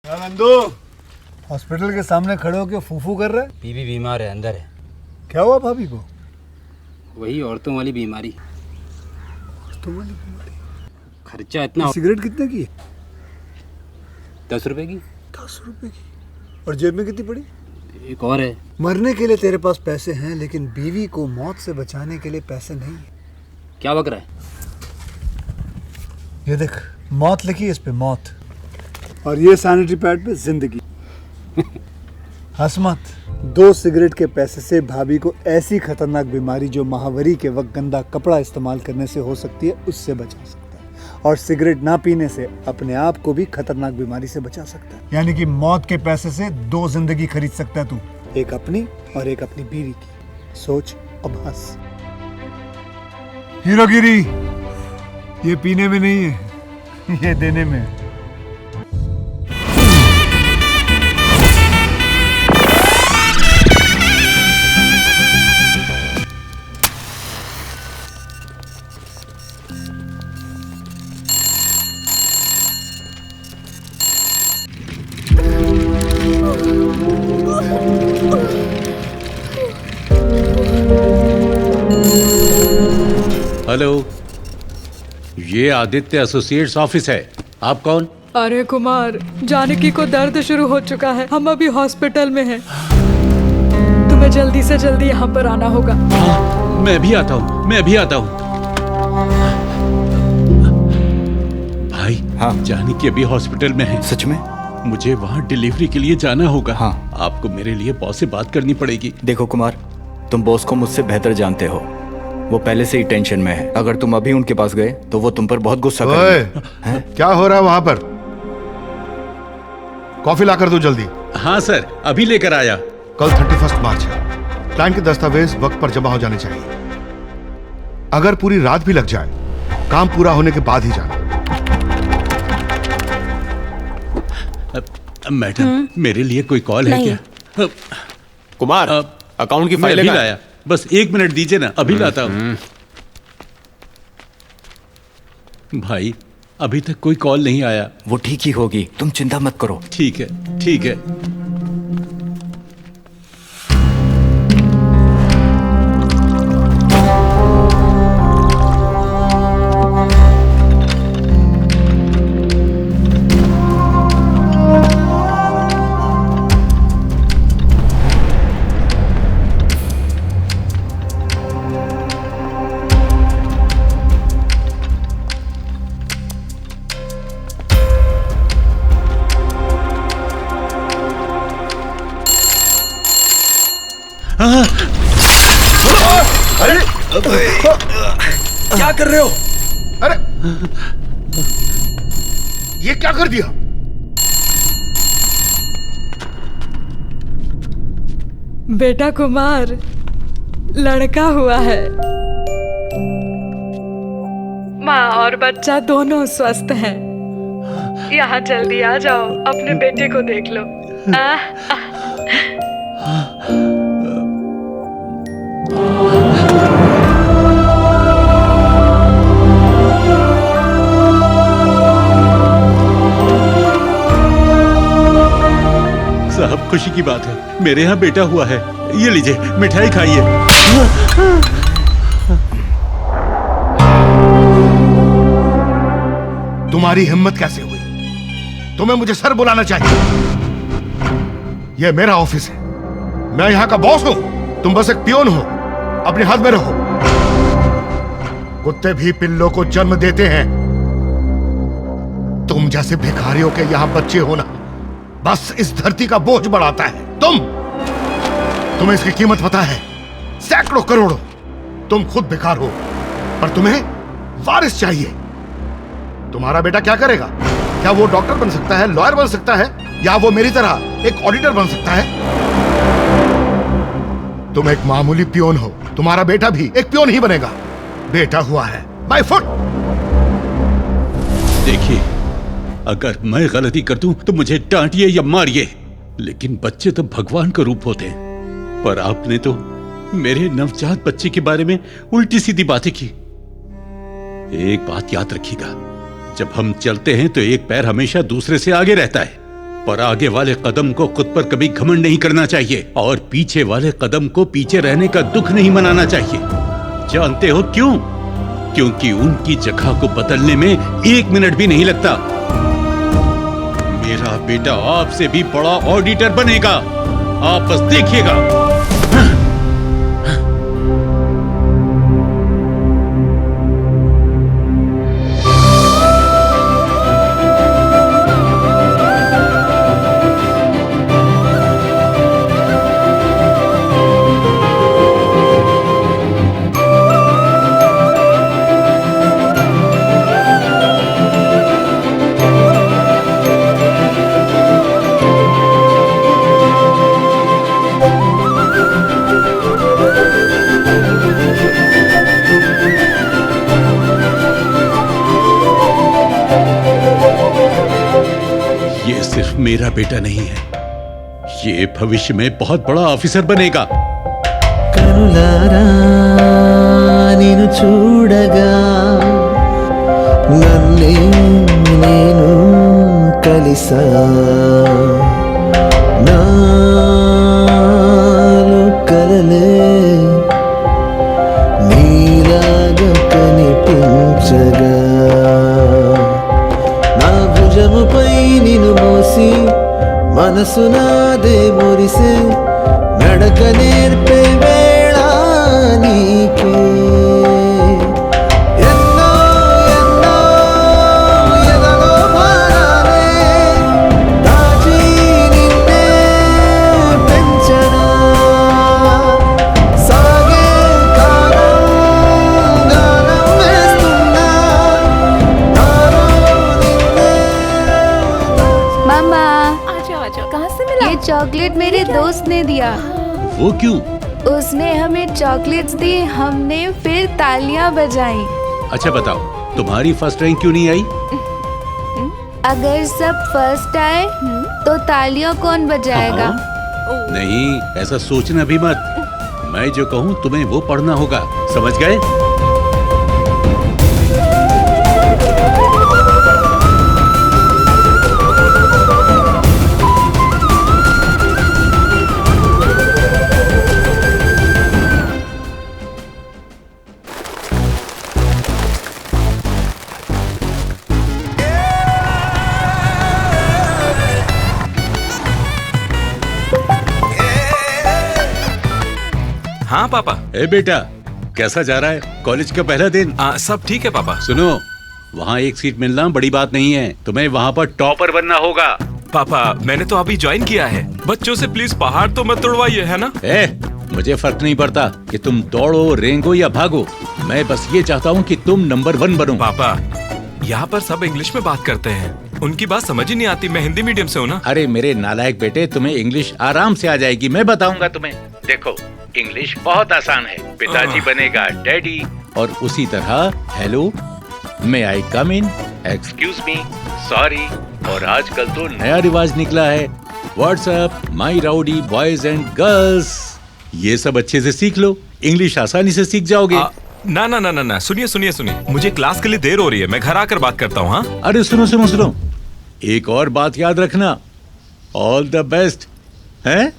Nandu, hospital के सामने खड़े होकर फूफू कर रहा है। बीबी बीमार है, अंदर है। क्या हुआ भाभी को? वही औरतों वाली बीमारी। औरतों वाली बीमारी? खर्चा इतना। सिगरेट कितने की? 10 रुपए की। 10 रुपए की? और जेब में कितनी पड़ी? एक और है। मरने के लिए तेरे पास पैसे हैं, लेकिन बीवी को मौत से बचाने के लिए पैसे नहीं है। क्या बक रहा है? ये देख, मौत लिखी है इस पे, मौत। और ये सैनिटरी पैड पे जिंदगी। हंस मत। 2 सिगरेट के पैसे से भाभी को ऐसी खतरनाक बीमारी जो महावरी के वक्त गंदा कपड़ा इस्तेमाल करने से हो सकती है, उससे बचा सकता है। और सिगरेट ना पीने से अपने आप को भी खतरनाक बीमारी से बचा सकता है। यानी कि मौत के पैसे से 2 जिंदगी खरीद सकता है तू, एक अपनी और एक अपनी बीवी की। सोच अब हंस। हीरोगिरी ये पीने में नहीं है, ये देने में है। हेलो, ये आदित्य एसोसिएट्स ऑफिस है। आप कौन? अरे कुमार, जानकी को दर्द शुरू हो चुका है। हम अभी हॉस्पिटल में हैं। तुम्हें जल्दी से जल्दी यहाँ पर आना होगा। हाँ, मैं भी आता हूँ, मैं भी आता हूँ। भाई, हाँ, जानकी अभी हॉस्पिटल में है। सच में? मुझे वहाँ डिलीवरी के लिए जाना होगा। हाँ, आपको मेरे लिए बॉस से बात करनी पड़ेगी। देखो कुमार, तुम बॉस को मुझसे बेहतर जानते हो। वो पहले से ही टेंशन में है। अगर तुम अभी उनके पास गए तो वो तुम पर बहुत गुस्सा करेंगे। क्या हो रहा है वहां पर? कॉफी लाकर दो जल्दी। हाँ सर, अभी लेकर आया। कल 31 मार्च है। क्लाइंट के दस्तावेज वक्त पर जमा हो जाने चाहिए। अगर पूरी रात भी लग जाए, काम पूरा होने के बाद ही जाना। मैडम, मेरे लिए कोई कॉल है क्या? कुमार, अकाउंट की फाइल लाया। बस 1 मिनट दीजिए ना, अभी लाता हूँ। भाई, अभी तक कोई कॉल नहीं आया। वो ठीक ही होगी, तुम चिंता मत करो। ठीक है, ठीक है। क्या कर रहे हो? अरे, ये क्या कर दिया? बेटा कुमार, लड़का हुआ है। माँ और बच्चा दोनों स्वस्थ हैं। यहाँ जल्दी आ जाओ, अपने बेटे को देख लो। साहब, खुशी की बात है, मेरे यहाँ बेटा हुआ है। ये लीजिए, मिठाई खाइए। तुम्हारी हिम्मत कैसे हुई? तुम्हें मुझे सर बुलाना चाहिए। यह मेरा ऑफिस है, मैं यहाँ का बॉस हूं। तुम बस एक पियोन हो। अपने हाथ में रहो। कुत्ते भी पिल्लों को जन्म देते हैं। तुम जैसे भिखारियों के यहाँ बच्चे होना बस इस धरती का बोझ बढ़ाता है। तुम्हें इसकी कीमत पता है? सैकड़ों करोड़ों। तुम खुद बेकार हो, पर तुम्हें वारिस चाहिए। तुम्हारा बेटा क्या करेगा? क्या वो डॉक्टर बन सकता है, लॉयर बन सकता है, या वो मेरी तरह एक ऑडिटर बन सकता है? तुम एक मामूली पियोन हो। तुम्हारा बेटा भी एक पियोन ही बनेगा। बेटा हुआ है बाय फुट। देखिए, अगर मैं गलती कर दूं तो मुझे डांटिए या मारिए, लेकिन बच्चे तो भगवान का रूप होते हैं। पर आपने तो मेरे नवजात बच्चे के बारे में उल्टी सीधी बातें की। एक बात याद रखिएगा, जब हम चलते हैं तो एक पैर हमेशा दूसरे से आगे रहता है। पर आगे वाले कदम को खुद पर कभी घमंड नहीं करना चाहिए और पीछे वाले कदम को पीछे रहने का दुख नहीं मनाना चाहिए। जानते हो क्यों? क्योंकि उनकी जगह को बदलने में 1 मिनट भी नहीं लगता। मेरा बेटा आपसे भी बड़ा ऑडिटर बनेगा, आप बस देखिएगा। मेरा बेटा नहीं है, ये भविष्य में बहुत बड़ा ऑफिसर बनेगा। కనులారా నిన్ను చూడగా నన్నే నేను కలిసా నాలో కలలే నీలాగా కనిపించగా నా భుజముపై నిన్ను మోసి మనసు నాదే మురిసే నడక నేర్పే వేళ నీకే ఎన్నో ఎన్నో ఎదలో భారాలే దాచి నిన్నే పెంచనా సాగే కాలం గానం వేస్తున్నా నాలో నిన్నే मामा कहाँ से मिला? ये चॉकलेट मेरे दोस्त ने दिया। वो क्यों? उसने हमें चॉकलेट्स दी, हमने फिर तालियां बजाई। अच्छा बताओ, तुम्हारी फर्स्ट रैंक क्यों नहीं आई? अगर सब फर्स्ट आए तो तालियां कौन बजाएगा? नहीं, ऐसा सोचना भी मत। मैं जो कहूँ तुम्हें वो पढ़ना होगा, समझ गए? हाँ पापा। ए बेटा, कैसा जा रहा है कॉलेज का पहला दिन? सब ठीक है पापा। सुनो, वहाँ एक सीट मिलना बड़ी बात नहीं है, तुम्हें वहाँ पर टॉपर बनना होगा। पापा मैंने तो अभी ज्वाइन किया है, बच्चों से प्लीज पहाड़ तो मत तोड़वाइए, है ना? मुझे फर्क नहीं पड़ता कि तुम दौड़ो, रेंगो या भागो, मैं बस ये चाहता हूँ कि तुम नंबर 1 बनो। पापा यहाँ पर सब इंग्लिश में बात करते हैं, उनकी बात समझ ही नहीं आती। मैं हिंदी मीडियम से हूँ ना। अरे मेरे नालायक बेटे, तुम्हें इंग्लिश आराम से आ जाएगी, मैं बताऊंगा तुम्हें। देखो, इंग्लिश बहुत आसान है। पिताजी बनेगा डैडी, और उसी तरह हेलो, मे आई कम इन, एक्सक्यूज मी, सॉरी, और आजकल तो नया रिवाज निकला है, WhatsApp, my rowdy boys and girls. ये सब अच्छे से सीख लो, इंग्लिश आसानी से सीख जाओगे। ना ना ना ना ना, सुनिए सुनिए सुनिए, मुझे क्लास के लिए देर हो रही है, मैं घर आकर बात करता हूँ। हाँ अरे सुनो सुनो सुनो, एक और बात याद रखना, ऑल द बेस्ट है।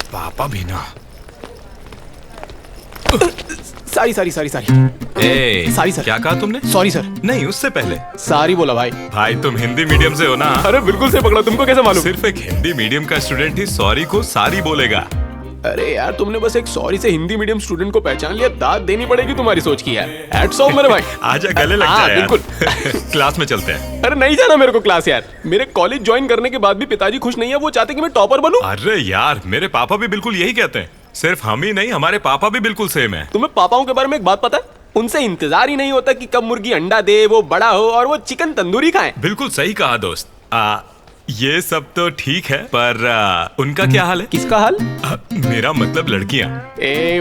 पापा भी ना। Sorry sorry sorry sorry sorry sir. क्या कहा तुमने? Sorry sir. नहीं, उससे पहले सॉरी बोला भाई। भाई तुम हिंदी मीडियम से हो ना? अरे बिल्कुल से पकड़ा, तुमको कैसे मालूम? सिर्फ एक हिंदी मीडियम का स्टूडेंट ही सॉरी को सारी बोलेगा। अरे यार, तुमने बस एक सॉरी से हिंदी मीडियम स्टूडेंट को पहचान लिया, दाद देनी पड़ेगी तुम्हारी सोच की यार। हैट्स ऑफ मेरे भाई। आजा गले लग जाए यार। बिल्कुल। क्लास में चलते हैं। अरे नहीं जाना मेरे को क्लास यार, मेरे कॉलेज ज्वाइन करने के बाद भी पिताजी खुश नहीं है, वो चाहते कि मैं टॉपर बनूं। अरे यार, मेरे पापा भी बिल्कुल यही कहते हैं। सिर्फ हम ही नहीं, हमारे पापा भी बिल्कुल सेम है। तुम्हें पापाओं के बारे में एक बात पता है? उनसे इंतजार ही नहीं होता कि कब मुर्गी अंडा दे, वो बड़ा हो और वो चिकन तंदूरी खाए। बिल्कुल सही कहा दोस्त। ये सब तो ठीक है, पर उनका क्या हाल है? किसका हाल? मेरा मतलब लड़कियां।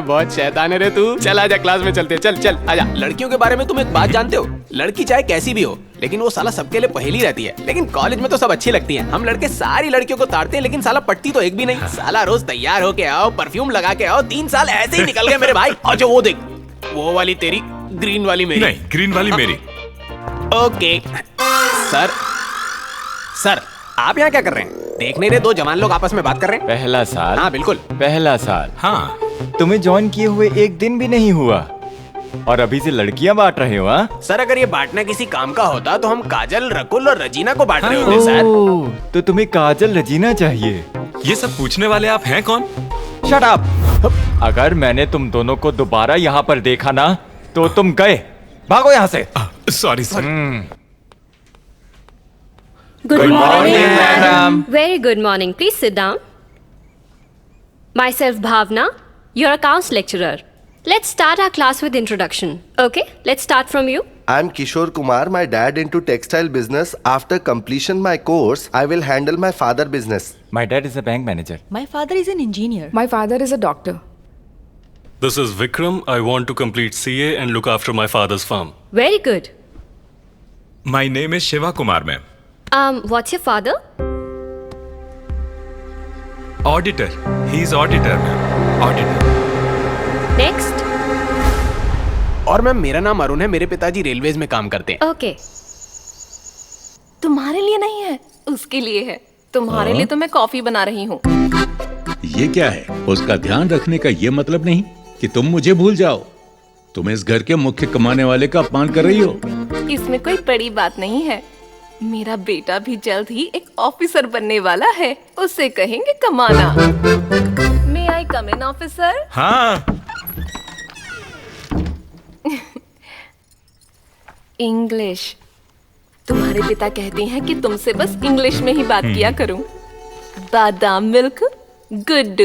बहुत शैतान है रे तू। चल आजा, क्लास में चलते। चल चल आजा। लड़कियों के बारे में तुम एक बात जानते हो? लड़की चाहे कैसी भी हो, लेकिन वो साला सबके लिए पहेली रहती है। लेकिन कॉलेज में तो सब अच्छी लगती हैं। हम लड़के सारी लड़कियों को ताड़ते हैं, लेकिन साला पटती तो एक भी नहीं। साला रोज तैयार होके आओ, परफ्यूम लगा के आओ, 3 साल ऐसे ही निकल गए मेरे भाई। और जो वो देख, वो वाली तेरी, ग्रीन वाली मेरी। नहीं, ग्रीन वाली मेरी। ओके सर, सर आप यहाँ क्या कर रहे हैं? देख नहीं रहे दो जवान लोग आपस में बात कर रहे हैं? पहला साल। हाँ बिल्कुल पहला साल। हाँ तुम्हें ज्वाइन किए हुए एक दिन भी नहीं हुआ और अभी से लड़कियां बांट रहे हो? हाँ सर, अगर ये बांटना किसी काम का होता तो हम काजल, रकुल और रजीना को बांट रहे होते सर। ओह, तो तुम्हें काजल रजीना चाहिए। ये सब पूछने वाले आप हैं कौन? Shut up. अगर मैंने तुम दोनों को दोबारा यहाँ पर देखा ना तो तुम गए, भागो यहाँ से। Sorry sir. Good Good morning, morning, madam. Very good morning. Please sit down. Myself Bhavna, your accounts lecturer. Let's start our class with introduction. Okay, let's start from you. I'm Kishore Kumar, my dad into textile business. After completion my course, I will handle my father business. My dad is a bank manager. My father is an engineer. My father is a doctor. This is Vikram. I want to complete CA and look after my father's farm. Very good. My name is Shiva Kumar, ma'am. What's your father? Auditor. He's auditor, ma'am. Auditor. Next. और ma'am मेरा नाम अरुण है, मेरे पिताजी railways में काम करते हैं। Okay. तुम्हारे लिए नहीं है, उसके लिए है। तुम्हारे लिए तो मैं कॉफी बना रही हूँ। ये क्या है? उसका ध्यान रखने का ये मतलब नहीं कि तुम मुझे भूल जाओ। तुम इस घर के मुख्य कमाने वाले का अपमान कर रही हो। इसमें कोई बड़ी बात नहीं है। मेरा बेटा भी जल्द ही एक ऑफिसर बनने वाला है, उसे कहेंगे कमाना। May I come in, officer? हाँ। इंग्लिश। तुम्हारे पिता कहते हैं कि तुमसे बस इंग्लिश में ही बात किया करूं। बादाम मिल्क, गुड।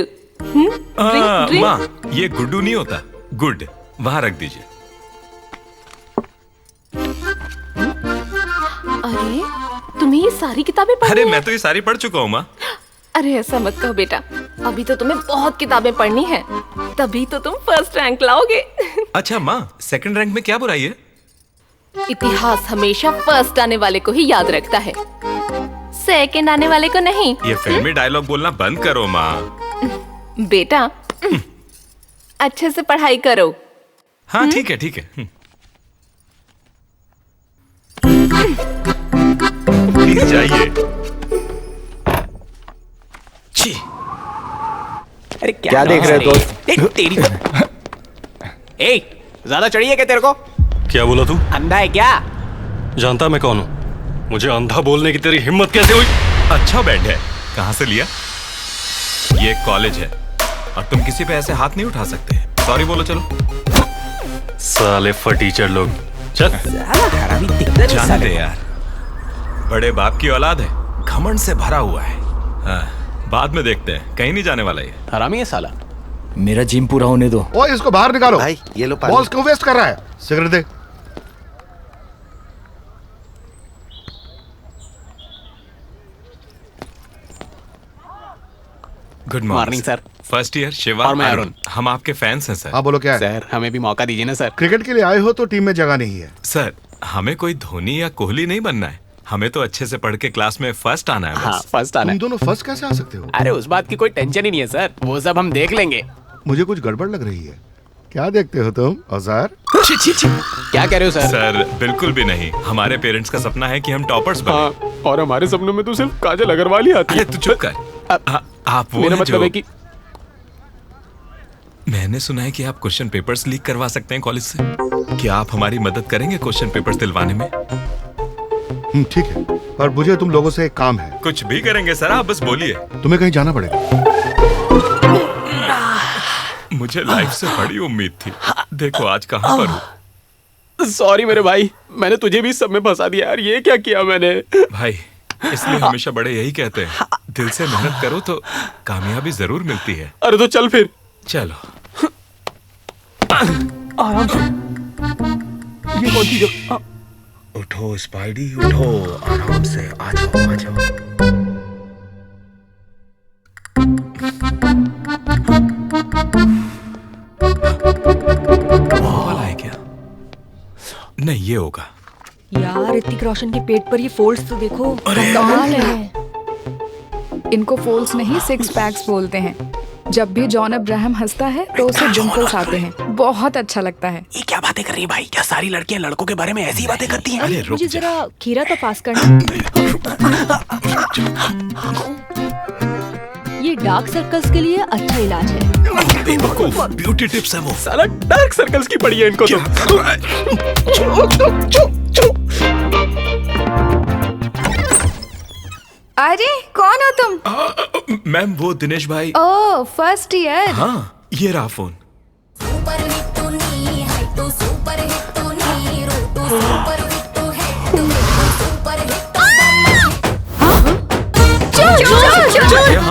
माँ, ये गुड्डू नहीं होता, गुड। वहाँ रख दीजिए। अरे तुम्हें ये सारी किताबें पढ़नी अरे है? मैं तो ये सारी पढ़ चुका हूँ माँ। अरे ऐसा मत कहो बेटा, अभी तो तुम्हें बहुत किताबें पढ़नी है, तभी तो तुम फर्स्ट रैंक लाओगे। अच्छा माँ, सेकंड रैंक में क्या बुराई है? इतिहास हमेशा फर्स्ट आने वाले को ही याद रखता है, सेकंड आने वाले को नहीं। ये फिल्मी डायलॉग बोलना बंद करो माँ। बेटा अच्छे से पढ़ाई करो। हाँ ठीक है ठीक है। प्लीज जाइए। छी। अरे क्या देख रहे हो दोस्त? तेरी को। ए, ज्यादा चढ़िए क्या तेरे को? क्या बोला तू? अंधा है क्या? जानता मैं कौन हूँ? मुझे अंधा बोलने की तेरी हिम्मत कैसे हुई? अच्छा बैंड है, कहाँ से लिया? ये कॉलेज है और तुम किसी पे ऐसे हाथ नहीं उठा सकते। सॉरी बोलो चलो। साले फटीचर लोग। चल। जाने दे यार, बड़े बाप की औलाद है, घमंड से भरा हुआ है। हाँ, बाद में देखते हैं, कहीं नहीं जाने वाला ये। हरामी है साला। मेरा जिम पूरा होने दो। ओए इसको बाहर निकालो। भाई ये लो पानी। बॉल्स क्यों वेस्ट कर रहा है? सिगरेट दे। Good morning sir. First year Shiva और मैं अरुण। हम आपके फैंस हैं सर। हाँ बोलो क्या है? सर हमें भी मौका दीजिए ना सर। क्रिकेट के लिए आए हो तो टीम में जगह नहीं है। सर हमें कोई धोनी या कोहली नहीं बनना है, हमें तो अच्छे से पढ़ के क्लास में फर्स्ट आना है बस। हाँ फर्स्ट आना तुम है। दोनों फर्स्ट कैसे आ सकते हो? अरे उस बात की कोई टेंशन ही नहीं है सर, वो सब हम देख लेंगे। मुझे कुछ गड़बड़ लग रही है। क्या देखते हो तुम औजार? क्या कह रहे हो सर? सर बिल्कुल भी नहीं, हमारे पेरेंट्स का सपना है कि हम टॉपर्स बने। हाँ, और हमारे सपनों में तो सिर्फ काजल अग्रवाल ही आती है। अरे तू चुप कर। आप वो मेरा हैं मतलब जो- है कि मैंने सुना है कि आप क्वेश्चन पेपर्स लीक करवा सकते हैं कॉलेज से। क्या आप हमारी मदद करेंगे क्वेश्चन पेपर्स दिलवाने में? ठीक है, पर मुझे तुम लोगों से एक काम है। कुछ भी करेंगे सर, आप बस बोलिए। तुम्हें कहीं जाना पड़ेगा। मुझे लाइफ से बड़ी उम्मीद थी, देखो आज कहाँ पर हूँ। सॉरी मेरे भाई, मैंने तुझे भी इस सब में फंसा दिया यार। ये क्या किया मैंने? भाई इसलिए हमेशा बड़े यही कहते हैं, दिल से मेहनत करो तो कामयाबी जरूर मिलती है। अरे तो चल फिर। चलो। आराम से। ये कौन सी जगह? उठो स्पाइडी उठो, आराम से आ जाओ आ जाओ। वाला है क्या? नहीं ये होगा। यार ऋतिक रोशन के पेट पर ये फोल्ड्स तो देखो। कमाल है। इनको फोल्ड्स नहीं सिक्स पैक्स बोलते हैं। जब भी जॉन अब्राहम हंसता है तो उसे डिंपल्स आते हैं, बहुत अच्छा लगता है। ये क्या बातें कर रही है भाई? क्या सारी लड़कियां लड़कों के बारे में ऐसी बातें करती हैं? मुझे जरा खीरा तो पास करना। ये डार्क सर्कल्स के लिए अच्छा इलाज है। बेवकूफ, ब्यूटी टिप्स है वो। साला डार्क सर्कल्स की पड़ी है इनको तो। अरे कौन हो तुम? मैम वो दिनेश भाई। ओह फर्स्ट ईयर। हाँ ये रहा फोन।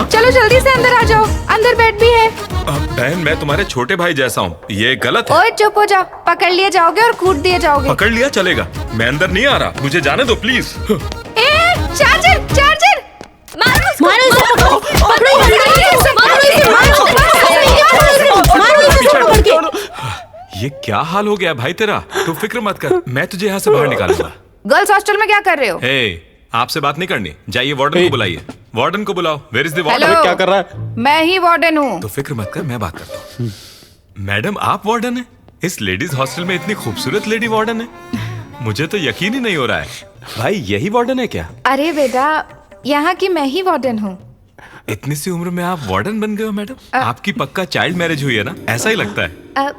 चलो जल्दी से अंदर आ जाओ, अंदर बेड भी है। बहन मैं तुम्हारे छोटे भाई जैसा हूँ, ये गलत है। ओए चुप हो जाओ, पकड़ लिए जाओगे और कूट दिए जाओगे। पकड़ लिया चलेगा, मैं अंदर नहीं आ रहा, मुझे जाने दो प्लीज। चार्जर चार्जर मारो इसे, पकड़ो ये क्या हाल हो गया भाई तेरा? तू फिक्र मत कर, मैं तुझे यहाँ से बाहर निकालूंगा। गर्ल्स हॉस्टल में क्या कर रहे हो? हे, आपसे बात नहीं करनी, जाइए वार्डन को बुलाइए। वार्डन को बुलाओ। Where is the warden? Hello, क्या कर रहा है? मैं ही वार्डन हूँ। तो फिक्र मत कर, मैं बात करता हूँ। मैडम आप वार्डन है? इस लेडीज हॉस्टल में इतनी खूबसूरत लेडी वार्डन है, मुझे तो यकीन ही नहीं हो रहा है। भाई यही वार्डन है क्या? अरे बेटा, यहाँ की मैं ही वार्डन हूँ। इतनी सी उम्र में आप वार्डन बन गए हो मैडम? आपकी पक्का चाइल्ड मैरिज हुई है ना, ऐसा ही लगता है।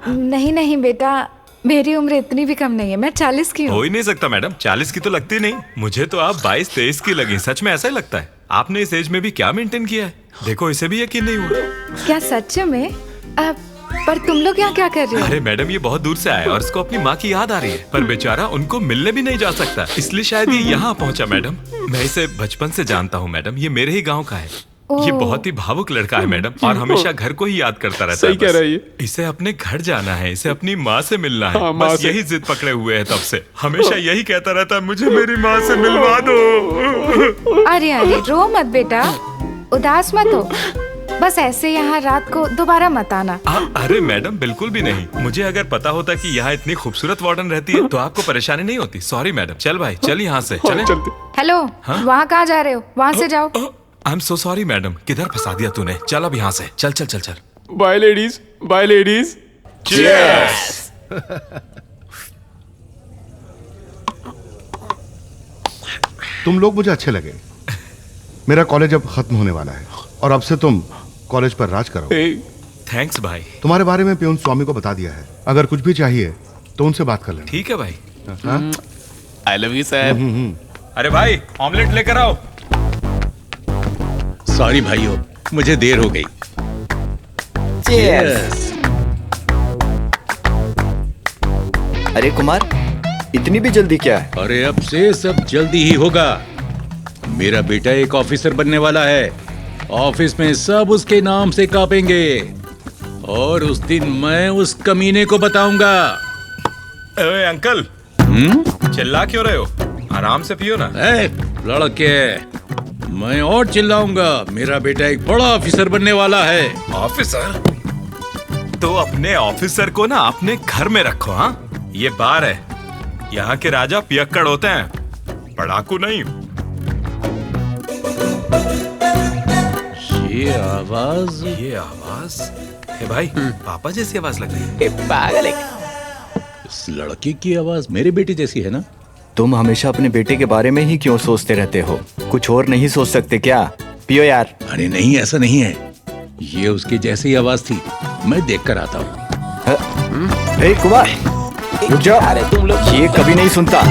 नहीं नहीं बेटा, मेरी उम्र इतनी भी कम नहीं है, मैं 40 की हूँ। हो ही नहीं सकता मैडम, 40 की तो लगती नहीं, मुझे तो आप 22-23 की लगी। सच में ऐसा ही लगता है। आपने इस एज में भी क्या मेंटेन किया है, देखो इसे भी यकीन नहीं हुआ। क्या सच में? पर तुम लोग यहाँ क्या कर रहे हो? अरे मैडम ये बहुत दूर से आया और इसको अपनी माँ की याद आ रही है, पर बेचारा उनको मिलने भी नहीं जा सकता, इसलिए शायद ये यहाँ पहुँचा। मैडम मैं इसे बचपन से जानता हूँ मैडम, ये मेरे ही गाँव का है। ये बहुत ही भावुक लड़का है मैडम, और हमेशा घर को ही याद करता रहता है। सही कह रही है। इसे अपने घर जाना है, इसे अपनी माँ से मिलना है। हाँ, बस यही जिद पकड़े हुए है तब से, हमेशा यही कहता रहता है, मुझे मेरी माँ से मिलवा दो। अरे अरे रो मत बेटा, उदास मत हो, बस ऐसे यहाँ रात को दोबारा मत आना। अरे मैडम बिल्कुल भी नहीं, मुझे अगर पता होता कि यहाँ इतनी खूबसूरत वार्डन रहती है तो आपको परेशानी नहीं होती। Sorry madam. चल भाई चल यहाँ से चले। हेलो, वहाँ कहाँ जा रहे हो? वहाँ से जाओ। I am so sorry madam, किधर फंसा दिया तूने? चल अब यहाँ से, चल चल चल चल। Bye ladies, bye ladies. Cheers. तुम लोग मुझे अच्छे लगे। मेरा कॉलेज अब खत्म होने वाला है और अब से तुम कॉलेज पर राज करो। थैंक्स भाई। तुम्हारे बारे में प्यून स्वामी को बता दिया है, अगर कुछ भी चाहिए तो उनसे बात कर लेना। ठीक है भाई। I love you sir. अरे भाई ऑमलेट लेकर आओ। सॉरी भाइयों, मुझे देर हो गई। Cheers. अरे कुमार, इतनी भी जल्दी क्या है? अरे अब से सब जल्दी ही होगा। मेरा बेटा एक ऑफिसर बनने वाला है, ऑफिस में सब उसके नाम से कांपेंगे, और उस दिन मैं उस कमीने को बताऊंगा। अरे अंकल, चिल्ला क्यों रहे हो? आराम से पियो ना। लड़के, मैं और चिल्लाऊंगा, मेरा बेटा एक बड़ा ऑफिसर बनने वाला है। ऑफिसर? तो अपने ऑफिसर को ना अपने घर में रखो। हाँ, ये बार है, यहाँ के राजा पियक्कड़ होते हैं, पढ़ाकू नहीं। ये आवाज हे भाई, पापा जैसी आवाज लग रही है। पागल है। इस लड़के की आवाज मेरे बेटे जैसी है ना? तुम हमेशा अपने बेटे के बारे में ही क्यों सोचते रहते हो? कुछ और नहीं सोच सकते क्या? पियो यार। अरे नहीं, ऐसा नहीं है, ये उसकी जैसी ही आवाज थी, मैं देख कर आता हूँ। हे कुमार, रुक जाओ। अरे तुम लोग, ये कभी नहीं सुनता।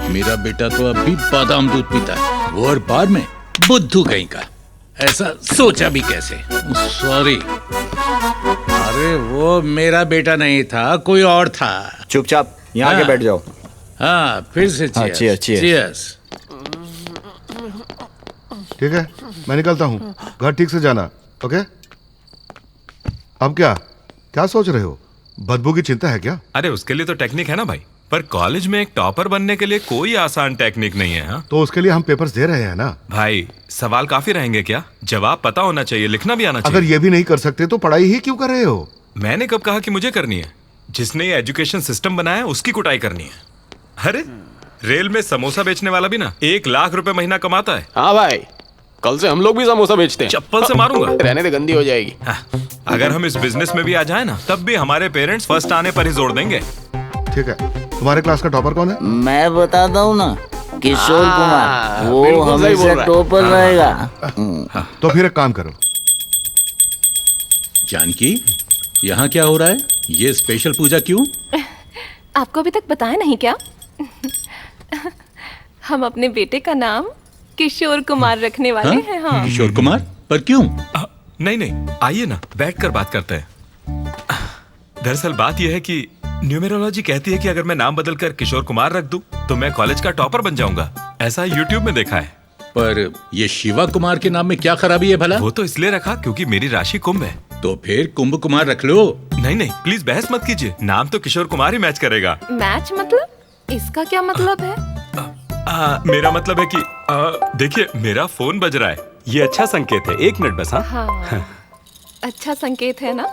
मेरा बेटा तो अब भी बादाम दूध पीता है, वो और बाद में बुद्धू कहीं का। ऐसा सोचा भी कैसे? सॉरी। अरे वो मेरा बेटा नहीं था, कोई और था। चुपचाप यहाँ आके बैठ जाओ। हाँ, फिर से cheers। ठीक है, मैं निकलता हूँ, घर ठीक से जाना। ओके? अब क्या सोच रहे हो? बदबू की चिंता है क्या? अरे उसके लिए तो टेक्निक है ना भाई, पर कॉलेज में एक टॉपर बनने के लिए कोई आसान टेक्निक नहीं है। हाँ? तो उसके लिए हम पेपर्स दे रहे हैं ना भाई। सवाल काफी रहेंगे क्या? जवाब पता होना चाहिए, लिखना भी आना चाहिए। अगर ये भी नहीं कर सकते तो पढ़ाई ही क्यों कर रहे हो? मैंने कब कहा कि मुझे करनी है? जिसने ये एजुकेशन सिस्टम बनाया उसकी कुटाई करनी है। अरे रेल में समोसा बेचने वाला भी ना 1 लाख रुपए महीना कमाता है। हाँ भाई, कल से हम लोग भी समोसा बेचते हैं। चप्पल से मारूंगा। रहने दे, गंदी हो जाएगी। अगर हम इस बिजनेस में भी आ जाए ना, तब भी हमारे पेरेंट्स फर्स्ट आने पर ही जोर देंगे। ठीक है, तुम्हारे क्लास का टॉपर कौन है? मैं बताता हूँ ना, किशोर कुमार। वो बिल्कुल सही बोल हमेशा रहा है। टॉपर रहेगा। तो फिर एक काम करो, जानकी, यहाँ क्या हो रहा है? ये स्पेशल पूजा क्यों? आपको अभी तक बताया नहीं क्या? हम अपने बेटे का नाम किशोर कुमार रखने वाले हैं। हाँ। किशोर कुमार? पर क्यों? नहीं नहीं, आइए ना, बैठकर बात करते हैं। दरअसल बात यह है कि न्यूमेरोलॉजी कहती है कि अगर मैं नाम बदलकर किशोर कुमार रख दूं तो मैं कॉलेज का टॉपर बन जाऊंगा। ऐसा यूट्यूब में देखा है। पर ये शिवा कुमार के नाम में क्या खराबी है भला? वो तो इसलिए रखा क्योंकि मेरी राशि कुंभ है। तो फिर कुंभ कुमार रख लो। नहीं नहीं, प्लीज बहस मत कीजिए, नाम तो किशोर कुमार ही मैच करेगा। मैच मतलब? इसका क्या मतलब है? मेरा मतलब है कि देखिए, मेरा फोन बज रहा है, ये अच्छा संकेत है। 1 मिनट बस। हाँ, अच्छा संकेत है ना?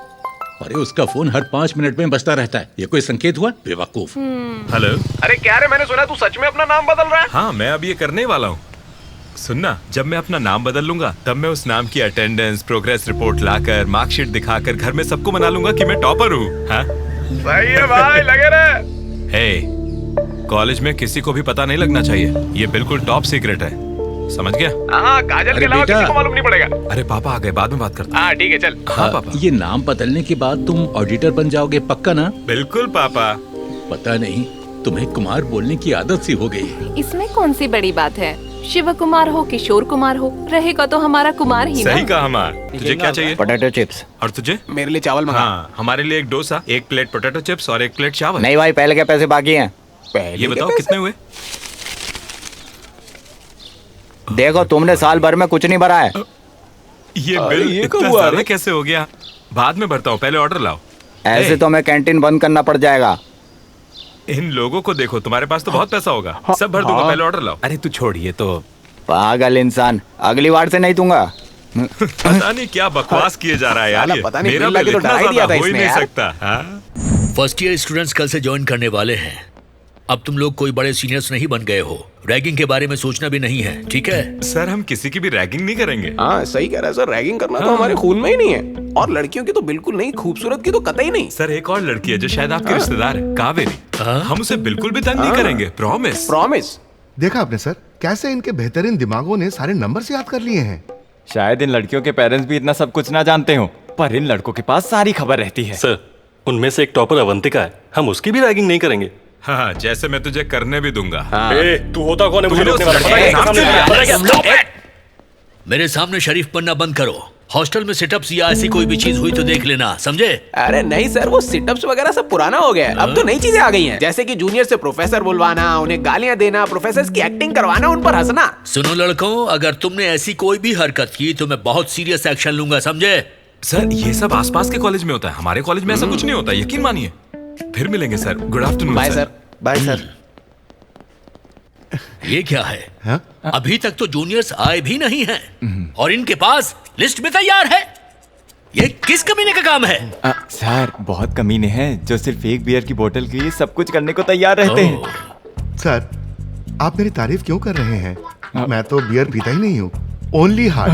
अरे उसका फोन हर 5 मिनट में बजता रहता है, ये कोई संकेत हुआ? बेवकूफ। हेलो। अरे क्या रे, मैंने सुना तू सच में अपना नाम बदल रहा है? हाँ, मैं अब ये करने वाला हूँ। सुनना, जब मैं अपना नाम बदल लूंगा तब मैं उस नाम की अटेंडेंस, प्रोग्रेस रिपोर्ट लाकर, मार्कशीट दिखाकर घर में सबको मना लूंगा कि मैं टॉपर हूँ। हाँ? सही है भाई, लगे रहे। हे, कॉलेज में किसी को भी पता नहीं लगना चाहिए, ये बिल्कुल टॉप सीक्रेट है, समझ गया? हाँ, काजल के अलावा किसी को मालूम नहीं पड़ेगा। अरे पापा आ गए, बाद में बात करते हैं। हाँ ठीक है, चल। हाँ पापा। ये नाम बदलने के बाद तुम ऑडिटर बन जाओगे, पक्का ना? बिल्कुल पापा। पता नहीं, तुम्हें कुमार बोलने की आदत सी हो गई है। इसमें कौन सी बड़ी बात है? शिव कुमार हो, किशोर कुमार हो, रहेगा तो हमारा कुमार ही ना। सही कहा हमार। तुझे क्या चाहिए? Potato chips. और तुझे? मेरे लिए चावल मंगा। हाँ, हमारे लिए 1 डोसा, 1 प्लेट पोटैटो चिप्स और 1 प्लेट चावल। नहीं भाई, पहले के पैसे बाकी हैं। ये बताओ कितने हुए? देखो, तुमने साल भर में कुछ नहीं भरा है। ये बिल इतना ज्यादा कैसे हो गया? बाद में भरता हूँ, पहले ऑर्डर लाओ। ऐसे तो मैं कैंटीन बंद करना पड़ जाएगा। इन लोगों को देखो, तुम्हारे पास तो बहुत पैसा होगा, सब भर दूंगा, पहले ऑर्डर लाओ। अरे तू छोड़िए तो। पागल इंसान, अगली बार से नहीं दूंगा। पता नहीं क्या बकवास किए जा रहा है यार। पता नहीं, मेरा बिल लगे बिल तो इतना डरा ही दिया ज्यादा था हो ही इसने नहीं यार। सकता। हाँ? फर्स्ट ईयर स्टूडेंट्स कल से ज्वाइन करने वाले हैं। अब तुम लोग कोई बड़े सीनियर्स नहीं बन गए हो, रैगिंग के बारे में सोचना भी नहीं है, ठीक है? सर, हम किसी की भी रैगिंग नहीं करेंगे। हाँ सही कह रहा है सर, रैगिंग करना तो हमारे खून में ही नहीं है। और लड़कियों की तो बिल्कुल नहीं, खूबसूरत की तो कतई नहीं। सर, एक और लड़की है जो शायद आपके रिश्तेदार है, कावेरी। हम उसे बिल्कुल भी तंग नहीं करेंगे, प्रॉमिस। प्रॉमिस। देखा आपने सर, कैसे इनके बेहतरीन दिमागों ने सारे नंबर याद कर लिए हैं। शायद इन लड़कियों के पेरेंट्स भी इतना सब कुछ ना जानते हो, पर इन लड़कों के पास सारी खबर रहती है। सर, उनमें से एक टॉपर अवंतिका है, हम उसकी भी रैगिंग नहीं करेंगे। हाँ, जैसे मैं तुझे करने भी दूंगा। ए, तू होता कौन है मुझे रोकने वाला? मेरे सामने शरीफ बनना बंद करो। हॉस्टल में सिटअप्स या ऐसी कोई भी चीज हुई तो देख लेना, समझे? अरे नहीं सर, वो सिटअप्स वगैरह सब पुराना हो गया है। अब तो नई चीजें आ गई हैं, जैसे कि जूनियर से प्रोफेसर बुलवाना, उन्हें गालियां देना, प्रोफेसर की एक्टिंग करवाना, उन पर हंसना। सुनो लड़कों, अगर तुमने ऐसी कोई भी हरकत की तो मैं बहुत सीरियस एक्शन लूंगा, समझे? सर, ये सब आसपास के कॉलेज में होता है, हमारे कॉलेज में ऐसा कुछ नहीं होता, यकीन मानिए। फिर मिलेंगे sir. Good afternoon. Bye sir. Bye sir. ये क्या है? अभी तक तो जूनियर्स आए भी नहीं हैं और इनके पास लिस्ट में तैयार है। ये किस कमीने का काम है? सर, बहुत कमीने हैं जो सिर्फ एक बियर की बोतल के लिए सब कुछ करने को तैयार रहते हैं। सर, आप मेरी तारीफ क्यों कर रहे हैं? मैं तो बियर पीता ही नहीं हूँ, only heart.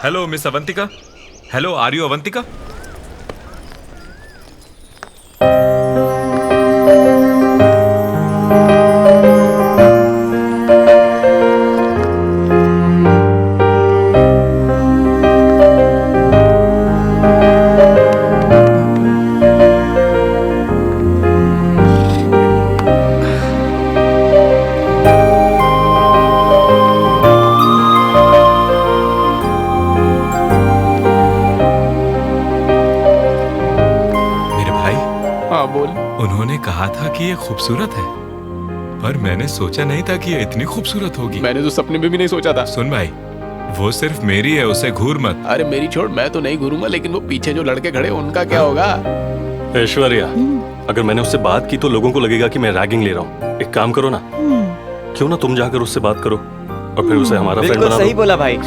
Hello miss Avantika. Hello, are you Avantika? उन्होंने कहा था कि ये खूबसूरत है, पर मैंने सोचा नहीं था कि ये इतनी खूबसूरत होगी। मैंने तो सपने में भी नहीं सोचा था। सुन भाई, वो सिर्फ मेरी है, उसे घूर मत। अरे मेरी छोड़, मैं तो नहीं घूरूंगा, लेकिन वो पीछे जो लड़के खड़े उनका क्या होगा? ऐश्वर्या, अगर मैंने उससे बात की तो लोगों को लगेगा कि मैं रैगिंग ले रहा हूँ। एक काम करो ना, क्यों ना तुम जाकर उससे बात करो और फिर उसे हमारा फ्रेंड बना दो। सही बोला भाई।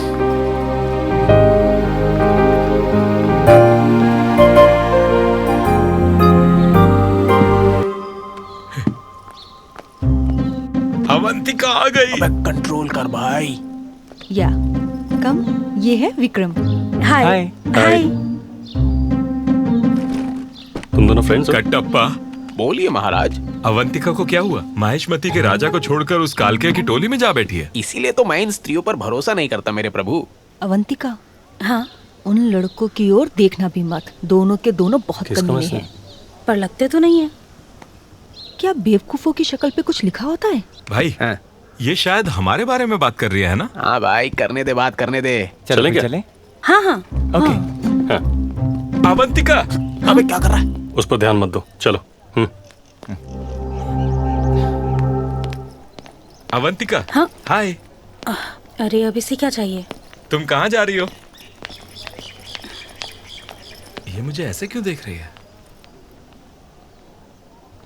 अवंतिका आ गई। अबे कंट्रोल कर भाई। या कम, ये है विक्रम। हाय। हाय। हाय। तुम दोनों फ्रेंड्स हो? कटप्पा, बोलिए महाराज। अवंतिका को क्या हुआ? महेशमती के राजा को छोड़कर उस कालके की टोली में जा बैठी है। इसीलिए तो मैं इन स्त्रियों पर भरोसा नहीं करता मेरे प्रभु। अवंतिका, हाँ, उन लड़कों की ओर देखना भी मत। दोनों के दोनों बहुत कमीने हैं, पर लगते तो नहीं है। क्या बेवकूफों की शक्ल पे कुछ लिखा होता है? भाई, ये शायद हमारे बारे में बात कर रही है ना? हाँ भाई, करने दे, बात करने दे। चलें क्या? हाँ हाँ ओके। अवंतिका, अबे क्या कर रहा है? उस पर ध्यान मत दो, चलो। अवंतिका, हाँ? हाय। अरे अब इसे क्या चाहिए? तुम कहाँ जा रही हो? ये मुझे ऐसे क्यों देख रही है?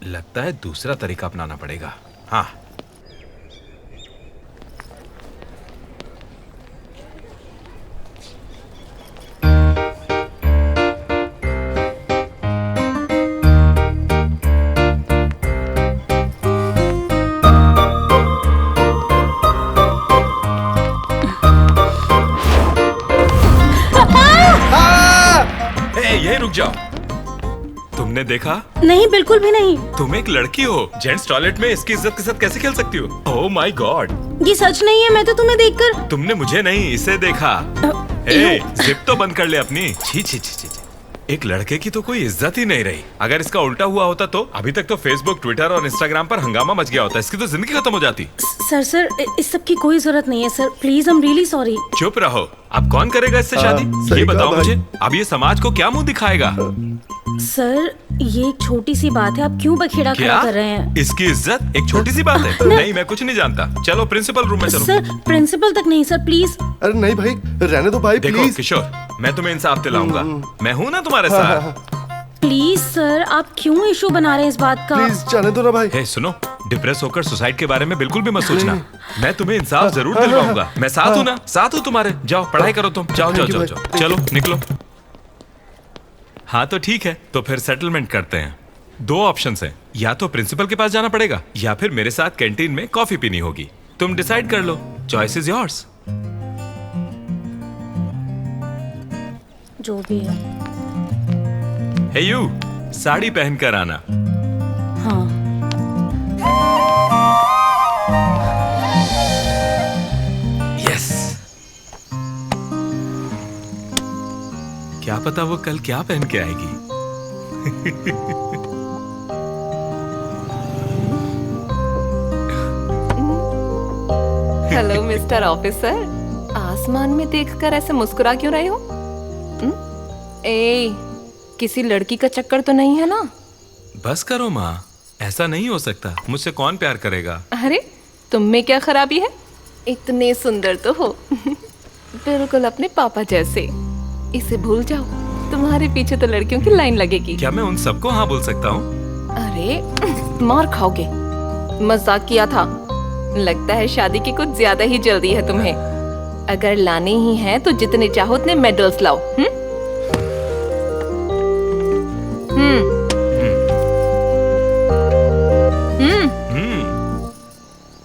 लगता है दूसरा तरीका अपनाना पड़ेगा। हाँ, ये रुक जाओ। तुमने देखा? नहीं, बिल्कुल भी नहीं। तुम एक लड़की हो, जेंट्स टॉयलेट में इसकी इज्जत के साथ कैसे खेल सकती हो? ओह माय गॉड, ये सच नहीं है। मैं तो तुम्हें देखकर। तुमने मुझे नहीं, इसे देखा। ए, जिप तो बंद कर ले अपनी। छी छी छी छी। एक लड़के की तो कोई इज्जत ही नहीं रही। अगर इसका उल्टा हुआ होता तो अभी तक तो फेसबुक, ट्विटर और इंस्टाग्राम पर हंगामा मच गया होता। इसकी तो जिंदगी खत्म हो जाती। सर, इस सब की कोई जरूरत नहीं है sir. Please, I am really sorry. चुप रहो। अब कौन करेगा इससे शादी? ये बताओ मुझे। अब ये समाज को क्या मुंह दिखाएगा? सर, ये एक छोटी सी बात है, आप क्यों बखेड़ा खड़ा कर रहे हैं? इसकी इज्जत एक छोटी सी बात है? नहीं, मैं कुछ नहीं जानता। चलो प्रिंसिपल रूम में चलो। सर, प्रिंसिपल तक नहीं सर, प्लीज। अरे नहीं भाई, रहने दो भाई, देखो किशोर, मैं तुम्हें इंसाफ दिलाऊंगा। मैं हूँ ना तुम्हारे साथ। प्लीज सर, आप क्यों इशू बना रहे हैं इस बात का? प्लीज जाने दो ना भाई। हे सुनो, डिप्रेस होकर सुसाइड के बारे में बिल्कुल भी मत सोचना। मैं तुम्हें इंसाफ जरूर दिलवाऊंगा। मैं साथ हूँ ना, साथ हूँ तुम्हारे। जाओ पढ़ाई करो तुम। जाओ जाओ जाओ जाओ, चलो निकलो। हाँ तो ठीक है, तो फिर सेटलमेंट करते हैं। दो ऑप्शंस हैं, या तो प्रिंसिपल के पास जाना पड़ेगा या फिर मेरे साथ कैंटीन में कॉफी पीनी होगी। तुम डिसाइड कर लो। Choice is yours. जो भी है। हे यू, साड़ी पहनकर आना। हाँ। यस। क्या पता वो कल क्या पहन के आएगी। हेलो मिस्टर ऑफिसर, आसमान में देखकर ऐसे मुस्कुरा क्यों रहे हो? ए, किसी लड़की का चक्कर तो नहीं है ना? बस करो माँ, ऐसा नहीं हो सकता। मुझसे कौन प्यार करेगा? अरे तुम में क्या खराबी है? इतने सुंदर तो हो, बिल्कुल अपने पापा जैसे। इसे भूल जाओ, तुम्हारे पीछे तो लड़कियों की लाइन लगेगी। क्या मैं उन सबको हाँ बोल सकता हूँ? अरे मार खाओगे। मजाक किया था। लगता है शादी की कुछ ज्यादा ही जल्दी है तुम्हें। अगर लाने ही हैं तो जितने चाहो उतने मेडल्स लाओ।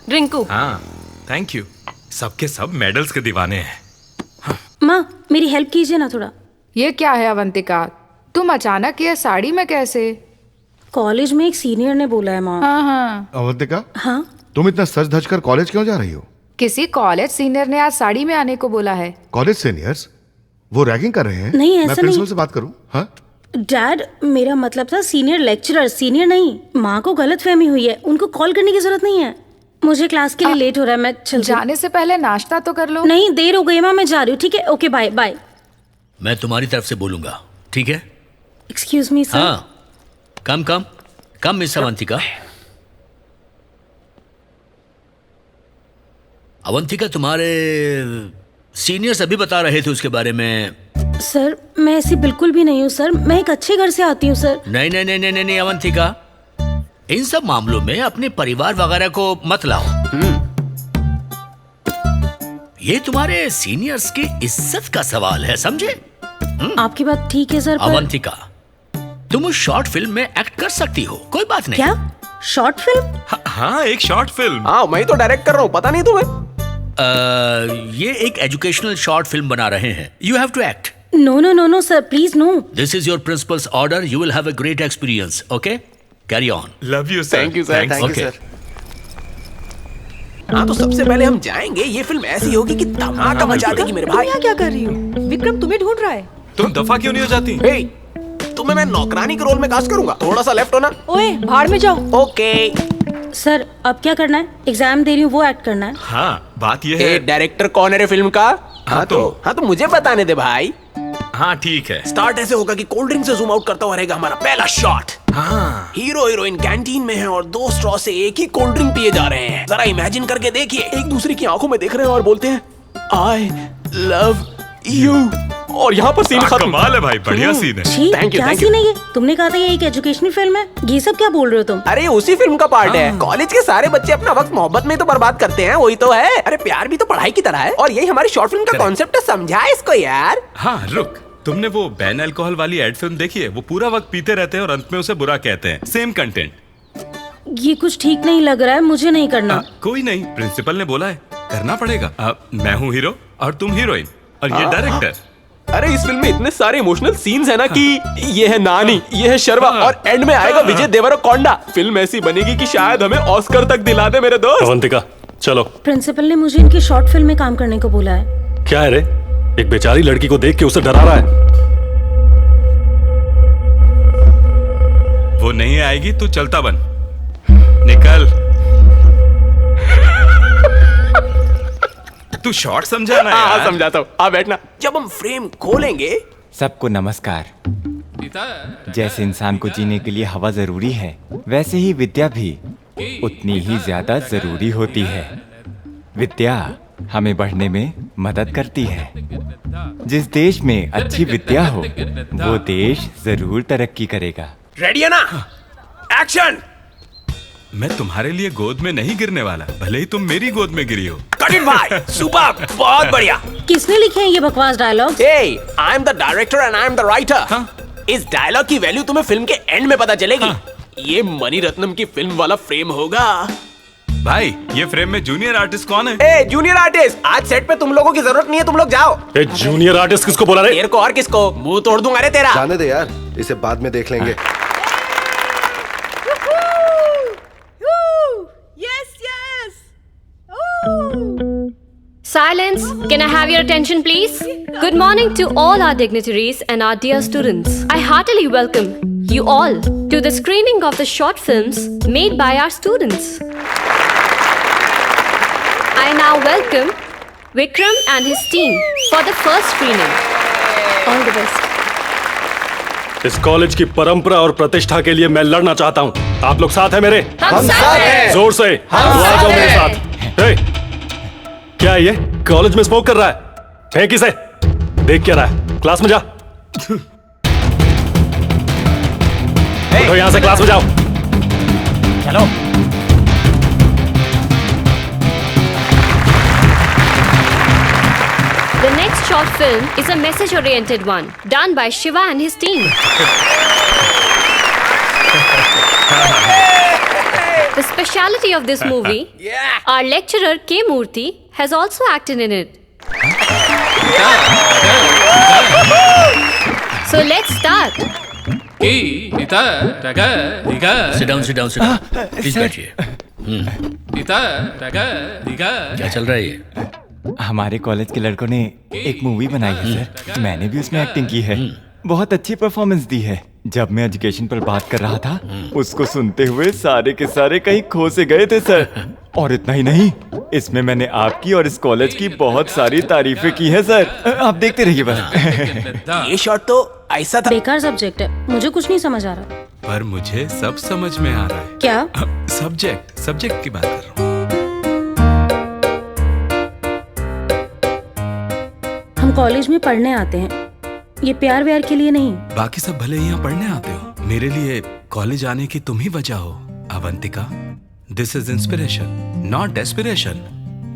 रिंकू। हाँ थैंक यू। सबके सब मेडल्स के दीवाने हैं। माँ, मेरी हेल्प कीजिए ना थोड़ा। ये क्या है अवंतिका, तुम अचानक ये साड़ी में कैसे? कॉलेज में एक सीनियर ने बोला है माँ। हाँ। अवंतिका, हाँ, तुम इतना सज धज कर कॉलेज क्यों जा रही हो? किसी कॉलेज सीनियर ने आज साड़ी में आने को बोला है। कॉलेज सीनियर्स वो रैगिंग कर रहे हैं? नहीं, ऐसा मैं प्रिंसिपल नहीं। से बात करूं? हाँ? डैड, मेरा मतलब था सीनियर लेक्चरर, सीनियर नहीं। माँ को गलतफहमी हुई है, उनको कॉल करने की जरूरत नहीं है। मुझे क्लास के लिए लेट हो रहा है, मैं चल। जाने से पहले नाश्ता तो कर लो। नहीं, देर हो गई माँ, मैं जा रही हूँ। ठीक है, ओके, बाय बाय। मैं तुम्हारी तरफ से बोलूंगा, ठीक है? Excuse me sir. हाँ, कम कम कम मिस अवंतिका। अवंतिका, तुम्हारे सीनियर्स अभी बता रहे थे उसके बारे में। सर, मैं ऐसी बिल्कुल भी नहीं हूँ सर। मैं एक अच्छे घर से आती हूँ सर। नहीं नहीं नहीं नहीं नहीं अवंतिका, इन सब मामलों में अपने परिवार वगैरह को मत लाओ। ये तुम्हारे सीनियर्स की इज्जत का सवाल है, समझे? आपकी बात ठीक है सर, अवंतिका, तुम उस शॉर्ट फिल्म में एक्ट कर सकती हो, कोई बात नहीं। क्या शॉर्ट फिल्म? हाँ, एक शॉर्ट फिल्म। हाँ, मैं तो डायरेक्ट कर रहा हूँ, पता नहीं तुम्हें? ये एक एजुकेशनल शॉर्ट फिल्म बना रहे हैं। You have to act. No no no no sir, please no. This is your principal's order. You will have a great experience. Okay? Carry on. Love you, sir. Thank you, sir. Thanks. Thank you, Okay. हाँ तो सबसे पहले हम जाएंगे, ये film ऐसी होगी कि धमाका मचा देगी मेरे भाई। यहाँ क्या कर रही हो? विक्रम तुम्हें ढूंढ रहा है। तुम दफा क्यों नहीं हो जाती? हे, तुम्हें मैं नौकरानी के रोल में कास्ट करूंगा। थोड़ा सा लेफ्ट होना। ओए, भाड़ में जाओ। ओके। सर, अब क्या करना है? एग्जाम दे रही हूँ, वो एक्ट करना है। हाँ, बात ये है। डायरेक्टर कौन है रे फिल्म का? हाँ तो मुझे बताने दे भाई। हाँ ठीक है। स्टार्ट ऐसे होगा कि कोल्ड ड्रिंक से जूम आउट करता हुआ रहेगा हमारा पहला शॉट। हाँ। हीरो हीरोइन कैंटीन में हैं और 2 स्ट्रॉ से एक ही कोल्ड ड्रिंक पिए जा रहे हैं। जरा इमेजिन करके देखिए, एक दूसरे की आंखों में देख रहे हैं और बोलते हैं आई लव यू, और यहाँ पर सीन खत्म। कमाल है भाई, बढ़िया सीन है। Thank you. क्या सीन है ये? तुमने कहा था ये एक एजुकेशनल फिल्म है, ये सब क्या बोल रहे हो तुम? अरे उसी फिल्म का पार्ट है। कॉलेज के सारे बच्चे अपना वक्त मोहब्बत में तो बर्बाद करते हैं, वही तो है। अरे प्यार भी तो पढ़ाई की तरह है, और यही हमारी शॉर्ट फिल्म का कॉन्सेप्ट है। समझा इसको यार। हाँ रुक, तुमने वो बैन अल्कोहल वाली एड फिल्म देखी है? वो पूरा वक्त पीते रहते हैं और अंत में उसे बुरा कहते हैं। Same content. ये कुछ ठीक नहीं लग रहा है, मुझे नहीं करना। कोई नहीं, प्रिंसिपल ने बोला है, करना पड़ेगा। मैं हूँ हीरो और तुम हीरोइन, और ये डायरेक्टर। अरे इस फिल्म में इतने सारे इमोशनल सीन्स है ना कि ये है नानी, ये है शर्मा, और एंड में आएगा विजय देवरकोंडा। फिल्म ऐसी बनेगी कि शायद हमें ऑस्कर तक दिला दे मेरे दोस्त। अवंतिका चलो। प्रिंसिपल ने मुझे इनकी शॉर्ट फिल्म में काम करने को बोला है। क्या है रे, एक बेचारी लड़की को देख के उसे डरा रहा है। वो नहीं आएगी तो चलता बन, निकल। तू शॉर्ट समझा ना यार। हाँ समझाता हूँ, आ बैठना। जब हम फ्रेम खोलेंगे। सबको नमस्कार। जैसे इंसान को जीने के लिए हवा जरूरी है, वैसे ही विद्या भी उतनी ही ज्यादा जरूरी होती है। विद्या हमें बढ़ने में मदद करती है। जिस देश में अच्छी विद्या हो, वो देश जरूर तरक्की करेगा। रेडी है ना? एक्शन। मैं तुम्हारे लिए गोद में नहीं गिरने वाला, भले ही तुम मेरी गोद में गिरी हो। कट इट भाई, सुपर, बहुत बढ़िया। किसने लिखे हैं ये बकवास dialogue? Hey, I am the director and I am the writer. इस डायलॉग की वैल्यू तुम्हें फिल्म के एंड में पता चलेगी। ये मणि रत्नम की फिल्म वाला फ्रेम होगा। भाई ये फ्रेम में जूनियर आर्टिस्ट कौन है? ए जूनियर आर्टिस्ट, आज सेट पे तुम लोगों की जरूरत नहीं है, तुम लोग जाओ। ए जूनियर आर्टिस्ट किसको बोला रे? तेरे को और किसको? मुंह तोड़ दूंगा रे तेरा। जाने दे यार, इसे बाद में देख लेंगे। Silence! Can I have your attention, please? Good morning to all our dignitaries and our dear students. I heartily welcome you all to the screening of the short films made by our students. I now welcome Vikram and his team for the first screening. All the best. इस college की परंपरा और प्रतिष्ठा के लिए मैं लड़ना चाहता हूँ। आप लोग साथ हैं मेरे? हम साथ हैं। जोर से हम आ जाओ साथ मेरे हैं। साथ। ए, क्या ये कॉलेज में स्मोक कर रहा है? फेंक इसे। देख क्या रहा है? क्लास में जा। उठो यहाँ से, क्लास में जाओ। चलो। The next short film is a message-oriented one, done by Shiva and his team. The speciality of this movie, our lecturer K. Murthy has also acted in it. So let's start. Sit down, sit down, sit down. Please बैठिए। क्या चल रहा है ये? हमारे college के लड़कों ने एक मूवी बनाई है सर, मैंने भी उसमें एक्टिंग की है। बहुत अच्छी परफॉर्मेंस दी है। जब मैं एजुकेशन पर बात कर रहा था, उसको सुनते हुए सारे के सारे कहीं खो से गए थे सर। और इतना ही नहीं, इसमें मैंने आपकी और इस कॉलेज की बहुत सारी तारीफें की है सर। आप देखते रहिए बस। ये शॉट तो ऐसा था। बेकार सब्जेक्ट है, मुझे कुछ नहीं समझ आ रहा। पर मुझे सब समझ में आ रहा है। क्या? सब्जेक्ट की बात कर रहा हूँ। हम कॉलेज में पढ़ने आते हैं, ये प्यार व्यार के लिए नहीं। बाकी सब भले यहाँ पढ़ने आते हो, मेरे लिए कॉलेज आने की तुम ही वजह हो Avantika. This is inspiration, not desperation.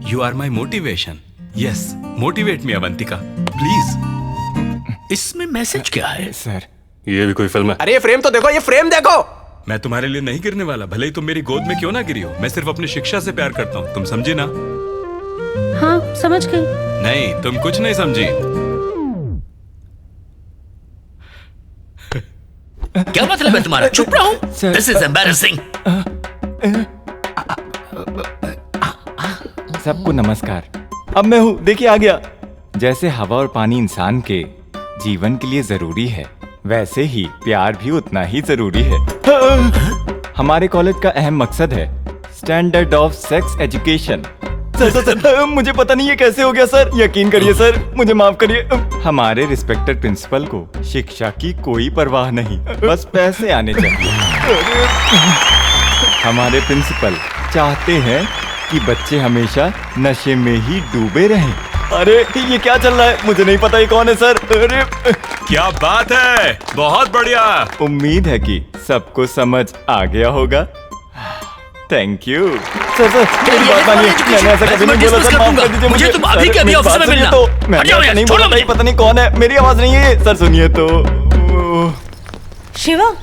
You are my motivation. Yes, motivate me Avantika please. इसमें मैसेज क्या है सर? ये भी कोई फिल्म है? अरे ये फ्रेम तो देखो, ये फ्रेम देखो। मैं तुम्हारे लिए नहीं गिरने वाला, भले ही तुम मेरी गोद में क्यों ना गिरी हो। मैं सिर्फ अपनी शिक्षा से प्यार करता हूँ, तुम समझी ना? हाँ समझ गई। नहीं, तुम कुछ नहीं समझी। क्या मतलब है तुम्हारा? चुप रहो। This is embarrassing. सबको नमस्कार। अब मैं हूँ, देखिए आ गया। जैसे हवा और पानी इंसान के जीवन के लिए जरूरी है, वैसे ही प्यार भी उतना ही जरूरी है। हमारे कॉलेज का अहम मकसद है standard of sex education. Sir, मुझे पता नहीं ये कैसे हो गया सर। यकीन करिए सर, मुझे माफ करिए। हमारे रिस्पेक्टेड प्रिंसिपल को शिक्षा की कोई परवाह नहीं, बस पैसे आने चाहिए। हमारे प्रिंसिपल चाहते हैं कि बच्चे हमेशा नशे में ही डूबे रहें। अरे ये क्या चल रहा है? मुझे नहीं पता ये कौन है सर। अरे क्या बात है, बहुत बढ़िया। उम्मीद है कि सबको समझ आ गया होगा। Thank you sir. मेरी बात मानिए, मैंने ऐसा कभी नहीं बोला सर, माफ कर दीजिए मुझे। तुम अभी के अभी ऑफिस में मिलना। मैंने ऐसा नहीं बोला, पता नहीं कौन है, मेरी आवाज नहीं है सर। सुनिए तो। शिवा,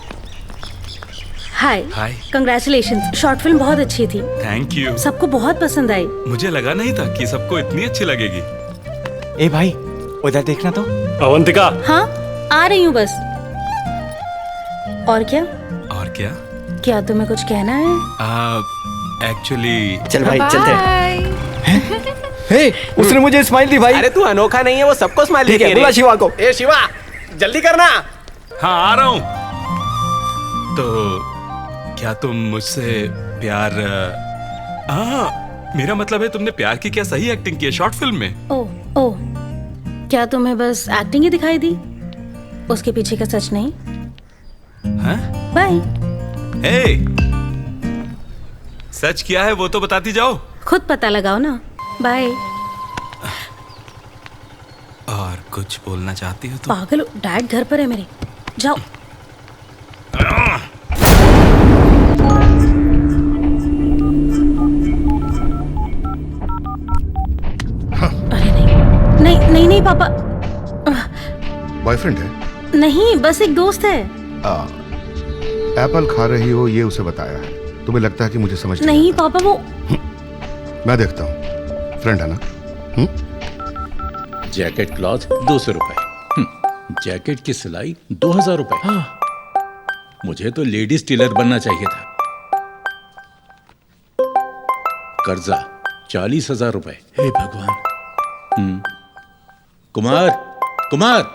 हाय। हाय। कंग्रेचुलेशंस, शॉर्ट फिल्म बहुत अच्छी थी। Thank you. सबको बहुत पसंद आई। मुझे लगा नहीं था कि सबको इतनी अच्छी लगेगी। ए भाई, उधर देखना तो। अवंतिका। हाँ, आ रही हूँ बस। और क्या? और क्या? क्या तुम्हें कुछ कहना है? एक्चुअली चल भाई चलते हैं। हे, उसने मुझे स्माइल दी भाई। अरे तू अनोखा नहीं है, वो सबको स्माइल ठीक है, दी। बुला शिवा को। ए शिवा, जल्दी करना। हाँ आ रहा हूँ। तो क्या तुम मुझसे प्यार? मेरा मतलब है तुमने प्यार की क्या सही एक्टिंग की है शॉर्ट फिल्म में? ओह, क्या तुम्हें बस एक्टिंग ही दिखाई दी? उसके पीछे का सच नहीं? हाँ? बाय। हे, सच क्या है वो तो बताती जाओ। खुद पता लगाओ ना। बाय। और कुछ बोलना चाहती हो तो? पागल, डैड घर पर है मेरे। जाओ। अरे नहीं नहीं पापा। बॉयफ्रेंड है? नहीं, बस एक दोस्त है। एप्पल खा रही हो ये उसे बताया है। तुम्हें लगता है कि मुझे समझ नहीं पापा, वो मैं देखता हूँ। फ्रेंड है ना? जैकेट क्लॉथ 200 रुपए। जैकेट की सिलाई 2000 रुपए। मुझे तो लेडीज टेलर बनना चाहिए था। कर्जा 40,000 रुपए। हे भगवान। कुमार, कुमार।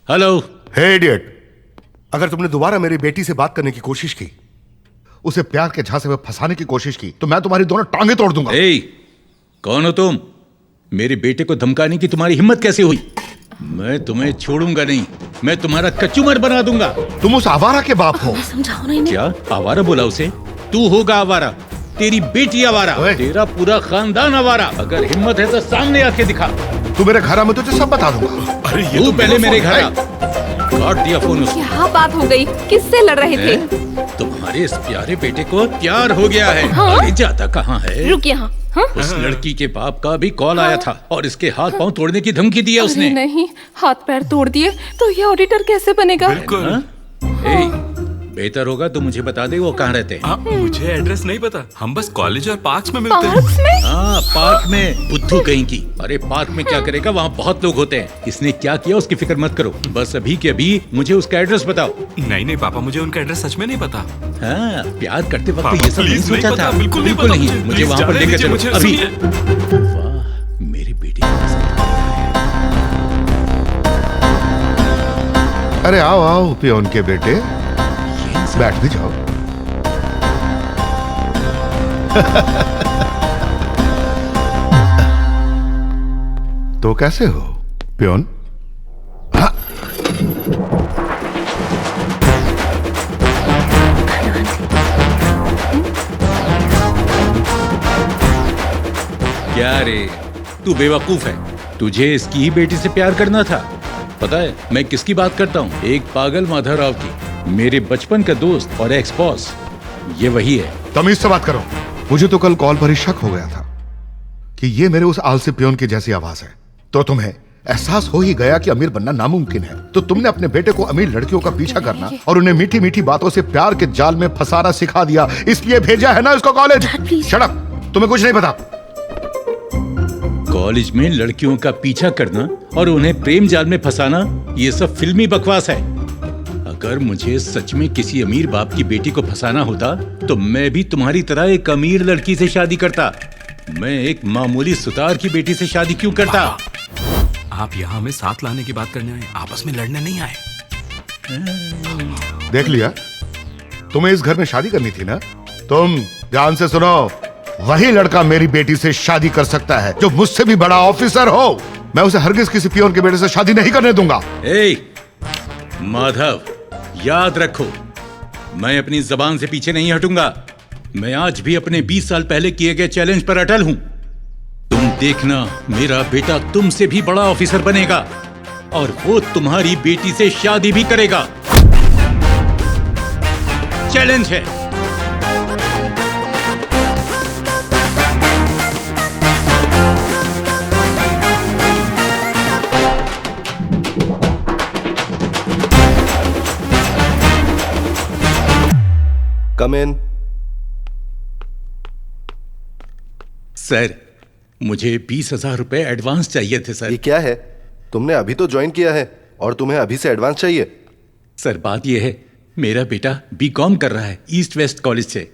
हेलो। हे इडियट, अगर तुमने दोबारा मेरी बेटी से बात करने की कोशिश की, उसे प्यार के झांसे में फंसाने की कोशिश की, तो मैं तुम्हारी दोनों टांगे तोड़ दूंगा। कौन हो तुम? मेरे बेटे को धमकाने की तुम्हारी हिम्मत कैसे हुई? मैं तुम्हें छोड़ूंगा नहीं, मैं तुम्हारा कचूमर बना दूंगा। तुम उस आवारा के बाप हो। समझाओ ना इन्हें। क्या आवारा बोला उसे? तू होगा आवारा, तेरी बेटी आवारा, तेरा पूरा खानदान आवारा। अगर हिम्मत है तो सामने आके दिखा। तू मेरे घर आ, मैं तुझे सब बता दूंगा। अरे ये तू पहले मेरे घर आ। काट दिया फोन उसको। क्या बात हो गई? किससे लड़ रहे थे? तुम्हारे इस प्यारे बेटे को प्यार हो गया है। हाँ? अरे जाता कहाँ है? रुक यहाँ। हाँ? उस लड़की के बाप का भी कॉल आया था और इसके हाथ पांव तोड़ने की धमकी दी है उसने। नहीं, हाथ पैर तोड़ दिए तो ये ऑडिटर कैसे बनेगा? बिल्कुल। बेहतर होगा तो मुझे बता दे वो कहाँ रहते हैं। मुझे एड्रेस नहीं पता, हम बस कॉलेज और पार्क्स में मिलते पार्क्स हैं। हाँ पार्क में। बुद्धू कहीं की। अरे पार्क में क्या करेगा, वहाँ बहुत लोग होते हैं। इसने क्या किया उसकी फिक्र मत करो, बस अभी के अभी मुझे उसका एड्रेस बताओ। नहीं पापा, मुझे उनका एड्रेस सच में नहीं पता। हाँ, प्यार करते वक्त पापा, ये सब नहीं प्लीज नहीं सोचा पता, था। बिल्कुल बिल्कुल नहीं नहीं, पता मुझे मुझे, वहाँ पर जाने लेकर दीजिए चलो मुझे, अभी। सुनिए। वाह, मेरी बेटी। अरे आओ आओ पियोन के बेटे, बैठ भी जाओ। तो कैसे हो पियोन? हाँ। क्या रे, तू बेवकूफ है। तुझे इसकी ही बेटी से प्यार करना था। पता है मैं किसकी बात करता हूँ? एक पागल माधवराव की, मेरे बचपन का दोस्त और एक्स बॉस। ये वही है। तमीज से बात करो। मुझे तो कल कॉल पर ही शक हो गया था कि ये मेरे उस आलसी पियोन की जैसी आवाज है। तो तुम्हें एहसास हो ही गया कि अमीर बनना नामुमकिन है, तो तुमने अपने बेटे को अमीर लड़कियों का पीछा करना और उन्हें मीठी मीठी बातों से प्यार के जाल में फंसाना सिखा दिया। इसलिए भेजा है ना इसको कॉलेज। शट अप, तुम्हें कुछ नहीं पता। कॉलेज में लड़कियों का पीछा करना और उन्हें प्रेम जाल में फंसाना, ये सब फिल्मी बकवास है। अगर मुझे सच में किसी अमीर बाप की बेटी को फंसाना होता तो मैं भी तुम्हारी तरह एक अमीर लड़की से शादी करता। मैं एक मामूली सुतार की बेटी से शादी क्यों करता? आप यहाँ हमें साथ लाने की बात करने आए, आपस में लड़ने नहीं आए। देख लिया, तुम्हें इस घर में शादी करनी थी ना? तुम ध्यान से सुनो, वही लड़का मेरी बेटी से शादी कर सकता है जो मुझसे भी बड़ा ऑफिसर हो। मैं उसे हरगिज किसी पियोन के बेटे से शादी नहीं करने दूंगा। माधव, याद रखो, मैं अपनी जबान से पीछे नहीं हटूंगा। मैं आज भी अपने 20 साल पहले किए गए चैलेंज पर अटल हूं। तुम देखना, मेरा बेटा तुमसे भी बड़ा ऑफिसर बनेगा और वो तुम्हारी बेटी से शादी भी करेगा। चैलेंज है। कम इन। सर, मुझे 20,000 रुपए एडवांस चाहिए थे सर। ये क्या है? तुमने अभी तो ज्वाइन किया है और तुम्हें अभी से एडवांस चाहिए? सर, बात यह है, मेरा बेटा बीकॉम कर रहा है ईस्ट वेस्ट कॉलेज से।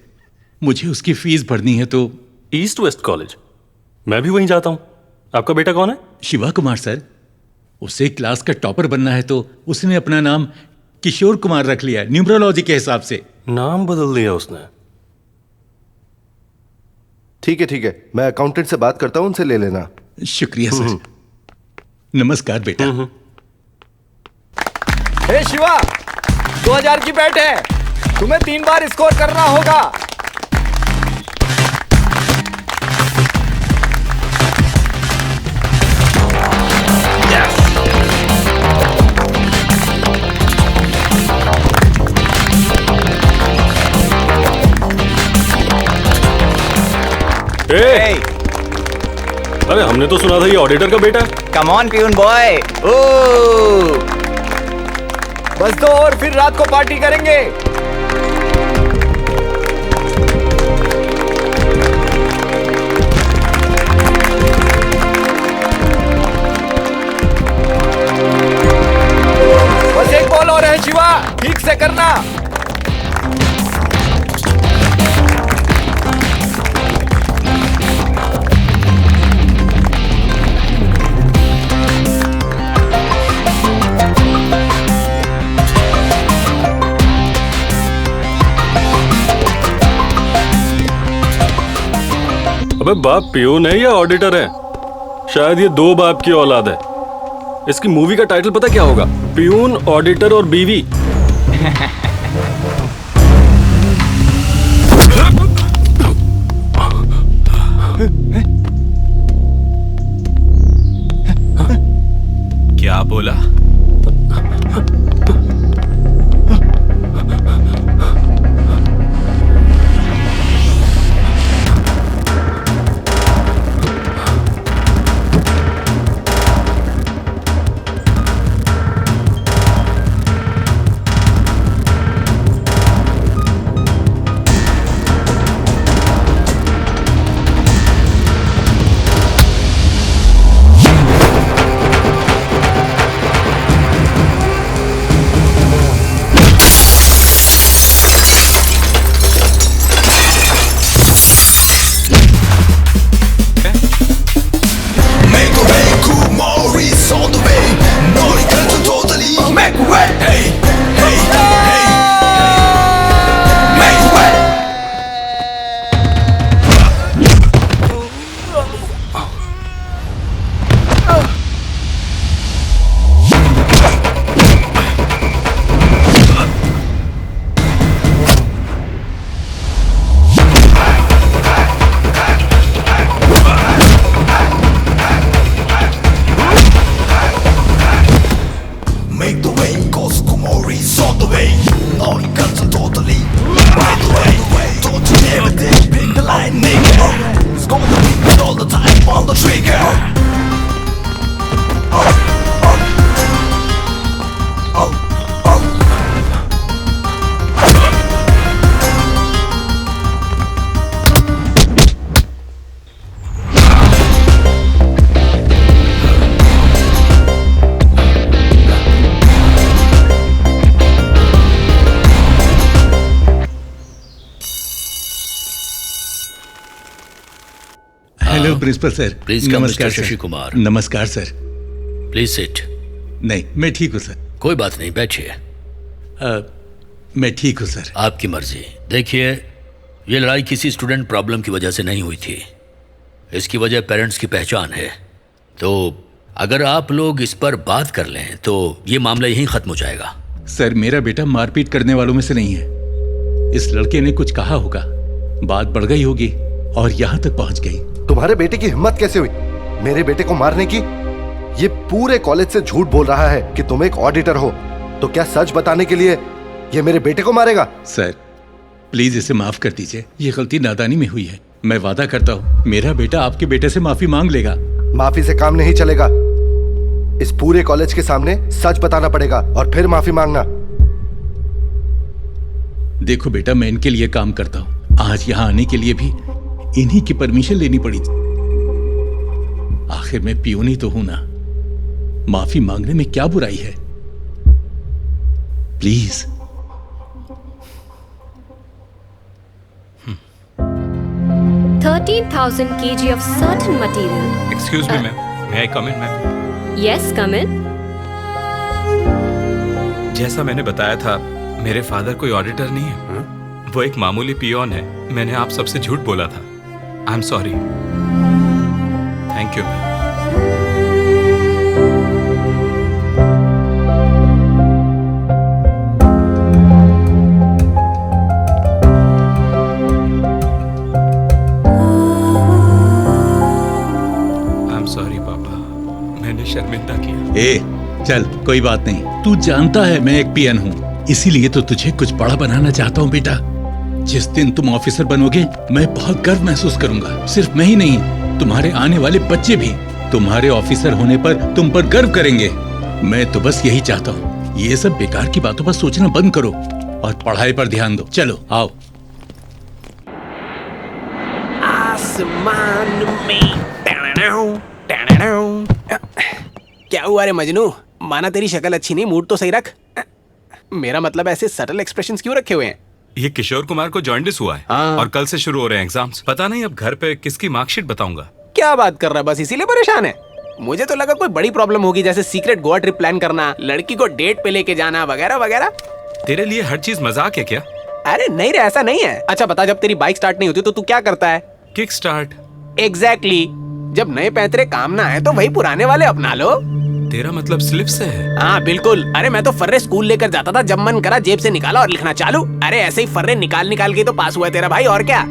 मुझे उसकी फीस भरनी है। तो ईस्ट वेस्ट कॉलेज? मैं भी वहीं जाता हूँ। आपका बेटा कौन है? शिवा कुमार सर। उसे क्लास का टॉपर बनना है तो उसने अपना नाम किशोर कुमार रख लिया, न्यूमरोलॉजी के हिसाब से। नाम बदल दिया उसने। ठीक है, मैं अकाउंटेंट से बात करता हूं, उनसे ले लेना। शुक्रिया सर। नमस्कार बेटा। हे शिवा, 2000 की बैट है, तुम्हें 3 बार स्कोर करना होगा। अरे हमने तो सुना था ये ऑडिटर का बेटा। Come on peon boy. ओ, बस 2 और फिर रात को पार्टी करेंगे। बस एक बॉल और है शिवा, ठीक से करना। अबे बाप पियून है या ऑडिटर है? शायद ये 2 बाप की औलाद है। इसकी मूवी का टाइटल पता क्या होगा? पियून, ऑडिटर और बीवी। क्या बोला? Hello principal sir. Please come नमस्कार मिस्टर सर। शशि कुमार। नमस्कार सर। Please sit. नहीं, मैं ठीक हूँ सर। कोई बात नहीं, बैठिए। मैं ठीक हूँ सर। आपकी मर्जी। देखिए, ये लड़ाई किसी स्टूडेंट प्रॉब्लम की वजह से नहीं हुई थी। इसकी वजह पेरेंट्स की पहचान है। तो अगर आप लोग इस पर बात कर लें तो ये मामला यहीं खत्म हो जाएगा। सर, मेरा बेटा मारपीट करने वालों में से नहीं है। इस लड़के ने कुछ कहा होगा, बात बढ़ गई होगी और यहाँ तक पहुँच गई। तुम्हारे बेटे की हिम्मत कैसे हुई मेरे बेटे को मारने की? ये पूरे कॉलेज से झूठ बोल रहा है कि तुम एक ऑडिटर हो। तो क्या सच बताने के लिए ये मेरे बेटे को मारेगा? सर, प्लीज इसे माफ कर दीजिए। ये गलती नादानी में हुई है। मैं वादा करता हूँ मेरा बेटा आपके बेटे से माफी मांग लेगा। माफी से काम नहीं चलेगा। इस पूरे कॉलेज के सामने सच बताना पड़ेगा और फिर माफी मांगना। देखो बेटा, मैं इनके लिए काम करता हूँ। आज यहाँ आने के लिए भी इन्हीं की परमिशन लेनी पड़ी थी। आखिर मैं पियोनी तो हूं ना। माफी मांगने में क्या बुराई है? Please. 13,000 kg of certain material. Excuse me, ma'am. May I come in, ma'am? Yes, come in. जैसा मैंने बताया था, मेरे फादर कोई ऑडिटर नहीं है। वो एक मामूली पियोन है। मैंने आप सबसे झूठ बोला था। I am sorry. Thank you, ma'am. शर्मिंदा किया। चल, कोई बात नहीं। तू जानता है मैं एक पियन हूँ, इसीलिए तो तुझे कुछ बड़ा बनाना चाहता हूँ बेटा। जिस दिन तुम ऑफिसर बनोगे मैं बहुत गर्व महसूस करूंगा। सिर्फ मैं ही नहीं, तुम्हारे आने वाले बच्चे भी तुम्हारे ऑफिसर होने पर तुम पर गर्व करेंगे। मैं तो बस यही चाहता हूँ। ये सब बेकार की बातों पर सोचना बंद करो और पढ़ाई पर ध्यान दो। चलो आओ। आसमान में क्या हुआ रे मजनू? माना तेरी शक्ल अच्छी नहीं, मूड तो सही रख। मेरा मतलब ऐसे सटल एक्सप्रेशंस क्यों रखे हुए हैं? ये किशोर कुमार को जॉन्डिस हुआ है और कल से शुरू हो रहे हैं एग्जाम्स। पता नहीं अब घर पे किसकी मार्कशीट बताऊंगा। क्या बात कर रहा है? बस इसीलिए परेशान है? मुझे तो लगा कोई बड़ी प्रॉब्लम होगी, जैसे सीक्रेट गोवा ट्रिप प्लान करना, लड़की को डेट पे लेके जाना वगैरह वगैरह। तेरे लिए हर चीज मजाक है क्या? अरे नहीं रे, ऐसा नहीं है। अच्छा बता, जब तेरी बाइक स्टार्ट नहीं होती तो तू क्या करता है? Kick start. एग्जैक्टली। जब नए पैंतरे काम ना आए तो वही पुराने वाले अपना लो। तेरा मतलब स्लिप से है? हाँ बिल्कुल। अरे मैं तो फर्रे स्कूल लेकर जाता था, जब मन करा जेब से निकाला और लिखना चालू। अरे ऐसे ही फर्रे निकाल निकाल के तो पास हुआ है तेरा भाई, और क्या।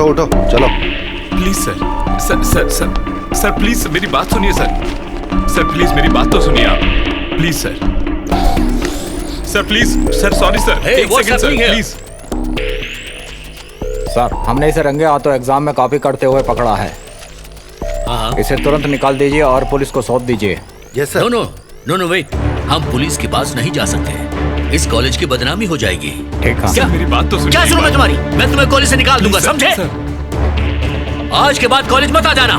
उठो चलो। प्लीज सर, सर प्लीज मेरी बात सुनिए सर। सर प्लीज मेरी बात तो सुनिए आप। Please sir please sir, sorry sir. एक सेकंड सर, प्लीज। सर, हमने इसे रंगे हाथों एग्जाम में कॉपी करते हुए पकड़ा है। इसे तुरंत निकाल दीजिए और पुलिस को सौंप दीजिए। Yes sir. नो वेट, हम पुलिस के पास नहीं जा सकते। इस कॉलेज की बदनामी हो जाएगी। ठीक है। क्या मेरी बात तो सुनिए। क्या सुनूं मैं तुम्हारी? मैं तुम्हें कॉलेज से निकाल दूंगा, समझे? आज के बाद कॉलेज मत आ जाना।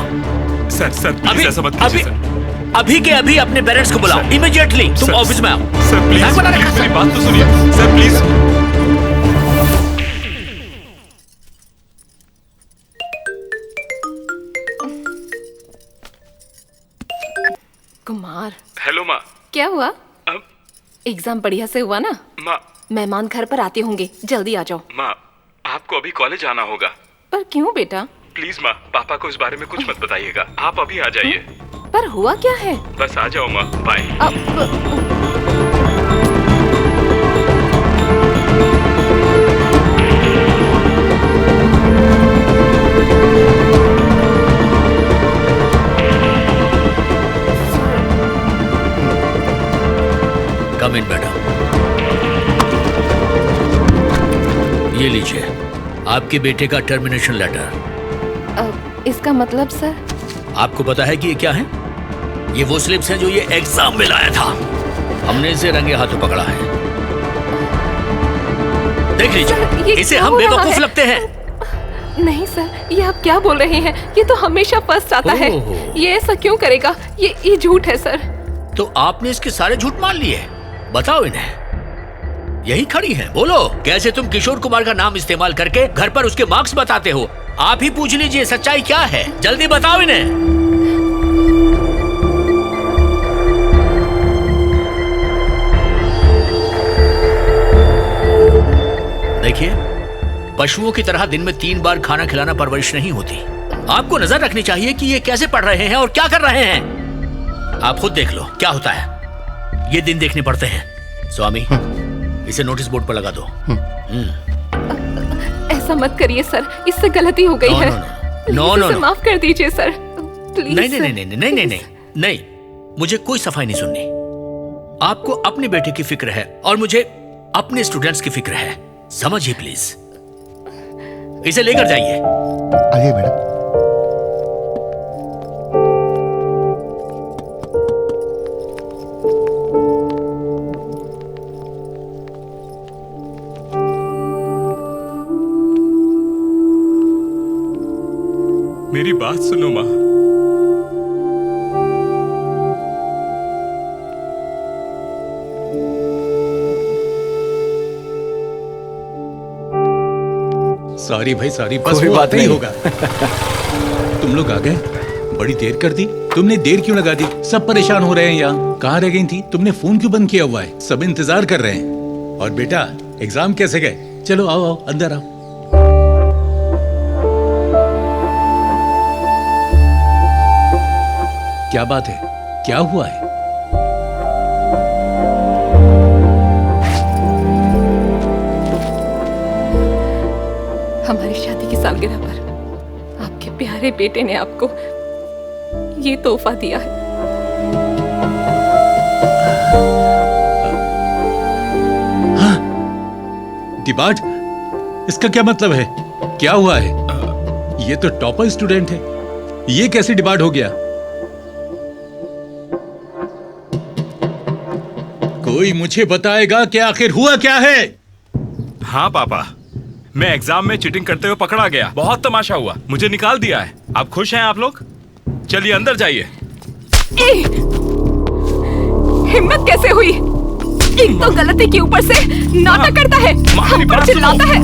सर प्लीज ऐसा मत कीजिए सर। अभी के अभी अपने पेरेंट्स को बुलाओ इमीडिएटली। तुम ऑफिस में आओ। सर प्लीज मेरी बात तो सुनिए सर, प्लीज। कुमार। हेलो माँ। क्या हुआ? एग्जाम बढ़िया से हुआ ना? माँ, मेहमान घर पर आते होंगे, जल्दी आ जाओ। माँ, आपको अभी कॉलेज आना होगा। पर क्यों बेटा? प्लीज माँ, पापा को इस बारे में कुछ मत बताइएगा। आप अभी आ जाइए। पर हुआ क्या है? बस आ जाओ माँ, बाय। कम इन मैडम। ये लीजिए आपके बेटे का टर्मिनेशन लेटर। इसका मतलब सर? आपको पता है कि ये क्या है? ये वो स्लिप्स हैं जो ये एग्जाम में लाया था। हमने इसे रंगे हाथों पकड़ा है। देख लीजिए, इसे हम बेवकूफ लगते हैं। नहीं सर, ये आप क्या बोल रहे हैं? ये तो हमेशा फर्स्ट आता है। ये ऐसा क्यों करेगा? ये झूठ है सर। तो आपने इसके सारे झूठ मान लिए? बताओ इन्हें। यही खड़ी है, बोलो कैसे तुम किशोर कुमार का नाम इस्तेमाल करके घर पर उसके मार्क्स बताते हो? आप ही पूछ लीजिए सच्चाई क्या है, जल्दी बताओ इन्हें। देखिए, पशुओं की तरह दिन में 3 बार खाना खिलाना परवरिश नहीं होती। आपको नजर रखनी चाहिए कि ये कैसे पढ़ रहे हैं और क्या कर रहे हैं। आप खुद देख लो क्या होता है। ये दिन देखने पड़ते हैं। स्वामी, इसे नोटिस बोर्ड पर लगा दो। ऐसा मत करिए सर, इससे गलती हो गई है। नो, माफ कर दीजिए सर, प्लीज। नहीं, मुझे कोई सफाई नहीं सुननी। आपको अपने बेटे की फिक्र है और मुझे अपने स्टूडेंट्स की फिक्र है, समझिए प्लीज। इसे लेकर जाइए। आइए मैडम। मेरी बात सुनो माँ। सॉरी भाई, सॉरी, बस कोई वो बात नहीं नहीं होगा। तुम लोग आ गए, बड़ी देर कर दी। तुमने देर क्यों लगा दी? सब परेशान हो रहे हैं यहाँ। कहाँ रह गई थी? तुमने फोन क्यों बंद किया हुआ है? सब इंतजार कर रहे हैं। और बेटा, एग्जाम कैसे गए? चलो आओ, अंदर आओ। क्या बात है? क्या हुआ है? हमारी शादी की सालगिरह पर आपके प्यारे बेटे ने आपको ये तोहफा दिया है। हाँ, डिबाट, इसका क्या मतलब है? क्या हुआ है? ये तो टॉपर स्टूडेंट है, ये कैसे डिबाट हो गया? कोई मुझे बताएगा कि आखिर हुआ क्या है? हाँ पापा, मैं एग्जाम में चीटिंग करते हुए पकड़ा गया। बहुत तमाशा हुआ, मुझे निकाल दिया है। आप खुश हैं आप लोग? चलिए अंदर जाइए। हिम्मत कैसे हुई? एक तो गलती के ऊपर से नाटक करता है, हम पर चिल्लाता है।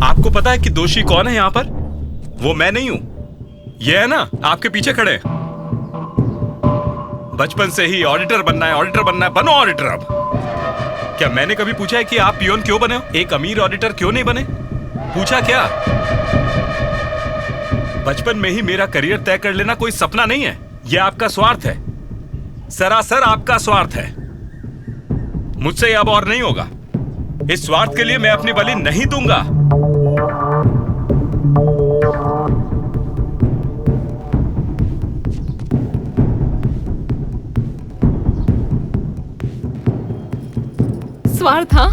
आपको पता है कि दोषी कौन है यहाँ पर? वो मैं नहीं हूं, ये है ना आपके पीछे खड़े। बचपन से ही ऑडिटर बनना है, ऑडिटर बनना है, बनो ऑडिटर। अब क्या मैंने कभी पूछा है कि आप पियोन क्यों बने हो? एक अमीर ऑडिटर क्यों नहीं बने? पूछा क्या? बचपन में ही मेरा करियर तय कर लेना कोई सपना नहीं है, यह आपका स्वार्थ है, सरासर आपका स्वार्थ है। मुझसे अब और नहीं होगा। इस स्वार्थ के लिए मैं अपनी बलि नहीं दूंगा। स्वार्थ? हाँ,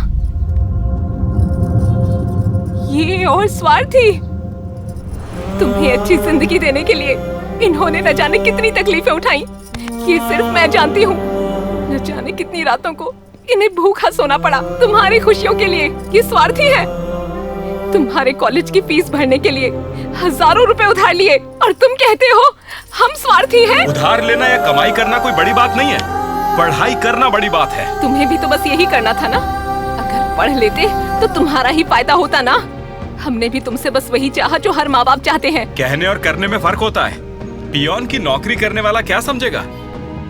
ये और स्वार्थी। तुम्हें अच्छी जिंदगी देने के लिए इन्होंने न जाने कितनी तकलीफें उठाई, ये सिर्फ मैं जानती हूँ। न जाने कितनी रातों को इन्हें भूखा सोना पड़ा तुम्हारी खुशियों के लिए। ये स्वार्थी है। तुम्हारे कॉलेज की फीस भरने के लिए हजारों रुपए उधार लिए और तुम कहते हो हम स्वार्थी हैं? उधार लेना या कमाई करना कोई बड़ी बात नहीं है, पढ़ाई करना बड़ी बात है। तुम्हें भी तो बस यही करना था ना। अगर पढ़ लेते तो तुम्हारा ही फायदा होता ना। हमने भी तुमसे बस वही चाहा जो हर माँ बाप चाहते हैं। कहने और करने में फर्क होता है। पियोन की नौकरी करने वाला क्या समझेगा?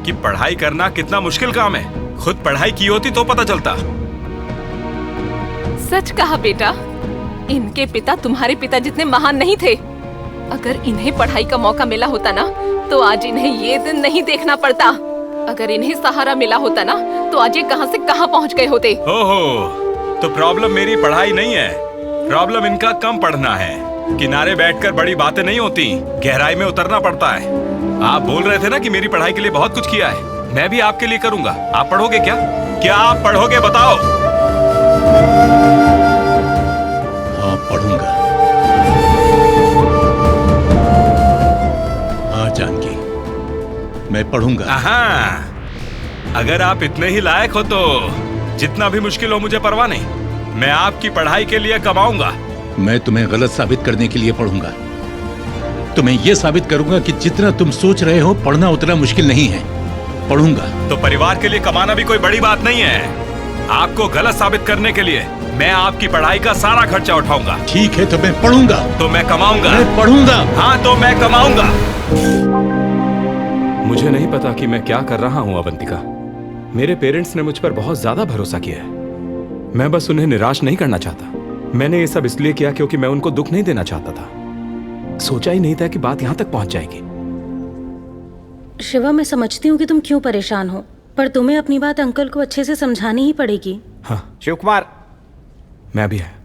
कि पढ़ाई करना कितना मुश्किल काम है। खुद पढ़ाई की होती तो पता चलता। सच कहा बेटा, इनके पिता तुम्हारे पिता जितने महान नहीं थे। अगर इन्हें पढ़ाई का मौका मिला होता ना तो आज इन्हें ये दिन नहीं देखना पड़ता। अगर इन्हें सहारा मिला होता ना तो आज ये कहां से कहां पहुंच गए होते। ओहो, तो प्रॉब्लम मेरी पढ़ाई नहीं है, प्रॉब्लम इनका कम पढ़ना है। किनारे बैठकर बड़ी बातें नहीं होती, गहराई में उतरना पड़ता है। आप बोल रहे थे ना कि मेरी पढ़ाई के लिए बहुत कुछ किया है, मैं भी आपके लिए करूंगा। आप पढ़ोगे क्या? क्या आप पढ़ोगे बताओ? हाँ पढ़ूंगा। हाँ जानकी, मैं पढ़ूंगा। अगर आप इतने ही लायक हो तो जितना भी मुश्किल हो मुझे परवाह नहीं, मैं आपकी पढ़ाई के लिए कमाऊंगा। मैं तुम्हें गलत साबित करने के लिए पढ़ूंगा। तुम्हें यह साबित करूंगा कि जितना तुम सोच रहे हो पढ़ना उतना मुश्किल नहीं है। पढ़ूंगा। तो परिवार के लिए कमाना भी कोई बड़ी बात नहीं है। आपको गलत साबित करने के लिए मैं आपकी पढ़ाई का सारा खर्चा उठाऊंगा। ठीक है, तो मैं पढ़ूंगा। तो मैं कमाऊंगा। मैं पढ़ूंगा। हाँ तो मैं कमाऊंगा। मुझे नहीं पता कि मैं क्या कर रहा हूँ अवंतिका। मेरे पेरेंट्स ने मुझ पर बहुत ज्यादा भरोसा किया है। मैं बस उन्हें निराश नहीं करना चाहता। मैंने ये सब इसलिए किया क्योंकि मैं उनको दुख नहीं देना चाहता था। सोचा ही नहीं था कि बात यहाँ तक पहुंच जाएगी। शिवा, मैं समझती हूँ कि तुम क्यों परेशान हो, पर तुम्हें अपनी बात अंकल को अच्छे से समझानी ही पड़ेगी। हाँ शिव कुमार, मैं भी है।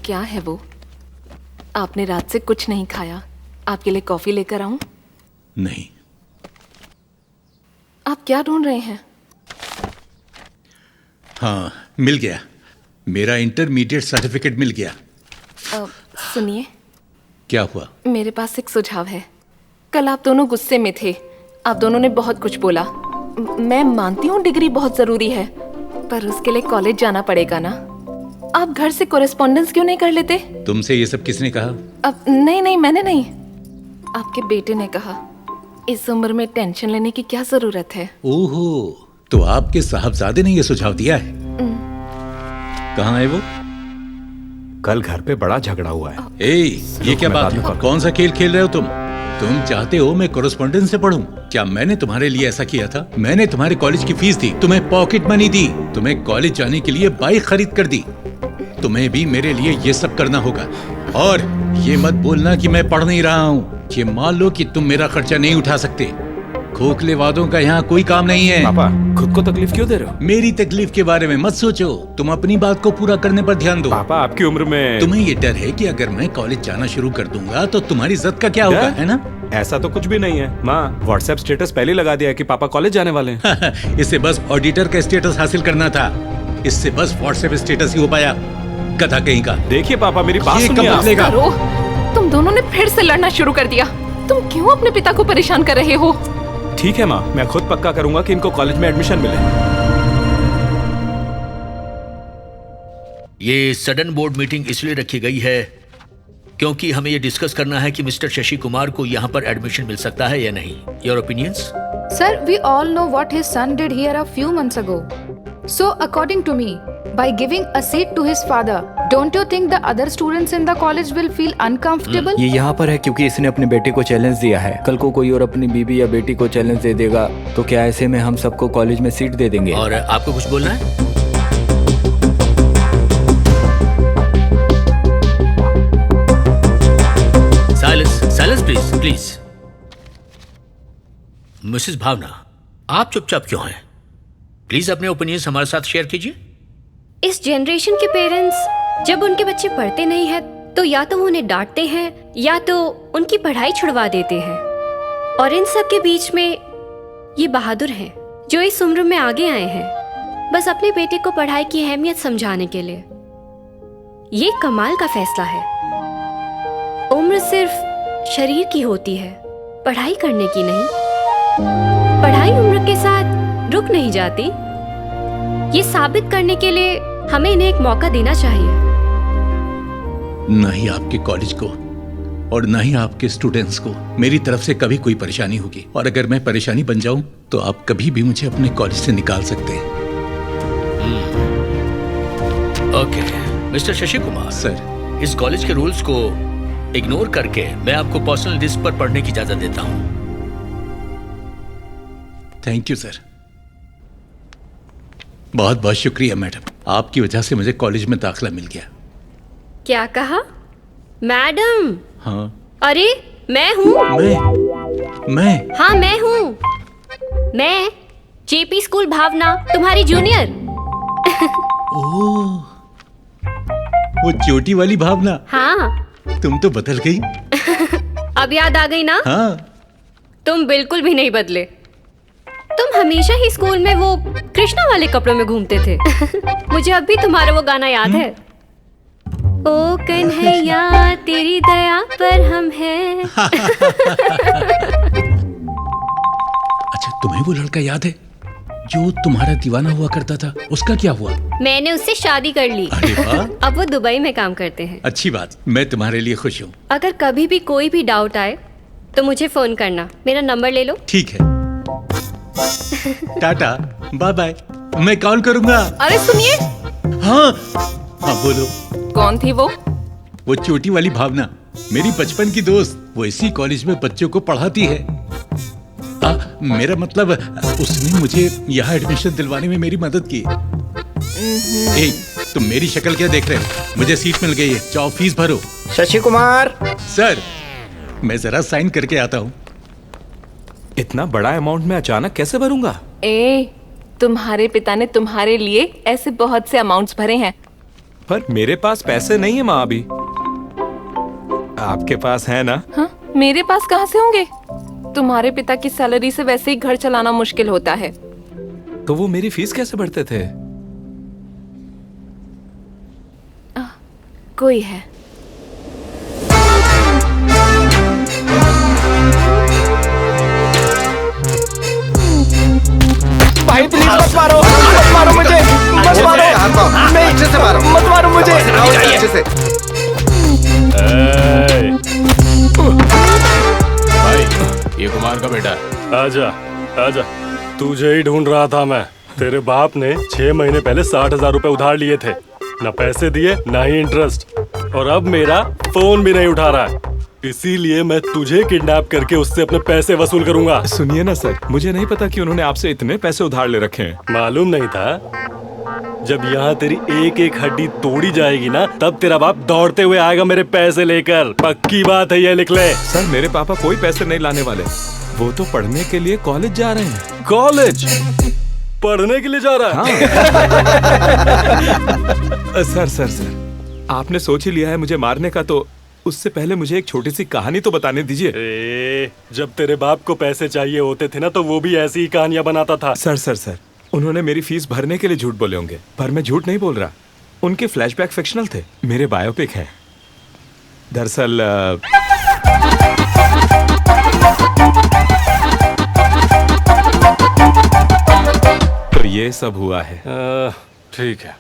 क्या है वो? आपने रात से कुछ नहीं खाया, आपके लिए कॉफी लेकर आऊं? नहीं। आप क्या ढूंढ रहे हैं? हाँ मिल गया, मेरा इंटरमीडिएट सर्टिफिकेट मिल गया। सुनिए, क्या हुआ? मेरे पास एक सुझाव है। कल आप दोनों गुस्से में थे, आप दोनों ने बहुत कुछ बोला। मैं मानती हूँ डिग्री बहुत जरूरी है, पर उसके लिए कॉलेज जाना पड़ेगा ना। आप घर से कोरेस्पॉन्डेंस क्यों नहीं कर लेते? तुमसे ये सब किसने कहा? अब नहीं, मैंने नहीं, आपके बेटे ने कहा। इस उम्र में टेंशन लेने की क्या जरूरत है? ओहो, तो आपके साहबजादे ने ये सुझाव दिया है। कहाँ है वो? कल घर पे बड़ा झगड़ा हुआ है। ये क्या बात है? कौन सा खेल खेल रहे हो तुम? तुम चाहते हो मैं कोरेस्पॉन्डेंस से पढूं? क्या मैंने तुम्हारे लिए ऐसा किया था? मैंने तुम्हारे कॉलेज की फीस दी, तुम्हें पॉकेट मनी दी, तुम्हें कॉलेज जाने के लिए बाइक खरीद कर दी। तुम्हें भी मेरे लिए ये सब करना होगा। और ये मत बोलना कि मैं पढ़ नहीं रहा हूँ। ये मान लो कि तुम मेरा खर्चा नहीं उठा सकते। खोखले वादों का यहाँ कोई काम नहीं है। पापा, खुद को तकलीफ क्यों दे रहे हो? मेरी तकलीफ के बारे में मत सोचो, तुम अपनी बात को पूरा करने पर ध्यान दो। पापा, आपकी उम्र में तुम्हें ये डर है कि अगर मैं कॉलेज जाना शुरू कर दूंगा तो तुम्हारी इज्जत का क्या होगा, है ना? ऐसा तो कुछ भी नहीं है। माँ, व्हाट्सएप स्टेटस पहले लगा दिया है कि पापा कॉलेज जाने वाले हैं। इससे बस ऑडिटर का स्टेटस हासिल करना था, इससे बस व्हाट्सएप स्टेटस ही हो पाया। कथा कहीं का। देखिए पापा, मेरी बात सुनिए। तुम दोनों ने फिर से लड़ना शुरू कर दिया। तुम क्यों अपने पिता को परेशान कर रहे हो? ठीक है माँ, मैं खुद पक्का करूंगा कि इनको कॉलेज में एडमिशन मिले। ये सडन बोर्ड मीटिंग इसलिए रखी गई है क्योंकि हमें ये डिस्कस करना है कि मिस्टर शशि कुमार को यहाँ पर एडमिशन मिल सकता है या नहीं। Your opinions? Sir, we all know what his son did here a few months ago. So, according to me, by giving a seat to his father, don't you think the other students in the college will feel uncomfortable? ये यहाँ पर है क्योंकि इसने अपने बेटे को challenge दिया है। कल को कोई और अपनी बीवी या बेटी को चैलेंज दे देगा तो क्या ऐसे में हम सबको कॉलेज में सीट दे देंगे? और आपको कुछ बोलना है? Silence please, please. मिसेस भावना, आप चुपचाप क्यों हैं? प्लीज अपने ओपिनियंस हमारे साथ शेयर कीजिए। इस जनरेशन के पेरेंट्स जब उनके बच्चे पढ़ते नहीं हैं तो या तो वो उन्हें डांटते हैं या तो उनकी पढ़ाई छुड़वा देते हैं। और इन सब के बीच में ये बहादुर हैं जो इस उम्र में आगे आए हैं बस अपने बेटे को पढ़ाई की अहमियत समझाने के लिए। ये कमाल का फैसला है। उम्र सिर्फ शरीर की होती है, पढ़ाई करने की नहीं। पढ़ाई उम्र के साथ रुक नहीं जाती। ये साबित करने के लिए हमें इन्हें एक मौका देना चाहिए। न ही आपके कॉलेज को और न ही आपके स्टूडेंट्स को मेरी तरफ से कभी कोई परेशानी होगी, और अगर मैं परेशानी बन जाऊं तो आप कभी भी मुझे अपने कॉलेज से निकाल सकते हैं। Okay mister Shashi Kumar sir, इस कॉलेज के रूल्स को इग्नोर करके मैं आपको पर्सनल डिस्क पर पढ़ने की इजाजत देता हूं। Thank you sir. बहुत बहुत शुक्रिया मैडम, आपकी वजह से मुझे कॉलेज में दाखिला मिल गया। क्या कहा? मैडम? हाँ। अरे मैं हूँ। मैं? हाँ मैं हूँ। मैं जेपी स्कूल भावना, तुम्हारी जूनियर। ओह, वो चोटी वाली भावना। हाँ। तुम तो बदल गई। अब याद आ गई ना? हाँ। तुम बिल्कुल भी नहीं बदले। तुम हमेशा ही स्कूल में वो कृष्णा वाले कपड़ों में घूमते थे। मुझे अब भी तुम्हारा वो गाना याद है। ओ कन्हैया तेरी दया पर हम हैं। अच्छा, तुम्हें वो लड़का याद है जो तुम्हारा दीवाना हुआ करता था? उसका क्या हुआ? मैंने उससे शादी कर ली। अरे वाह। अब वो दुबई में काम करते हैं। अच्छी बात, मैं तुम्हारे लिए खुश हूँ। अगर कभी भी कोई भी डाउट आए तो मुझे फोन करना। मेरा नंबर ले लो। ठीक है। टाटा, बाय बाय, मैं कॉल करूंगा। अरे सुनिए। हाँ हाँ बोलो। कौन थी वो? वो छोटी वाली भावना, मेरी बचपन की दोस्त। वो इसी कॉलेज में बच्चों को पढ़ाती है। मेरा मतलब उसने मुझे यहाँ एडमिशन दिलवाने में मेरी मदद की। ए, तुम मेरी शक्ल क्या देख रहे हो? मुझे सीट मिल गई है, जाओ फीस भरो। शशि कुमार। सर, मैं जरा साइन करके आता हूँ। इतना बड़ा अमाउंट मैं अचानक कैसे भरूंगा? तुम्हारे पिता ने तुम्हारे लिए ऐसे बहुत से अमाउंट्स भरे हैं। पर मेरे पास पैसे नहीं है माँ अभी। आपके पास है ना? हाँ, मेरे पास कहाँ से होंगे? तुम्हारे पिता की सैलरी से वैसे ही घर चलाना मुश्किल होता है। तो वो मेरी फीस कैसे भरते थे? कोई है। भाई प्लीज मत मारो, मत मारो मुझे, मत मारो, अच्छे से मारो, मत मारो मुझे। अच्छे से। भाई, ये कुमार का बेटा। आजा आजा, तुझे ही ढूंढ रहा था मैं। तेरे बाप ने 6 महीने पहले 60,000 रुपए उधार लिए थे, ना पैसे दिए ना ही इंटरेस्ट, और अब मेरा फोन भी नहीं उठा रहा है। इसीलिए मैं तुझे किडनैप करके उससे अपने पैसे वसूल करूंगा। सुनिए ना सर, मुझे नहीं पता कि उन्होंने आपसे इतने पैसे उधार ले रखे हैं। मालूम नहीं था? जब यहाँ तेरी एक एक हड्डी तोड़ी जाएगी ना, तब तेरा बाप दौड़ते हुए आएगा मेरे पैसे लेकर। पक्की बात है, ये लिख ले। सर, मेरे पापा कोई पैसे नहीं लाने वाले। वो तो पढ़ने के लिए कॉलेज जा रहे हैं। कॉलेज पढ़ने के लिए जा रहा है? हाँ। सर, आपने सोच ही लिया है मुझे मारने का, तो उससे पहले मुझे एक छोटी सी कहानी तो बताने दीजिए। जब तेरे बाप को पैसे चाहिए होते थे ना, तो वो भी ऐसी ही कहानियां बनाता था। सर, उन्होंने मेरी फीस भरने के लिए झूठ बोले होंगे, पर मैं झूठ नहीं बोल रहा। उनके फ्लैशबैक फिक्शनल थे, मेरे बायोपिक हैं। दरअसल तो ये सब हुआ है। ठीक है,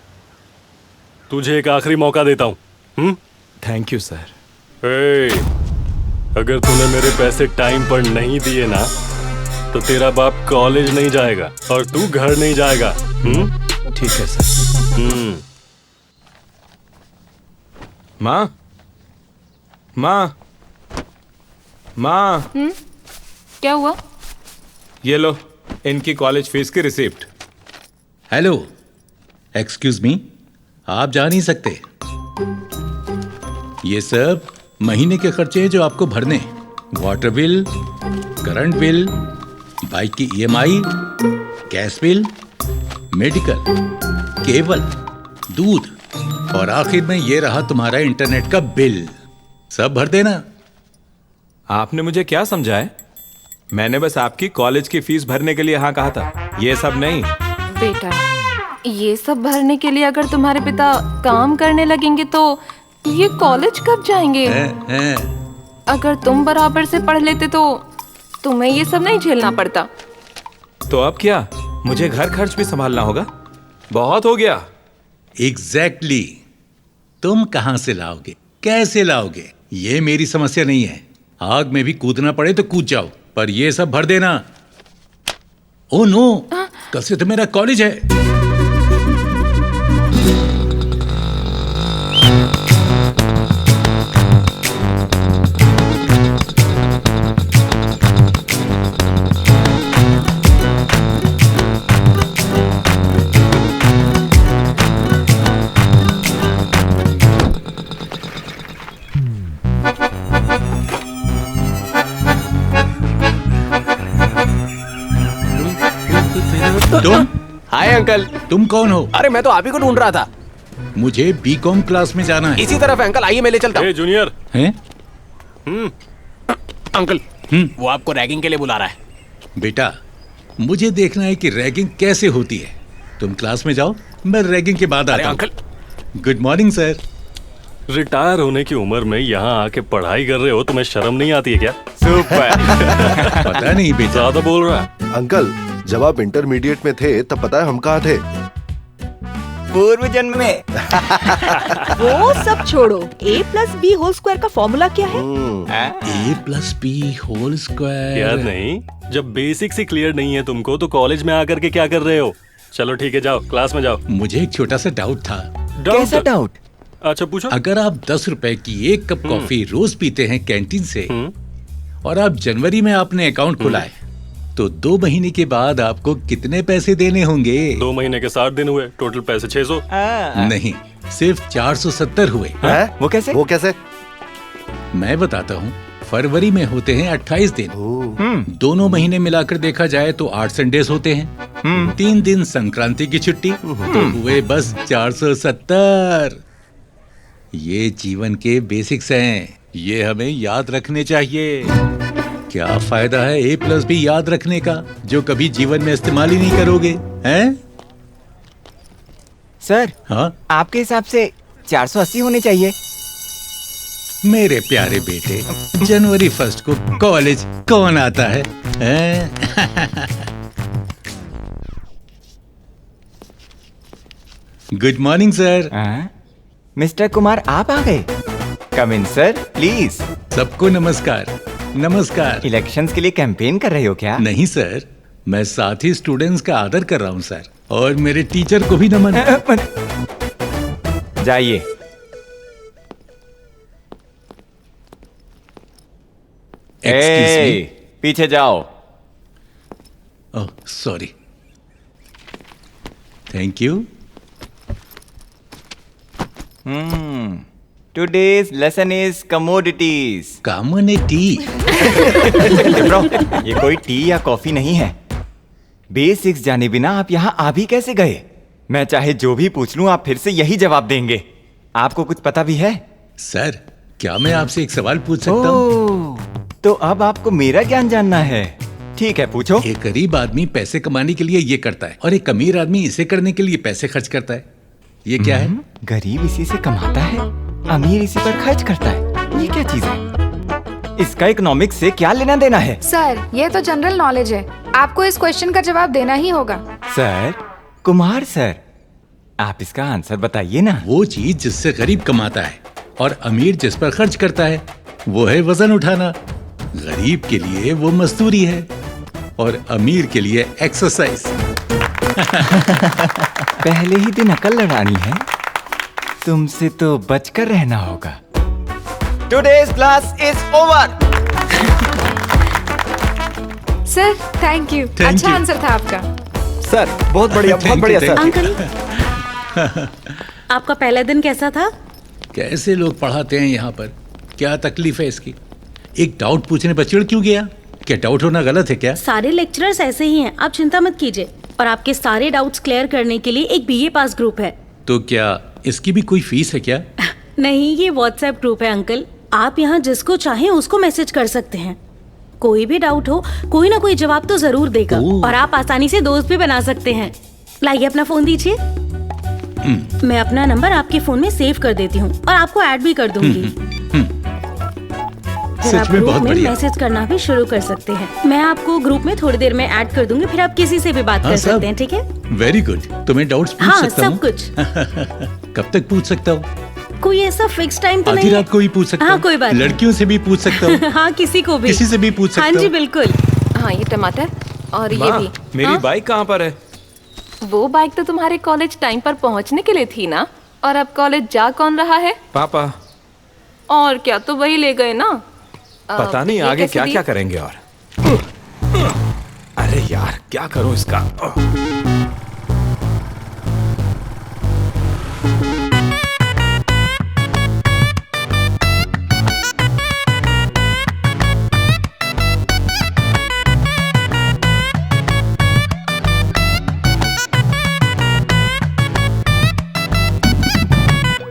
तुझे एक आखिरी मौका देता हूँ। Thank you sir. अगर तूने मेरे पैसे टाइम पर नहीं दिए ना, तो तेरा बाप कॉलेज नहीं जाएगा और तू घर नहीं जाएगा। ठीक है सर। माँ, क्या हुआ? ये लो इनकी कॉलेज फीस की रिसिप्ट। हेलो, एक्सक्यूज मी, आप जा नहीं सकते। ये सब महीने के खर्चे हैं जो आपको भरने। Water bill, current bill, bike की EMI, gas bill, medical, cable, दूध, और आखिर में ये रहा तुम्हारा इंटरनेट का बिल। सब भर देना। आपने मुझे क्या समझा है? मैंने बस आपकी कॉलेज की फीस भरने के लिए हाँ कहा था। ये सब नहीं। बेटा, ये सब भरने के लिए अगर तुम्हारे पिता काम करने लगेंगे तो ये कॉलेज कब जाएंगे? अगर तुम बराबर से पढ़ लेते तो तुम्हें ये सब नहीं झेलना पड़ता। तो अब क्या, मुझे घर खर्च भी संभालना होगा? बहुत हो गया। एग्जैक्टली। तुम कहां से लाओगे, कैसे लाओगे, ये मेरी समस्या नहीं है। आग में भी कूदना पड़े तो कूद जाओ, पर ये सब भर देना। ओ नो, कल से तो मेरा कॉलेज है। तुम? Hi uncle. तुम कौन हो? अरे मैं तो आप ही को ढूंढ रहा था। मुझे बीकॉम क्लास में जाना है। इसी तरफ है अंकल, आइए मैं ले चलता हूँ। जूनियर। हैं? अंकल, वो आपको रैगिंग के लिए बुला रहा है। बेटा, मुझे देखना है कि रैगिंग कैसे होती है। तुम क्लास में जाओ, मैं रैगिंग के बाद आता हूँ। Uncle. Good morning sir. Retire होने की उम्र में यहाँ आके पढ़ाई कर रहे हो, तुम्हें शर्म नहीं आती है क्या? सुपर। पता नहीं बेटा, ज्यादा बोल रहा है। अंकल, जब आप इंटरमीडिएट में थे तब पता है हम कहाँ थे? पूर्व जन्म में। वो सब छोड़ो, a+b होल स्क्वायर का फॉर्मूला क्या है? a+b whole square. याद नहीं? जब बेसिक्स ही क्लियर नहीं है तुमको तो कॉलेज में आकर के क्या कर रहे हो? चलो ठीक है, जाओ क्लास में जाओ। मुझे एक छोटा सा डाउट था। कैसा डाउट? अच्छा पूछो। अगर आप 10 रुपए की एक कप कॉफी रोज पीते हैं कैंटीन से, और आप जनवरी में आपने अकाउंट खुलाए, तो 2 महीने के बाद आपको कितने पैसे देने होंगे? 2 महीने के 60 दिन हुए, टोटल पैसे 600। नहीं, सिर्फ 470 हुए। वो कैसे? वो कैसे? मैं बताता हूँ। फरवरी में होते हैं 28 दिन। दोनों महीने मिलाकर देखा जाए तो 8 संडेज होते हैं। 3 दिन संक्रांति की छुट्टी, तो हुए बस 470। ये जीवन के बेसिक्स हैं, ये हमें याद रखने चाहिए। क्या फायदा है a+b याद रखने का, जो कभी जीवन में इस्तेमाल ही नहीं करोगे, हैं? सर, हाँ? आपके हिसाब से 480 होने चाहिए। मेरे प्यारे बेटे, जनवरी 1 को कॉलेज कौन आता है, हैं? Good morning sir. Mister Kumar, आप आ गए। कम इन सर, प्लीज। सबको नमस्कार। नमस्कार। इलेक्शंस के लिए कैंपेन कर रहे हो क्या? नहीं सर, मैं साथी स्टूडेंट्स का आदर कर रहा हूँ सर, और मेरे टीचर को भी नमन। जाइए। पीछे जाओ। Oh sorry. Thank you. Today's lesson is commodities. Commodity? Bro, ये कोई टी या कॉफी नहीं है। बेसिक्स जाने बिना आप यहाँ आ भी कैसे गए? मैं चाहे जो भी पूछ लूं, आप फिर से यही जवाब देंगे। आपको कुछ पता भी है? सर, क्या मैं आपसे एक सवाल पूछ सकता हूँ? तो अब आपको मेरा ज्ञान जानना है। ठीक है, पूछो। एक गरीब आदमी पैसे कमाने के लिए ये करता है, और एक अमीर आदमी इसे करने के लिए पैसे खर्च करता है। ये क्या है? गरीब इसी से कमाता है, अमीर इसी पर खर्च करता है। ये क्या चीज है? इसका इकोनॉमिक्स से क्या लेना देना है? सर, ये तो जनरल नॉलेज है, आपको इस क्वेश्चन का जवाब देना ही होगा। सर, कुमार सर, आप इसका आंसर बताइए ना। वो चीज जिससे गरीब कमाता है और अमीर जिस पर खर्च करता है, वो है वजन उठाना। गरीब के लिए वो मजदूरी है, और अमीर के लिए एक्सरसाइज। पहले ही दिन अकल लड़ानी है, तुमसे तो बचकर रहना होगा। Today's class is over. Sir, thank you. अच्छा आंसर था आपका। सर, बहुत बढ़िया, बहुत बढ़िया सर। अंकल, आपका पहला दिन कैसा था? कैसे लोग पढ़ाते हैं यहाँ पर, क्या तकलीफ है इसकी? एक डाउट पूछने पर चिढ़ क्यों गया? क्या डाउट होना गलत है क्या? सारे लेक्चरर्स ऐसे ही हैं, आप चिंता मत कीजिए। और आपके सारे डाउट्स क्लियर करने के लिए एक बीए पास ग्रुप है। तो क्या इसकी भी कोई फीस है क्या? नहीं, ये व्हाट्सएप ग्रुप है अंकल। आप यहाँ जिसको चाहें उसको मैसेज कर सकते हैं। कोई भी डाउट हो कोई ना कोई जवाब तो जरूर देगा और आप आसानी से दोस्त भी बना सकते हैं। लाइए अपना फोन दीजिए। मैं अपना नंबर आपके फोन में सेव कर देती हूँ और आपको ऐड भी कर दूंगी। फिर आप ग्रुप में मैसेज करना भी शुरू कर सकते हैं। मैं आपको ग्रुप में थोड़ी देर में ऐड कर दूंगी, फिर आप किसी से भी बात कर सकते हैं। ठीक है? Very good. तुम्हें डाउट्स पूछ सकता हूँ? सब कुछ। कब तक पूछ सकता हूँ? कोई ऐसा फिक्स टाइम तो नहीं आधी रात को ही पूछ सकता हूँ? हाँ, कोई बात नहीं। लड़कियों से भी पूछ सकता हूँ? हाँ, किसी को भी, किसी से भी पूछ सकता हूँ? हाँ जी बिल्कुल। हाँ, ये टमाटर और ये भी। मेरी बाइक कहाँ पर है? वो बाइक तो तुम्हारे कॉलेज टाइम पर पहुंचने के लिए थी ना। और अब कॉलेज जा कौन रहा है? पापा। और क्या, तो वही ले गए ना। पता नहीं आगे क्या क्या करेंगे। और अरे यार क्या करूं इसका।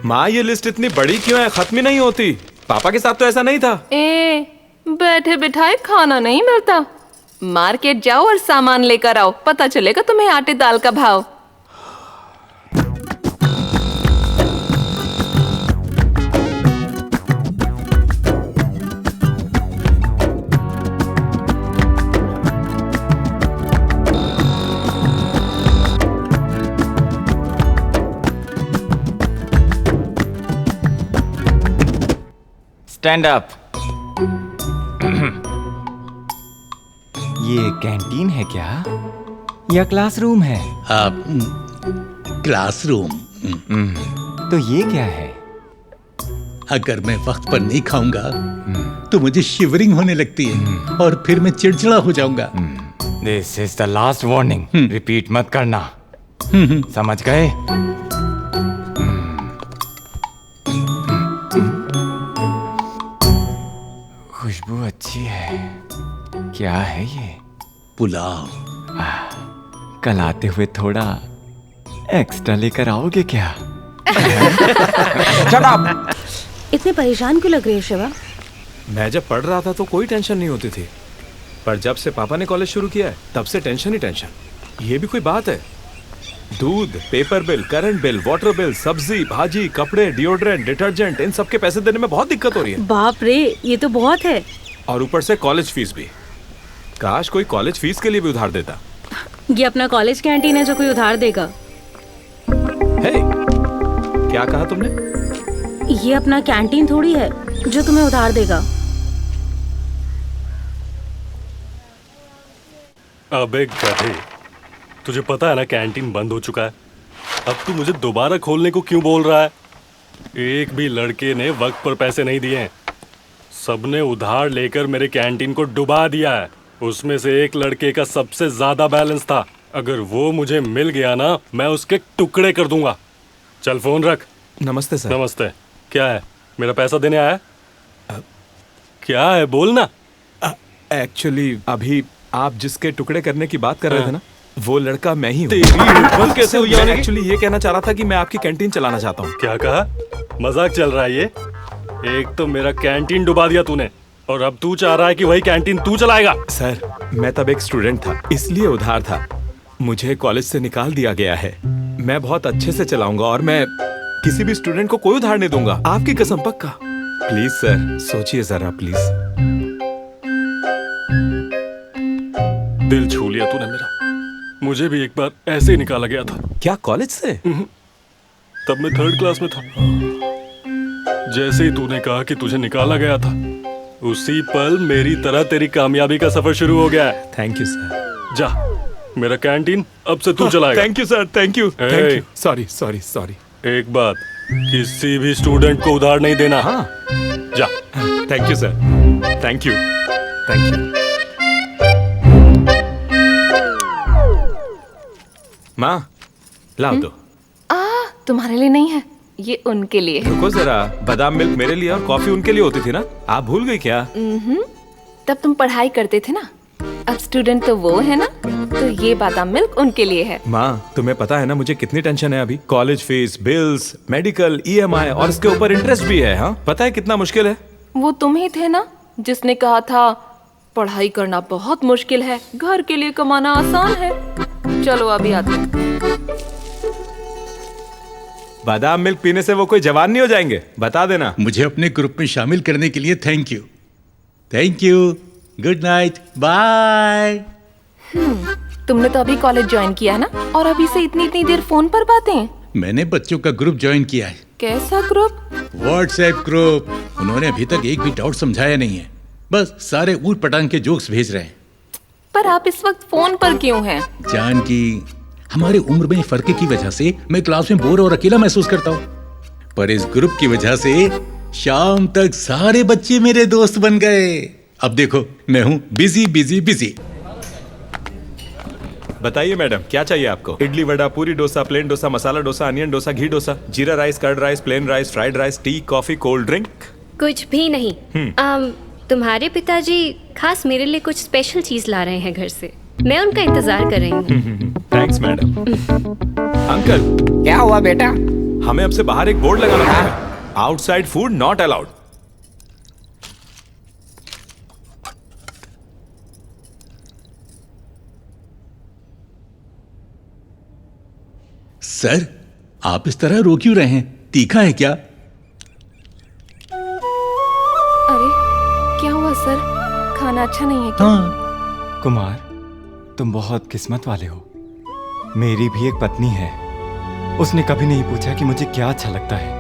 माँ ये लिस्ट इतनी बड़ी क्यों है? खत्म ही नहीं होती। पापा के साथ तो ऐसा नहीं था। बैठे बिठाए खाना नहीं मिलता। मार्केट जाओ और सामान लेकर आओ, पता चलेगा तुम्हें आटे दाल का भाव। Stand up. ये कैंटीन है क्या या क्लासरूम है? क्लासरूम। तो ये क्या है? अगर मैं वक्त पर नहीं खाऊंगा तो मुझे शिवरिंग होने लगती है और फिर मैं चिड़चिड़ा हो जाऊंगा। This is the last warning. Repeat मत करना, समझ गए? खुशबू अच्छी है। क्या है ये? पुलाव। कल आते हुए थोड़ा एक्स्ट्रा लेकर आओगे क्या? Shut up! इतने परेशान क्यों लग रहे हो शिवा? मैं जब पढ़ रहा था तो कोई टेंशन नहीं होती थी, पर जब से पापा ने कॉलेज शुरू किया है तब से टेंशन ही टेंशन। ये भी कोई बात है? दूध, paper bill, current bill, water bill, सब्जी, भाजी, कपड़े, डिओड्रेंट, डिटर्जेंट, इन सब के पैसे देने में बहुत दिक्कत हो रही है। बाप रे, ये तो बहुत है। और ऊपर से कॉलेज फीस भी। काश कोई कॉलेज फीस के लिए भी उधार देता। ये अपना कॉलेज कैंटीन है जो कोई उधार देगा। हे, क्या कहा तुमने? ये अपना कैंटीन थोड़ी है जो तुम्हें उधार देगा। अबे गधे, तुझे पता है ना कैंटीन बंद हो चुका है। अब तू मुझे दोबारा खोलने को क्यों बोल रहा है? एक भी लड़के ने वक्त पर पैसे नहीं दिए हैं। सबने उधार लेकर मेरे कैंटीन को डुबा दिया है। उसमें से एक लड़के का सबसे ज्यादा बैलेंस था। अगर वो मुझे मिल गया ना, मैं उसके टुकड़े कर दूंगा। चल फोन रख। नमस्ते सर। नमस्ते। क्या है? मेरा पैसा देने आया? क्या है बोल ना। एक्चुअली अभी आप जिसके टुकड़े करने की बात कर रहे थे ना, वो लड़का मैं ही हूँ। कैसे हुई? एक्चुअली ये कहना चाह रहा था कि मैं आपकी कैंटीन चलाना चाहता हूँ। क्या कहा? मजाक चल रहा है ये? एक तो मेरा कैंटीन डुबा दिया तूने और अब तू चाह रहा है कि वही कैंटीन तू चलाएगा। सर, मैं तब एक स्टूडेंट था, इसलिए उधार था। मुझे कॉलेज से निकाल दिया गया है। मैं बहुत अच्छे से चलाऊंगा और मैं किसी भी स्टूडेंट को कोई उधार नहीं दूंगा। आपकी कसम, पक्का। प्लीज सर, सोचिए जरा प्लीज। दिल छू लिया तूने मेरा। मुझे भी एक बार ऐसे ही निकाला गया था। क्या कॉलेज से? तब मैं 3rd क्लास में था। जैसे ही तूने कहा कि तुझे निकाला गया था, उसी पल मेरी तरह तेरी कामयाबी का सफर शुरू हो गया है। Thank you sir. जा, मेरा कैंटीन अब से तू चलाएगा। Thank you sir, thank you. Sorry sorry sorry. एक बात, किसी भी स्टूडेंट को उधार नहीं देना। हाँ। जा। Thank you sir. Thank you. Thank you. माँ, लाओ दो। तुम्हारे लिए नहीं है, ये उनके लिए है। रुको जरा, बादाम मिल्क मेरे लिए और कॉफी उनके लिए होती थी ना। आप भूल गई क्या? तब तुम पढ़ाई करते थे ना, अब स्टूडेंट तो वो है ना, तो ये बादाम मिल्क उनके लिए है। माँ, तुम्हें पता है ना मुझे कितनी टेंशन है अभी? College fees, bills, medical, EMI और इसके ऊपर इंटरेस्ट भी है। हाँ, पता है कितना मुश्किल है? वो तुम ही थे ना जिसने कहा था पढ़ाई करना बहुत मुश्किल है, घर के लिए कमाना आसान है। चलो अभी आते हैं। बादाम मिल्क पीने से वो कोई जवान नहीं हो जाएंगे, बता देना। मुझे अपने ग्रुप में शामिल करने के लिए thank you. Thank you, good night, bye. तुमने तो अभी कॉलेज ज्वाइन किया है ना, और अभी से इतनी इतनी देर फोन पर बातें। मैंने बच्चों का ग्रुप ज्वाइन किया है। कैसा ग्रुप? WhatsApp group. उन्होंने अभी तक एक भी डाउट समझाया नहीं है, बस सारे ऊट पटांग के जोक्स भेज रहे हैं। पर आप इस वक्त फोन पर क्यों हैं? जान की हमारी उम्र में फर्क की वजह से मैं क्लास में बोर और अकेला महसूस करता हूँ, पर इस ग्रुप की वजह से शाम तक सारे बच्चे मेरे दोस्त बन गए। अब देखो मैं हूँ बिजी बिजी बिजी। बताइए मैडम, क्या चाहिए आपको? Idli, vada, puri dosa, plain dosa, masala dosa, onion dosa, ghee dosa, jeera rice, curd rice, plain rice, fried rice, tea, coffee, cold drink? कुछ भी नहीं। तुम्हारे पिताजी खास मेरे लिए कुछ स्पेशल चीज ला रहे हैं घर से। मैं उनका इंतजार कर रही हूँ। Thanks madam. अंकल, क्या हुआ बेटा? हमें अब से बाहर एक बोर्ड लगाना पड़ेगा, outside food not allowed. Sir, आप इस तरह रो क्यों रहे हैं? तीखा है क्या? अरे क्या हुआ सर? खाना अच्छा नहीं है क्या? हाँ। कुमार, तुम बहुत किस्मत वाले हो। मेरी भी एक पत्नी है, उसने कभी नहीं पूछा कि मुझे क्या अच्छा लगता है।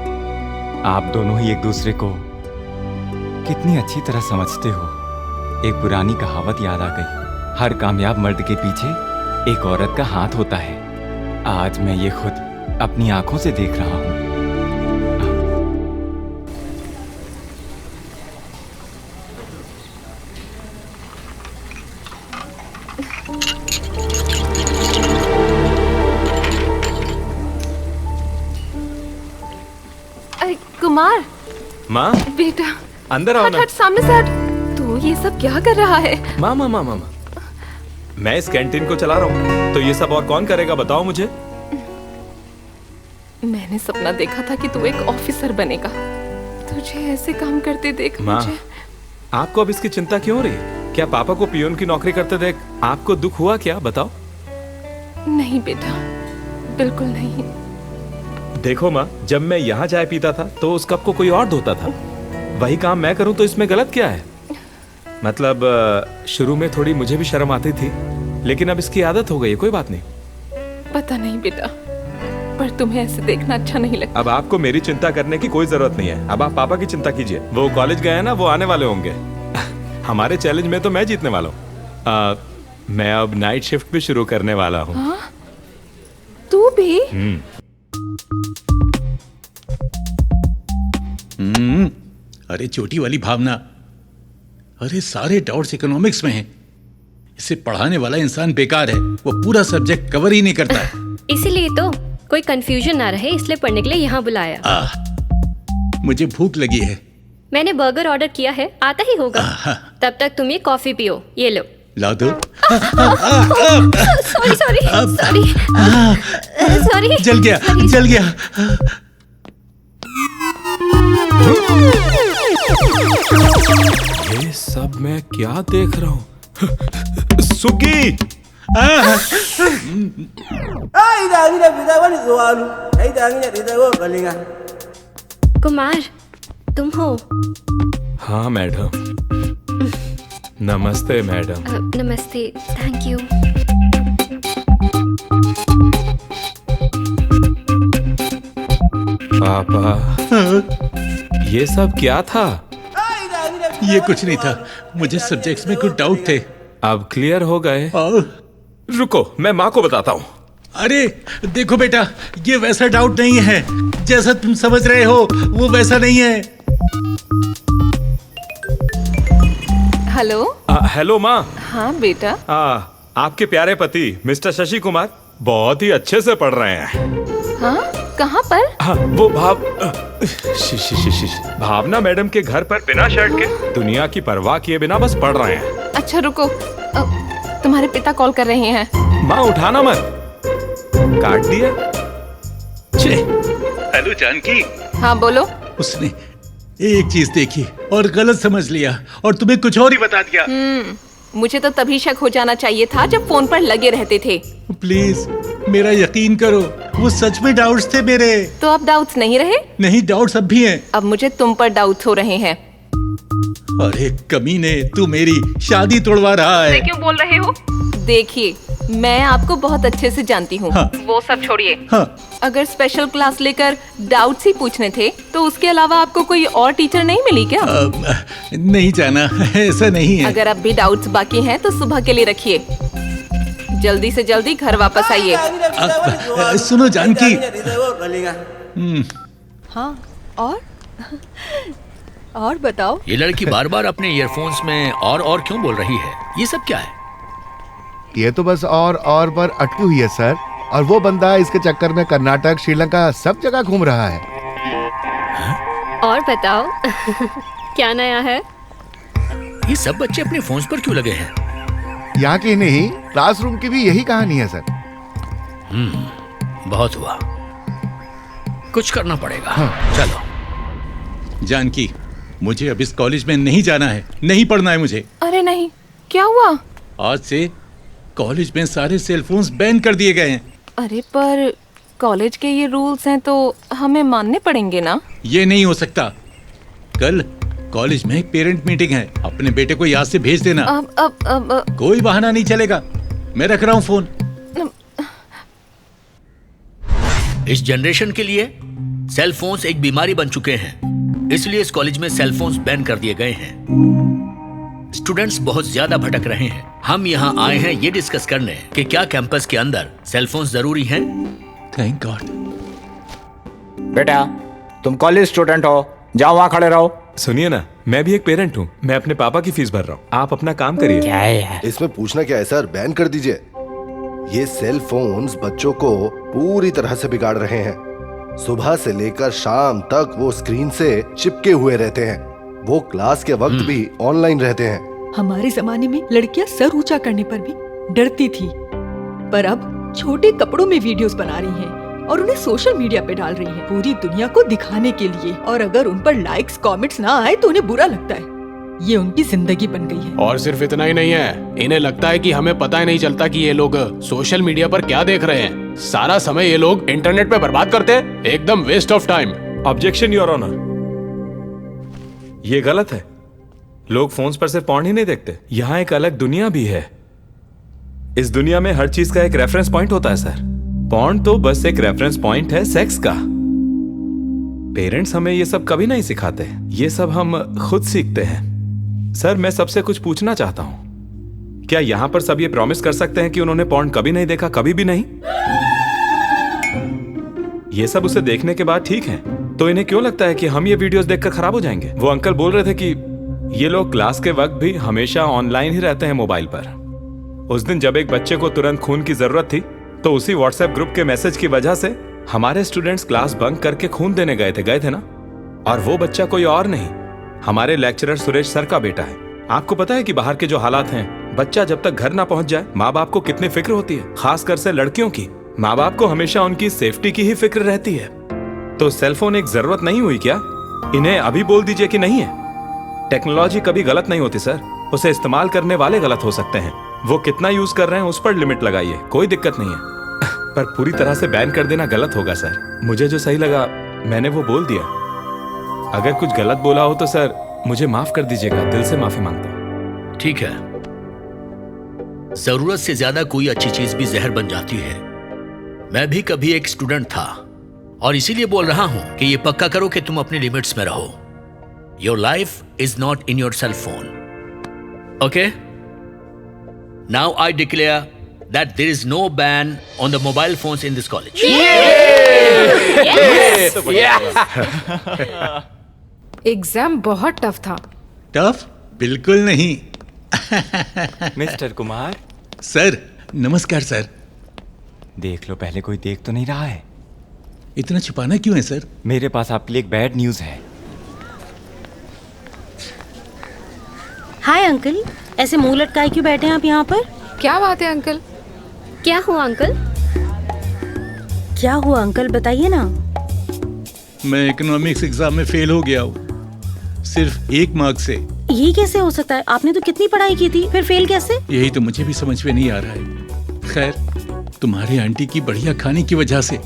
आप दोनों ही एक दूसरे को कितनी अच्छी तरह समझते हो। एक पुरानी कहावत याद आ गई, हर कामयाब मर्द के पीछे एक औरत का हाथ होता है। आज मैं ये खुद अपनी आंखों से देख रहा हूं। अरे कुमार। माँ, बेटा अंदर आओ हट ना। हट, सामने से हट। तू ये सब क्या कर रहा है? माँ माँ माँ माँ, मैं इस कैंटीन को चला रहा हूँ, तो ये सब और कौन करेगा बताओ मुझे? मैंने सपना देखा था कि तू एक ऑफिसर बनेगा। तुझे ऐसे काम करते देख माँ, मुझे। आपको अब इसकी चिंता क्यों हो रही है? क्या पापा को पियोन की नौकरी करते देख आपको दुख हुआ क्या? बताओ। नहीं बेटा, बिल्कुल नहीं। देखो माँ, जब मैं यहाँ चाय पीता था तो उस कप को कोई और धोता था। वही काम मैं करूँ तो इसमें गलत क्या है? मतलब शुरू में थोड़ी मुझे भी शर्म आती थी, लेकिन अब इसकी आदत हो गई है, कोई बात नहीं। पता नहीं बेटा, पर तुम्हें ऐसे देखना अच्छा नहीं लगता। अब आपको मेरी चिंता करने की कोई जरूरत नहीं है। अब आप पापा की चिंता कीजिए। वो कॉलेज गए हैं ना, वो आने वाले होंगे। हमारे चैलेंज में तो मैं जीतने वाला हूँ। मैं अब नाइट शिफ्ट भी शुरू करने वाला हूँ। हाँ? तू भी? अरे छोटी वाली भावना, अरे सारे डाउट्स इकोनॉमिक्स में हैं। इसे पढ़ाने वाला इंसान बेकार है, वो पूरा सब्जेक्ट कवर ही नहीं करता है। इसीलिए तो कोई कंफ्यूजन ना रहे, इसलिए पढ़ने के लिए यहाँ बुलाया। मुझे भूख लगी है। मैंने बर्गर ऑर्डर किया है, आता ही होगा। तब तक तुम ये कॉफी पियो, ये लो। ला दो। Sorry sorry sorry sorry. जल गया, जल गया। ये सब मैं क्या देख रहा हूँ? सुगी! कुमार, तुम हो? हाँ मैडम। नमस्ते मैडम। नमस्ते, थैंक यू। पापा, ये सब क्या था? ये कुछ नहीं था, मुझे सब्जेक्ट्स में कुछ डाउट थे। अब क्लियर हो गए? रुको, मैं माँ को बताता हूँ। अरे देखो बेटा, ये वैसा डाउट नहीं है जैसा तुम समझ रहे हो, वो वैसा नहीं है। हेलो। हेलो माँ। हाँ बेटा। आपके प्यारे पति मिस्टर शशि कुमार बहुत ही अच्छे से पढ़ रहे हैं। हाँ? कहाँ पर? हाँ, वो भावना मैडम के घर पर बिना शर्ट के, दुनिया की परवाह किए बिना बस पढ़ रहे हैं। अच्छा रुको, तुम्हारे पिता कॉल कर रहे हैं। माँ उठाना मत। काट दिया। हेलो जानकी। हाँ बोलो। एक चीज देखी और गलत समझ लिया और तुम्हें कुछ और ही बता दिया। मुझे तो तभी शक हो जाना चाहिए था जब फोन पर लगे रहते थे। प्लीज मेरा यकीन करो, वो सच में डाउट्स थे मेरे। तो अब डाउट्स नहीं रहे? नहीं, डाउट्स अब भी हैं। अब मुझे तुम पर डाउट्स हो रहे हैं। अरे कमीने, तू मेरी शादी तोड़वा रहा है। क्यों बोल रहे हो? देखिए, मैं आपको बहुत अच्छे से जानती हूँ। हाँ। वो सब छोड़िए। हाँ। अगर स्पेशल क्लास लेकर डाउट्स ही पूछने थे तो उसके अलावा आपको कोई और टीचर नहीं मिली क्या? नहीं जाना, ऐसा नहीं है। अगर अब भी डाउट्स बाकी हैं तो सुबह के लिए रखिए। जल्दी से जल्दी घर वापस आइए। सुनो जानकी। हाँ, और बताओ। ये लड़की बार बार अपने ईयरफोन्स में और क्यों बोल रही है? ये सब क्या है? ये तो बस और पर अटकी हुई है सर। और वो बंदा इसके चक्कर में कर्नाटक, श्रीलंका सब जगह घूम रहा है। और बताओ क्या नया है? ये सब बच्चे अपने फोन्स पर क्यों लगे हैं? यहाँ की नहीं, क्लासरूम की भी यही कहानी है सर। बहुत हुआ, कुछ करना पड़ेगा। हाँ। चलो। जानकी, मुझे अब इस कॉलेज में नहीं जाना है, नहीं पढ़ना है मुझे। अरे नहीं, क्या हुआ? आज से कॉलेज में सारे सेलफोन्स बैन कर दिए गए हैं। अरे पर कॉलेज के ये रूल्स हैं तो हमें मानने पड़ेंगे ना? ये नहीं हो सकता। कल कॉलेज में एक पेरेंट मीटिंग है, अपने बेटे को यहाँ से भेज देना। अब कोई बहाना नहीं चलेगा। मैं रख रहा हूँ फोन। इस जनरेशन के लिए सेल फोन्स एक बीमारी बन चुके हैं, इसलिए इस कॉलेज में सेल फोन्स बैन कर दिए गए हैं। स्टूडेंट्स बहुत ज्यादा भटक रहे हैं। हम यहाँ आए हैं ये डिस्कस करने कि क्या कैंपस के अंदर सेल फोन्स जरूरी हैं। Thank God. बेटा, तुम कॉलेज स्टूडेंट हो, जाओ वहाँ खड़े रहो। सुनिए ना, मैं भी एक पेरेंट हूँ। मैं अपने पापा की फीस भर रहा हूँ। आप अपना काम करिए। क्या है इसमें पूछना क्या है सर? बैन कर दीजिए। ये सेल फोन्स बच्चों को पूरी तरह से बिगाड़ रहे हैं। सुबह से लेकर शाम तक वो स्क्रीन से चिपके हुए रहते हैं। वो क्लास के वक्त भी ऑनलाइन रहते हैं। हमारे जमाने में लड़कियां सर ऊंचा करने पर भी डरती थी, पर अब छोटे कपड़ों में वीडियोस बना रही हैं और उन्हें सोशल मीडिया पे डाल रही हैं, पूरी दुनिया को दिखाने के लिए। और अगर उन पर लाइक्स, कमेंट्स ना आए तो उन्हें बुरा लगता है। ये उनकी जिंदगी बन गई है। और सिर्फ इतना ही नहीं है, इन्हें लगता है कि हमें पता ही नहीं चलता कि ये लोग सोशल मीडिया पर क्या देख रहे हैं। सारा समय ये लोग इंटरनेट पे बर्बाद करते हैं, एकदम waste of time. Objection your honour, ये गलत है। लोग फोन्स पर सिर्फ पॉर्न ही नहीं देखते, यहाँ एक अलग दुनिया भी है। इस दुनिया में हर चीज का एक रेफरेंस पॉइंट होता है सर। पॉर्न तो बस एक रेफरेंस पॉइंट है सेक्स का। पेरेंट्स हमें ये सब कभी नहीं सिखाते, ये सब हम खुद सीखते हैं। सर, मैं सबसे कुछ पूछना चाहता हूं, क्या यहां पर सब ये प्रॉमिस कर सकते हैं कि उन्होंने पॉर्न कभी नहीं देखा, कभी भी नहीं? ये सब उसे देखने के बाद ठीक है, तो इन्हें क्यों लगता है कि हम ये वीडियोस देखकर खराब हो जाएंगे? वो अंकल बोल रहे थे कि ये लोग क्लास के वक्त भी हमेशा ऑनलाइन ही रहते हैं मोबाइल पर। उस दिन जब एक बच्चे को तुरंत खून की जरूरत थी तो उसी व्हाट्सएप ग्रुप के मैसेज की वजह से हमारे स्टूडेंट्स क्लास बंक करके खून देने गए थे ना। और वो बच्चा कोई और नहीं, हमारे लेक्चरर सुरेश सर का बेटा है। आपको पता है कि बाहर के जो हालात हैं, बच्चा जब तक घर ना पहुंच जाए माँ बाप को कितनी फिक्र होती है, खासकर से लड़कियों की। माँ बाप को हमेशा उनकी सेफ्टी की ही फिक्र रहती है। तो सेलफोन एक जरूरत नहीं हुई क्या? इन्हें अभी बोल दीजिए कि नहीं है। टेक्नोलॉजी कभी गलत नहीं होती सर, उसे इस्तेमाल करने वाले गलत हो सकते हैं। वो कितना यूज कर रहे हैं उस पर लिमिट लगाइए, कोई दिक्कत नहीं है। पर पूरी तरह से बैन कर देना गलत होगा सर। मुझे जो सही लगा मैंने वो बोल दिया। अगर कुछ गलत बोला हो तो सर मुझे माफ कर दीजिएगा, दिल से माफी मांगता हूं। ठीक है, जरूरत से ज्यादा कोई अच्छी चीज भी जहर बन जाती है। मैं भी कभी एक स्टूडेंट था और इसीलिए बोल रहा हूं कि ये पक्का करो कि तुम अपने लिमिट्स में रहो। Your life is not in your cell phone. Okay, now I declare that there is no ban on the mobile phones in this college. Exam बहुत टफ था। टफ? बिल्कुल नहीं। मिस्टर कुमार। सर, नमस्कार सर। देख लो, पहले कोई देख तो नहीं रहा है। इतना छुपाना क्यों है सर? मेरे पास आपके लिए एक बैड न्यूज है। हाय अंकल, ऐसे मुंह लटकाए क्यों बैठे हैं आप यहाँ पर? क्या बात है अंकल? क्या हुआ अंकल? क्या हुआ अंकल, बताइए ना। मैं इकोनॉमिक्स एग्जाम में फेल हो गया हूँ। सिर्फ 1 मार्क से। ये कैसे हो सकता है? आपने तो कितनी पढ़ाई की थी, फिर फेल कैसे? यही तो मुझे भी समझ में नहीं आ रहा है। खैर, तुम्हारी आंटी की बढ़िया खाने की वजह से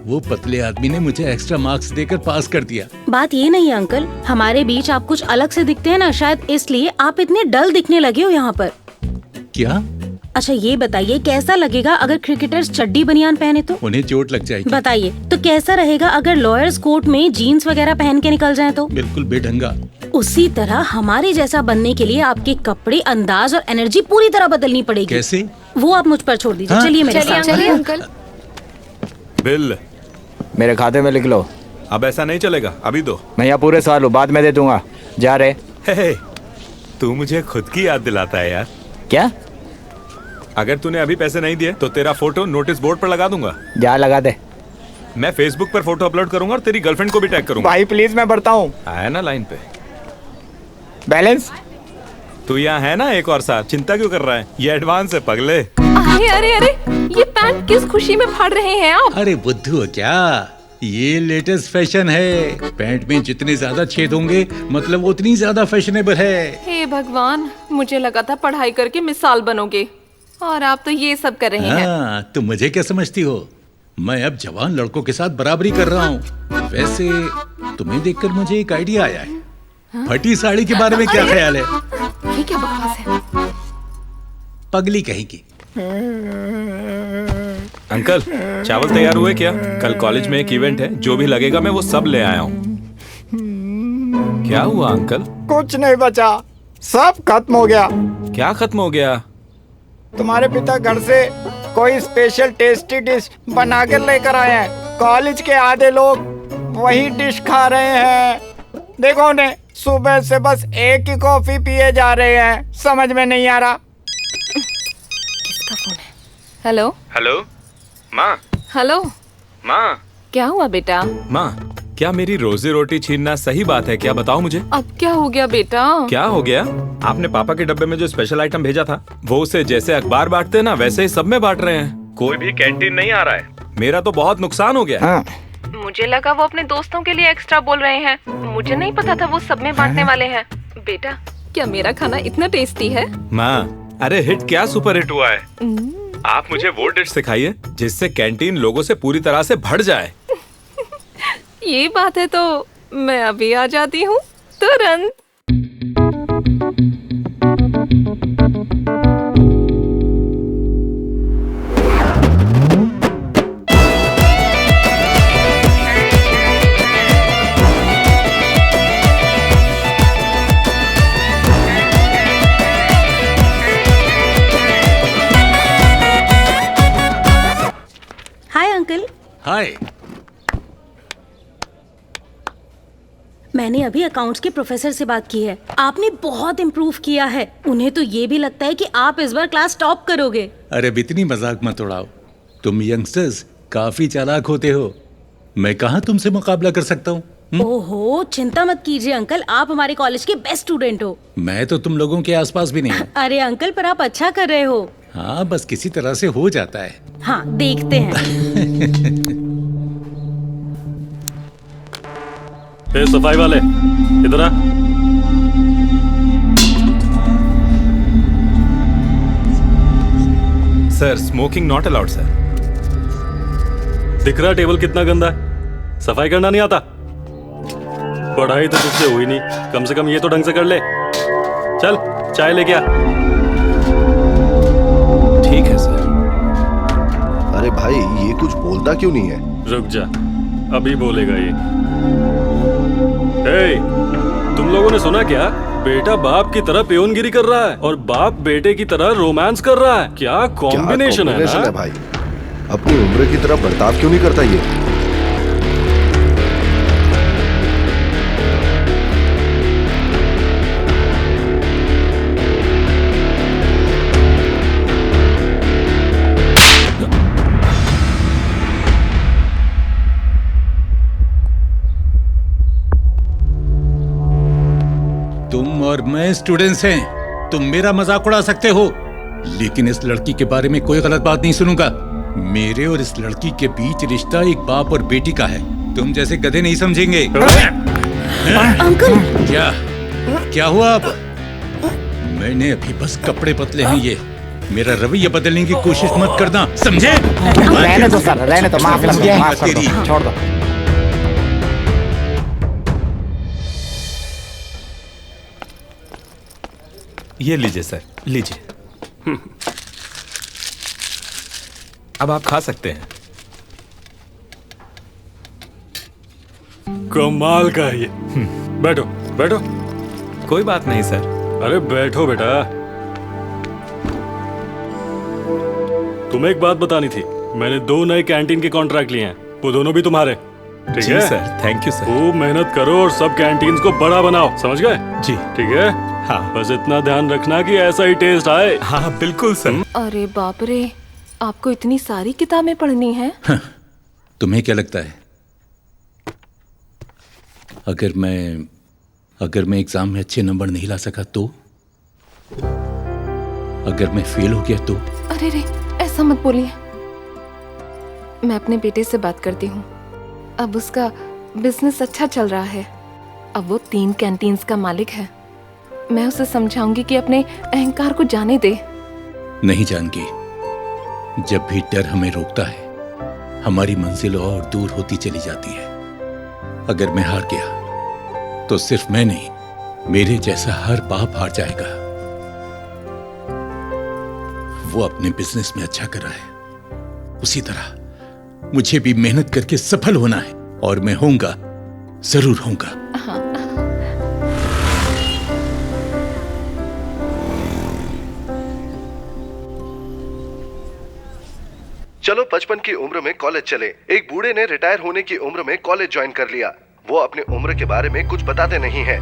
वो पतले आदमी ने मुझे एक्स्ट्रा मार्क्स देकर पास कर दिया। बात ये नहीं है अंकल, हमारे बीच आप कुछ अलग से दिखते हैं ना, शायद इसलिए आप इतने डल दिखने लगे हो यहाँ पर। क्या? अच्छा ये बताइए, कैसा लगेगा अगर क्रिकेटर्स चड्डी बनियान पहने तो? उन्हें चोट लग जाएगी। बताइए, तो कैसा रहेगा अगर लॉयर्स कोर्ट में जीन्स वगैरह पहन के निकल जाएं तो? बिल्कुल बेढंगा। उसी तरह हमारे जैसा बनने के लिए आपके कपड़े, अंदाज और एनर्जी पूरी तरह बदलनी पड़ेगी। कैसे? वो आप मुझ पर छोड़ दीजिए। चलिए मेरे साथ। चलिए अंकल। बिल मेरे खाते में लिख लो। अब ऐसा नहीं चलेगा, अभी दो। मैं यहाँ पूरे साल हूँ, बाद में दे दूंगा। जा रहे। हे, तू मुझे खुद की याद दिलाता है यार। क्या? अगर तूने अभी पैसे नहीं दिए तो तेरा फोटो नोटिस बोर्ड पर लगा दूंगा। जा लगा दे। मैं फेसबुक पर फोटो अपलोड करूंगा और तेरी गर्लफ्रेंड को भी टैग करूंगा। भाई प्लीज, मैं बढ़ता हूँ। आया ना लाइन पे। बैलेंस? तू यहाँ है ना एक और साथ, चिंता क्यों कर रहा है? ये एडवांस है पगले। अरे अरे अरे, ये पैंट किस खुशी में फाड़ रहे हैं आप? अरे बुद्धू हो क्या? ये लेटेस्ट फैशन है। पैंट में जितने ज्यादा छेद होंगे मतलब उतनी ज्यादा फैशनेबल है। हे भगवान, मुझे लगा था पढ़ाई करके मिसाल बनोगे और आप तो ये सब कर रहे हैं। हाँ, तुम मुझे क्या समझती हो? मैं अब जवान लड़कों के साथ बराबरी कर रहा हूँ। वैसे तुम्हें देखकर मुझे एक आइडिया आया है। फटी साड़ी के बारे में क्या ख्याल है? ये क्या बकवास है? पगली कहेगी। अंकल, चावल तैयार हुए क्या? कल कॉलेज में एक इवेंट है, जो भी लगेगा मैं वो सब ले आया हूँ। क्या हुआ अंकल? कुछ नहीं बचा, सब खत्म हो गया। क्या खत्म हो गया? तुम्हारे पिता घर से कोई स्पेशल टेस्टी डिश बना कर लेकर आए हैं। कॉलेज के आधे लोग वही डिश खा रहे हैं। देखो उन्हें, सुबह से बस एक ही कॉफी पिए जा रहे हैं। समझ में नहीं आ रहा। किसका फोन है? हेलो हेलो माँ। हेलो माँ, क्या हुआ बेटा? माँ, क्या मेरी रोजी रोटी छीनना सही बात है क्या? बताओ मुझे। अब क्या हो गया बेटा? क्या हो गया? आपने पापा के डब्बे में जो स्पेशल आइटम भेजा था, वो उसे जैसे अखबार बांटते हैं ना, वैसे ही सब में बांट रहे हैं। कोई भी कैंटीन नहीं आ रहा है। मेरा तो बहुत नुकसान हो गया। मुझे लगा वो अपने दोस्तों के लिए एक्स्ट्रा बोल रहे हैं। मुझे नहीं पता था वो सब में बांटने वाले हैं। बेटा, क्या मेरा खाना इतना टेस्टी है? माँ, अरे हिट क्या सुपर हिट हुआ है। आप मुझे वो डिश सिखाइए जिससे कैंटीन लोगों से पूरी तरह से भर जाए। ये बात है तो मैं अभी आ जाती हूँ तुरंत। Hi uncle. हाय। मैंने अभी अकाउंट्स के प्रोफेसर से बात की है। आपने बहुत इम्प्रूव किया है। उन्हें तो ये भी लगता है कि आप इस बार क्लास टॉप करोगे। अरे अब इतनी मजाक मत उड़ाओ। तुम यंगस्टर्स काफी चालाक होते हो। मैं कहाँ तुमसे मुकाबला कर सकता हूँ? ओहो, चिंता मत कीजिए अंकल, आप हमारे कॉलेज के बेस्ट स्टूडेंट हो। मैं तो तुम लोगों के आसपास भी नहीं हूँ। अरे अंकल, पर आप अच्छा कर रहे हो। हाँ, बस किसी तरह से हो जाता है। हाँ, देखते हैं। ए, सफाई वाले इधर आ। Sir, smoking not allowed sir. दिख रहा टेबल कितना गंदा है? सफाई करना नहीं आता? पढ़ाई तो तुझसे हुई नहीं, कम से कम ये तो ढंग से कर ले। चल चाय लेके आ। ठीक है सर। अरे भाई, ये कुछ बोलता क्यों नहीं है? रुक जा, अभी बोलेगा ये। हे, तुम लोगों ने सुना क्या? बेटा बाप की तरह पियोनगिरी कर रहा है और बाप बेटे की तरह रोमांस कर रहा है। क्या कॉम्बिनेशन है ना? भाई, अपनी उम्र की तरह बर्ताव क्यों नहीं करता ये? तुम और मैं स्टूडेंट्स हैं। तुम मेरा मजाक उड़ा सकते हो, लेकिन इस लड़की के बारे में कोई गलत बात नहीं सुनूंगा। मेरे और इस लड़की के बीच रिश्ता एक बाप और बेटी का है। तुम जैसे गधे नहीं समझेंगे। अंकल क्या हुआ अब? मैंने अभी बस कपड़े बदले हैं ये। मेरा रवैया बदलने की कोशिश मत करना, समझे? रहने दो सर, रहने दो, माफ कर दो, माफ कर दो, छोड़ दो। ये लीजिए सर, लीजिए। अब आप खा सकते हैं। कमाल का है ये। बैठो बैठो। कोई बात नहीं सर। अरे बैठो बेटा। तुम्हें एक बात बतानी थी। मैंने 2 नए कैंटीन के कॉन्ट्रैक्ट लिए हैं, वो दोनों भी तुम्हारे। ठीक जी है सर, थैंक यू सर। खूब मेहनत करो और सब कैंटीन्स को बड़ा बनाओ, समझ गए? जी ठीक है। हाँ, बस इतना ध्यान रखना कि ऐसा ही टेस्ट आए। हाँ बिल्कुल सर। अरे बाप रे, आपको इतनी सारी किताबें पढ़नी हैं? तुम्हें क्या लगता है अगर मैं एग्जाम में अच्छे नंबर नहीं ला सका तो? अगर मैं फेल हो गया तो? अरे रे, ऐसा मत बोलिए। मैं अपने बेटे से बात करती हूँ। अब उसका बिजनेस अच्छा चल रहा है। अब वो 3 कैंटीन्स का मालिक है। मैं उसे समझाऊंगी कि अपने अहंकार को जाने दे। नहीं जानकी, जब भी डर हमें रोकता है हमारी मंजिल और दूर होती चली जाती है। अगर मैं हार गया तो सिर्फ मैं नहीं, मेरे जैसा हर बाप हार जाएगा। वो अपने बिजनेस में अच्छा कर रहा है, उसी तरह मुझे भी मेहनत करके सफल होना है और मैं होऊंगा, जरूर होऊंगा। हाँ। चलो 55 की उम्र में कॉलेज चले। एक बूढ़े ने रिटायर होने की उम्र में कॉलेज ज्वाइन कर लिया। वो अपनी उम्र के बारे में कुछ बताते नहीं हैं।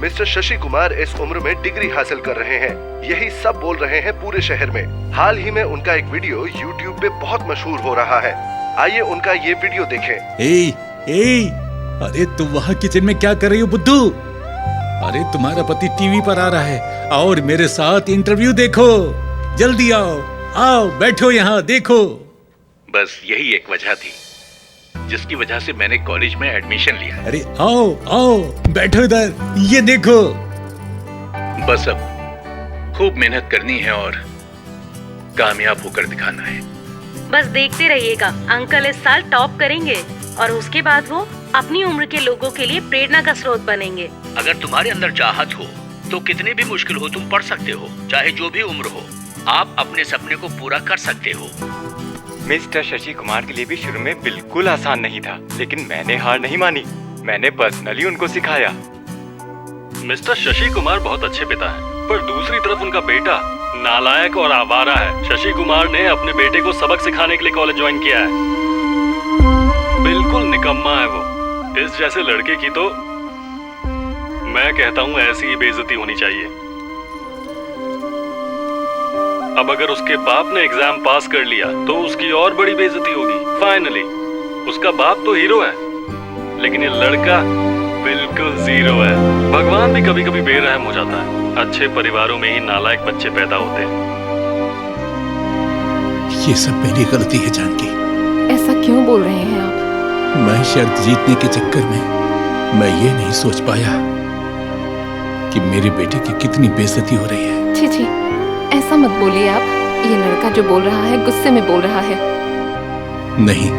मिस्टर शशि कुमार इस उम्र में डिग्री हासिल कर रहे हैं, यही सब बोल रहे हैं पूरे शहर में। हाल ही में उनका एक वीडियो YouTube पे बहुत मशहूर हो रहा है। आइए उनका ये वीडियो देखें। अरे तुम वहाँ किचन में क्या कर रही हो बुद्धू? अरे तुम्हारा पति टीवी पर आ रहा है और मेरे साथ इंटरव्यू देखो। जल्दी आओ बैठो यहाँ देखो। बस यही एक वजह थी जिसकी वजह से मैंने कॉलेज में एडमिशन लिया। अरे आओ बैठो इधर, ये देखो। बस अब खूब मेहनत करनी है और कामयाब होकर दिखाना है। बस देखते रहिएगा, अंकल इस साल टॉप करेंगे और उसके बाद वो अपनी उम्र के लोगों के लिए प्रेरणा का स्रोत बनेंगे। अगर तुम्हारे अंदर चाहत हो तो कितनी भी मुश्किल हो तुम पढ़ सकते हो, चाहे जो भी उम्र हो। आप अपने सपने को पूरा कर सकते हो। मिस्टर शशि कुमार के लिए भी शुरू में बिल्कुल आसान नहीं था, लेकिन मैंने हार नहीं मानी। मैंने पर्सनली उनको सिखाया। मिस्टर शशि कुमार बहुत अच्छे पिता हैं, पर दूसरी तरफ उनका बेटा नालायक और आवारा है। शशि कुमार ने अपने बेटे को सबक सिखाने के लिए कॉलेज ज्वाइन किया है। बिल्कुल निकम्मा है वो। इस जैसे लड़के की तो मैं कहता हूँ ऐसी ही बेइज्जती होनी चाहिए। अब अगर उसके बाप ने एग्जाम पास कर लिया तो उसकी और बड़ी बेइज्जती होगी। फाइनली उसका बाप तो हीरो है, लेकिन ये लड़का बिल्कुल जीरो है। भगवान भी कभी कभी बेरहम हो जाता है। अच्छे परिवारों में ही नालायक बच्चे पैदा होते हैं। ये सब मेरी गलती है जानकी। ऐसा क्यों बोल रहे हैं आप? मैं शर्त जीतने के चक्कर में मैं ये नहीं सोच पाया कि मेरे बेटे की कितनी बेइज्जती हो रही है। छी, ऐसा मत बोलिए आप। ये लड़का जो बोल रहा है गुस्से में बोल रहा है। नहीं,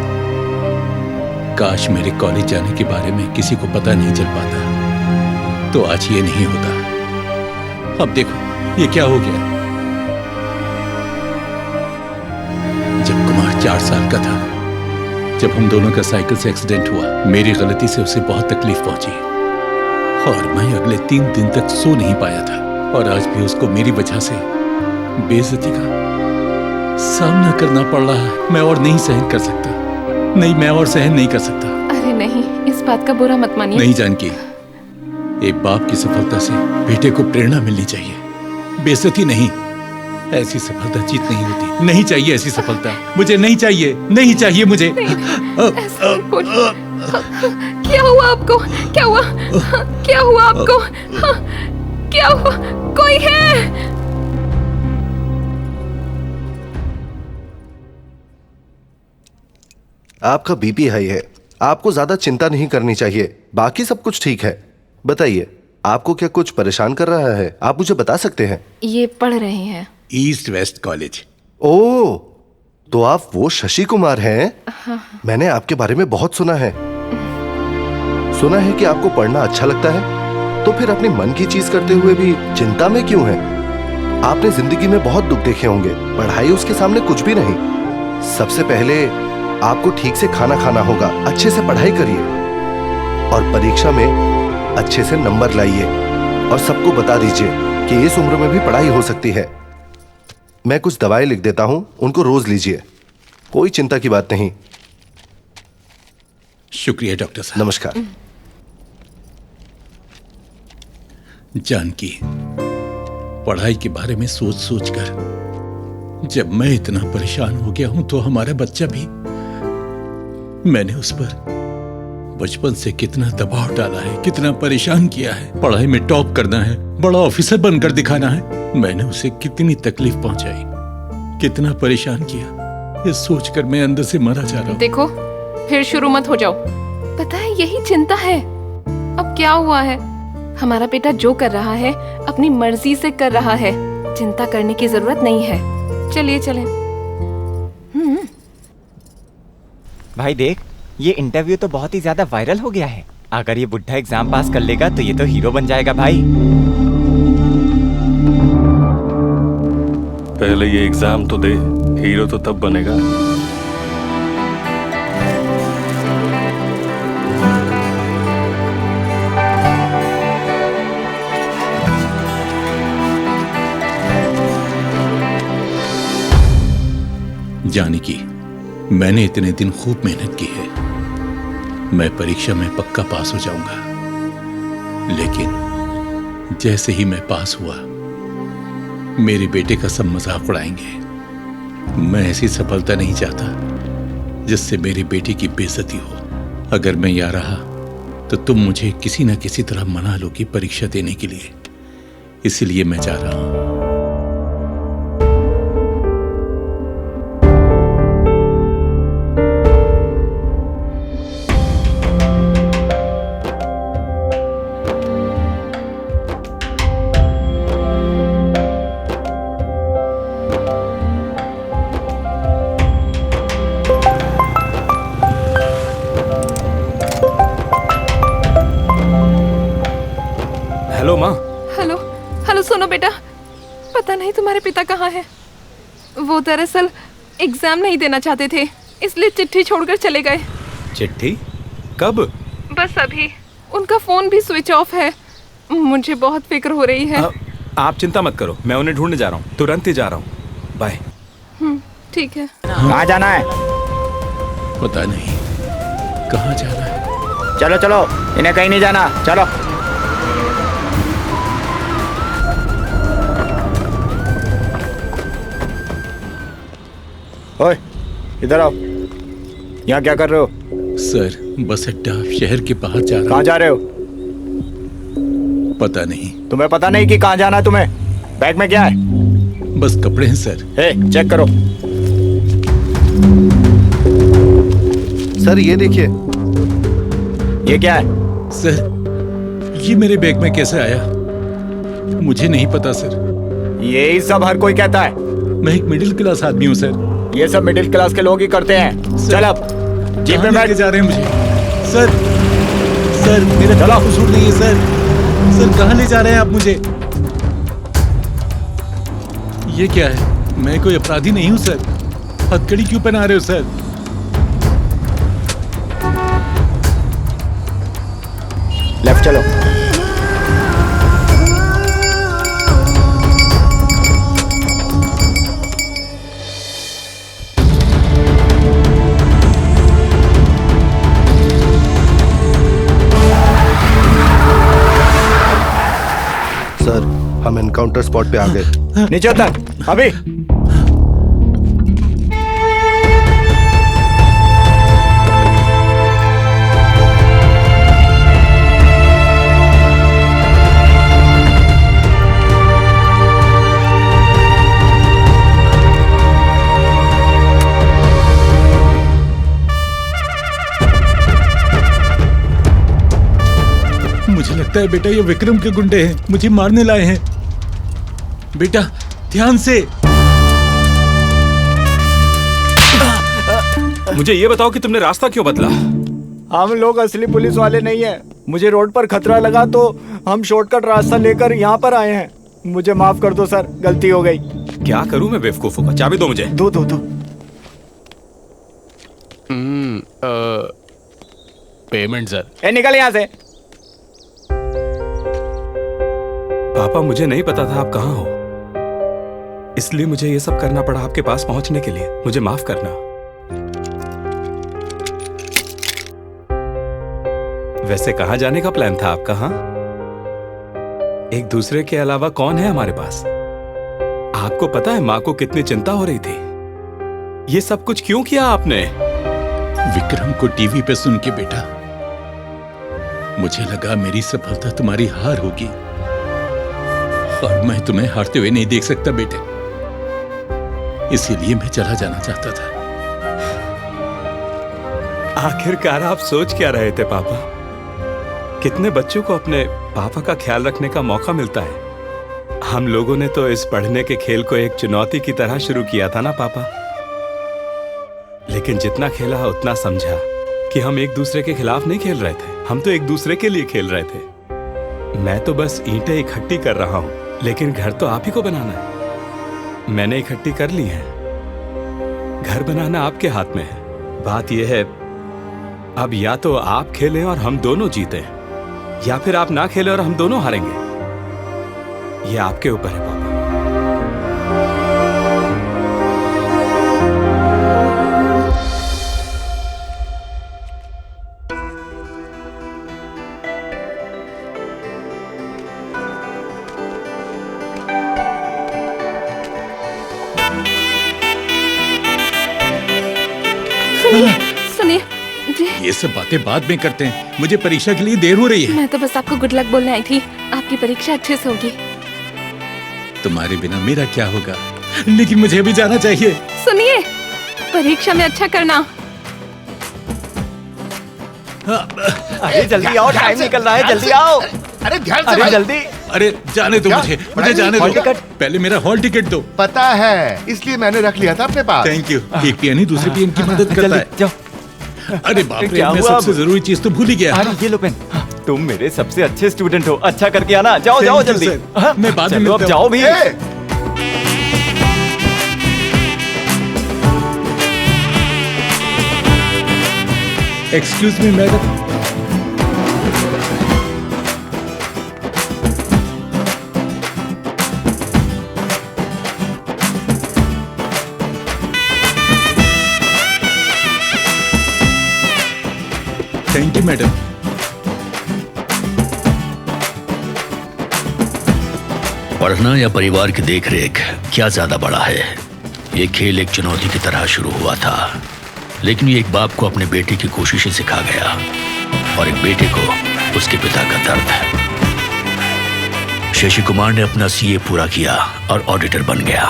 काश मेरे कॉलेज जाने के बारे में किसी को पता नहीं चल पाता तो आज ये नहीं होता। अब देखो ये क्या हो गया। जब कुमार 4 साल का था, जब हम दोनों का साइकिल से एक्सीडेंट हुआ, मेरी गलती से उसे बहुत तकलीफ पहुंची और मैं अगले 3 दिन तक सो नहीं पाया था। और आज भी उसको मेरी वजह से बेइज्जती का सामना करना पड़ रहा है। मैं और नहीं सहन कर सकता। नहीं, मैं और सहन नहीं कर सकता। अरे नहीं, इस बात का बुरा मत मानिए। नहीं जानकी, एक बाप की सफलता से बेटे को प्रेरणा मिलनी चाहिए, बेइज्जती नहीं। ऐसी सफलता जीत नहीं होती। नहीं चाहिए ऐसी सफलता, मुझे नहीं चाहिए, नहीं चाहिए मुझे। क्या हुआ आपको? क्या हुआ? क्या हुआ आपको? क्या हुआ? कोई है? आपका बीपी हाई है, आपको ज्यादा चिंता नहीं करनी चाहिए, बाकी सब कुछ ठीक है। बताइए, आपको क्या कुछ परेशान कर रहा है? आप मुझे बता सकते हैं? ये पढ़ रहे हैं। East west college. ओह, तो आप वो शशि कुमार हैं? हाँ। मैंने आपके बारे में बहुत सुना है। सुना है कि आपको पढ़ना अच्छा लगता है, तो फिर अपने मन की चीज करते हुए भी चिंता में क्यों हैं? आपने जिंदगी में बहुत दुख देखे होंगे, पढ़ाई उसके सामने कुछ भी नहीं। सबसे पहले आपको ठीक से खाना खाना होगा, अच्छे से पढ़ाई करिए और परीक्षा में अच्छे से नंबर लाइए और सबको बता दीजिए कि इस उम्र में भी पढ़ाई हो सकती है। मैं कुछ दवाएं लिख देता हूं, उनको रोज लीजिए, कोई चिंता की बात नहीं। शुक्रिया डॉक्टर साहब। नमस्कार। जानकी, पढ़ाई के बारे में सोच सोच कर जब मैं इतना परेशान हो गया हूं तो हमारा बच्चा भी। मैंने उस पर बचपन से कितना दबाव डाला है, कितना परेशान किया है। पढ़ाई में टॉप करना है, बड़ा ऑफिसर बनकर दिखाना है। मैंने उसे कितनी तकलीफ पहुंचाई, कितना परेशान किया, ये सोचकर मैं अंदर से मरा जा रहा हूं। देखो, फिर शुरू मत हो जाओ। पता है, यही चिंता है। अब क्या हुआ है? हमारा बेटा जो कर रहा है अपनी मर्जी से कर रहा है, चिंता करने की जरूरत नहीं है। चलिए चलें। भाई देख, ये इंटरव्यू तो बहुत ही ज्यादा वायरल हो गया है। अगर ये बुढ़ा एग्जाम पास कर लेगा तो ये तो हीरो बन जाएगा भाई। पहले ये एग्जाम तो दे, हीरो तो तब बनेगा। जानकी, मैंने इतने दिन खूब मेहनत की है, मैं परीक्षा में पक्का पास हो जाऊंगा। लेकिन जैसे ही मैं पास हुआ, मेरे बेटे का सब मजाक उड़ाएंगे। मैं ऐसी सफलता नहीं चाहता जिससे मेरी बेटी की बेइज्जती हो। अगर मैं यहाँ रहा तो तुम मुझे किसी न किसी तरह मना लोगी परीक्षा देने के लिए, इसलिए मैं जा रहा हूं। हेलो माँ। हेलो हेलो, सुनो बेटा, पता नहीं तुम्हारे पिता कहाँ हैं। वो दरअसल एग्जाम नहीं देना चाहते थे, इसलिए चिट्ठी छोड़कर चले गए। चिट्ठी? कब? बस अभी। उनका फोन भी स्विच ऑफ है। मुझे बहुत फिक्र हो रही है। आप चिंता मत करो, मैं उन्हें ढूंढने जा रहा हूँ, तुरंत ही जा रहा हूँ। बाय। ठीक है। कहाँ जाना है? पता नहीं कहाँ जाना है। चलो चलो, इन्हें कहीं नहीं जाना, चलो। ओए, इधर आओ। यहाँ क्या कर रहे हो? सर, बस अड्डा शहर के बाहर जा रहा हूं। कहाँ जा रहे हो? पता नहीं। तुम्हें पता नहीं कि कहाँ जाना है तुम्हें? बैग में क्या है? बस कपड़े हैं सर। चेक करो। सर ये देखिए। ये क्या है? सर, ये मेरे बैग में कैसे आया? मुझे नहीं पता सर। यही सब हर कोई कहता है। मैं एक मिडिल क्लास आदमी हूँ सर। ये सब मिडिल क्लास के लोग ही करते हैं। चल अब जीप में बैठ। जा रहे हैं मुझे सर। सर मेरा गला कसूर नहीं है सर। सर कहाँ ले जा रहे हैं आप मुझे? ये क्या है? मैं कोई अपराधी नहीं हूँ सर। हथकड़ी क्यों पहना रहे हो सर? लेफ्ट चलो। सर, हम एनकाउंटर स्पॉट पे आ गए। नीचे उतर अभी। लगता है बेटा ये विक्रम के गुंडे हैं, मुझे मारने लाए हैं। बेटा ध्यान से। मुझे ये बताओ कि तुमने रास्ता क्यों बदला? हम लोग असली पुलिस वाले नहीं हैं। मुझे रोड पर खतरा लगा तो हम शॉर्टकट रास्ता लेकर यहाँ पर आए हैं। मुझे माफ कर दो सर, गलती हो गई। क्या करूं मैं बेवकूफों का? चाबी दो मुझे। दो। Payment sir. ए निकल यहाँ से। पापा मुझे नहीं पता था आप कहाँ हो, इसलिए मुझे ये सब करना पड़ा आपके पास पहुंचने के लिए। मुझे माफ करना। वैसे कहाँ जाने का प्लान था आपका? हाँ, एक दूसरे के अलावा कौन है हमारे पास? आपको पता है माँ को कितनी चिंता हो रही थी। ये सब कुछ क्यों किया आपने? विक्रम को टीवी पे सुन के बेटा मुझे लगा मेरी सफलता तुम्हारी हार होगी, और मैं तुम्हें हारते हुए नहीं देख सकता बेटे, इसीलिए मैं चला जाना चाहता था। आखिरकार आप सोच क्या रहे थे पापा? कितने बच्चों को अपने पापा का ख्याल रखने का मौका मिलता है। हम लोगों ने तो इस पढ़ने के खेल को एक चुनौती की तरह शुरू किया था ना पापा, लेकिन जितना खेला उतना समझा कि हम एक दूसरे के खिलाफ नहीं खेल रहे थे, हम तो एक दूसरे के लिए खेल रहे थे। मैं तो बस ईंटें इकट्ठी कर रहा हूं, लेकिन घर तो आप ही को बनाना है। मैंने इकट्ठी कर ली है, घर बनाना आपके हाथ में है। बात यह है अब या तो आप खेलें और हम दोनों जीतें, या फिर आप ना खेलें और हम दोनों हारेंगे। ये आपके ऊपर है पापा। सुनिए ये सब बातें बाद में करते हैं, मुझे परीक्षा के लिए देर हो रही है। मैं तो बस आपको गुड लक बोलने आई थी। आपकी परीक्षा अच्छे से होगी। तुम्हारे बिना मेरा क्या होगा, लेकिन मुझे भी जाना चाहिए। सुनिए, परीक्षा में अच्छा करना। अरे जल्दी आओ, टाइम निकल रहा है, जल्दी आओ। अरे ध्यान से अरे भाई। जल्दी। अरे जाने दो मुझे जाने दो। पहले मेरा हॉल टिकट दो। पता है, इसलिए मैंने रख लिया था अपने पास। Thank you. एक पियन ही दूसरे पियन की मदद करता है। जाओ। अरे बाप रे, क्या मैं हुआ सबसे अब? जरूरी चीज तो भूल ही गया। अरे ये लो पेन। तुम मेरे सबसे अच्छे स्टूडेंट हो, अच्छा करके आना। जाओ जाओ Thank you, जल्दी। sir। मैं बाद में चलो, अब मिलता जाओ हूँ। भी। Excuse me madam. Thank you madam. पढ़ना या परिवार की देखरेख, क्या ज्यादा बड़ा है? ये खेल एक चुनौती की तरह शुरू हुआ था, लेकिन ये एक बाप को अपने बेटे की कोशिशें सिखा गया, और एक बेटे को उसके पिता का दर्द। शशि कुमार ने अपना सीए पूरा किया और ऑडिटर बन गया।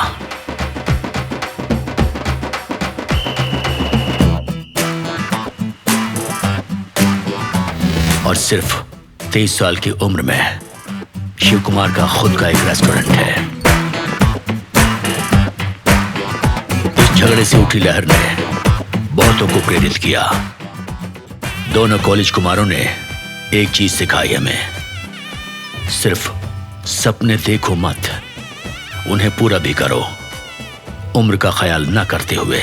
और सिर्फ 23 साल की उम्र में शिव कुमार का खुद का एक रेस्टोरेंट है। इस झगड़े से उठी लहर ने बहुतों को प्रेरित किया। दोनों कॉलेज कुमारों ने एक चीज सिखाई हमें, सिर्फ सपने देखो मत, उन्हें पूरा भी करो, उम्र का ख्याल न करते हुए।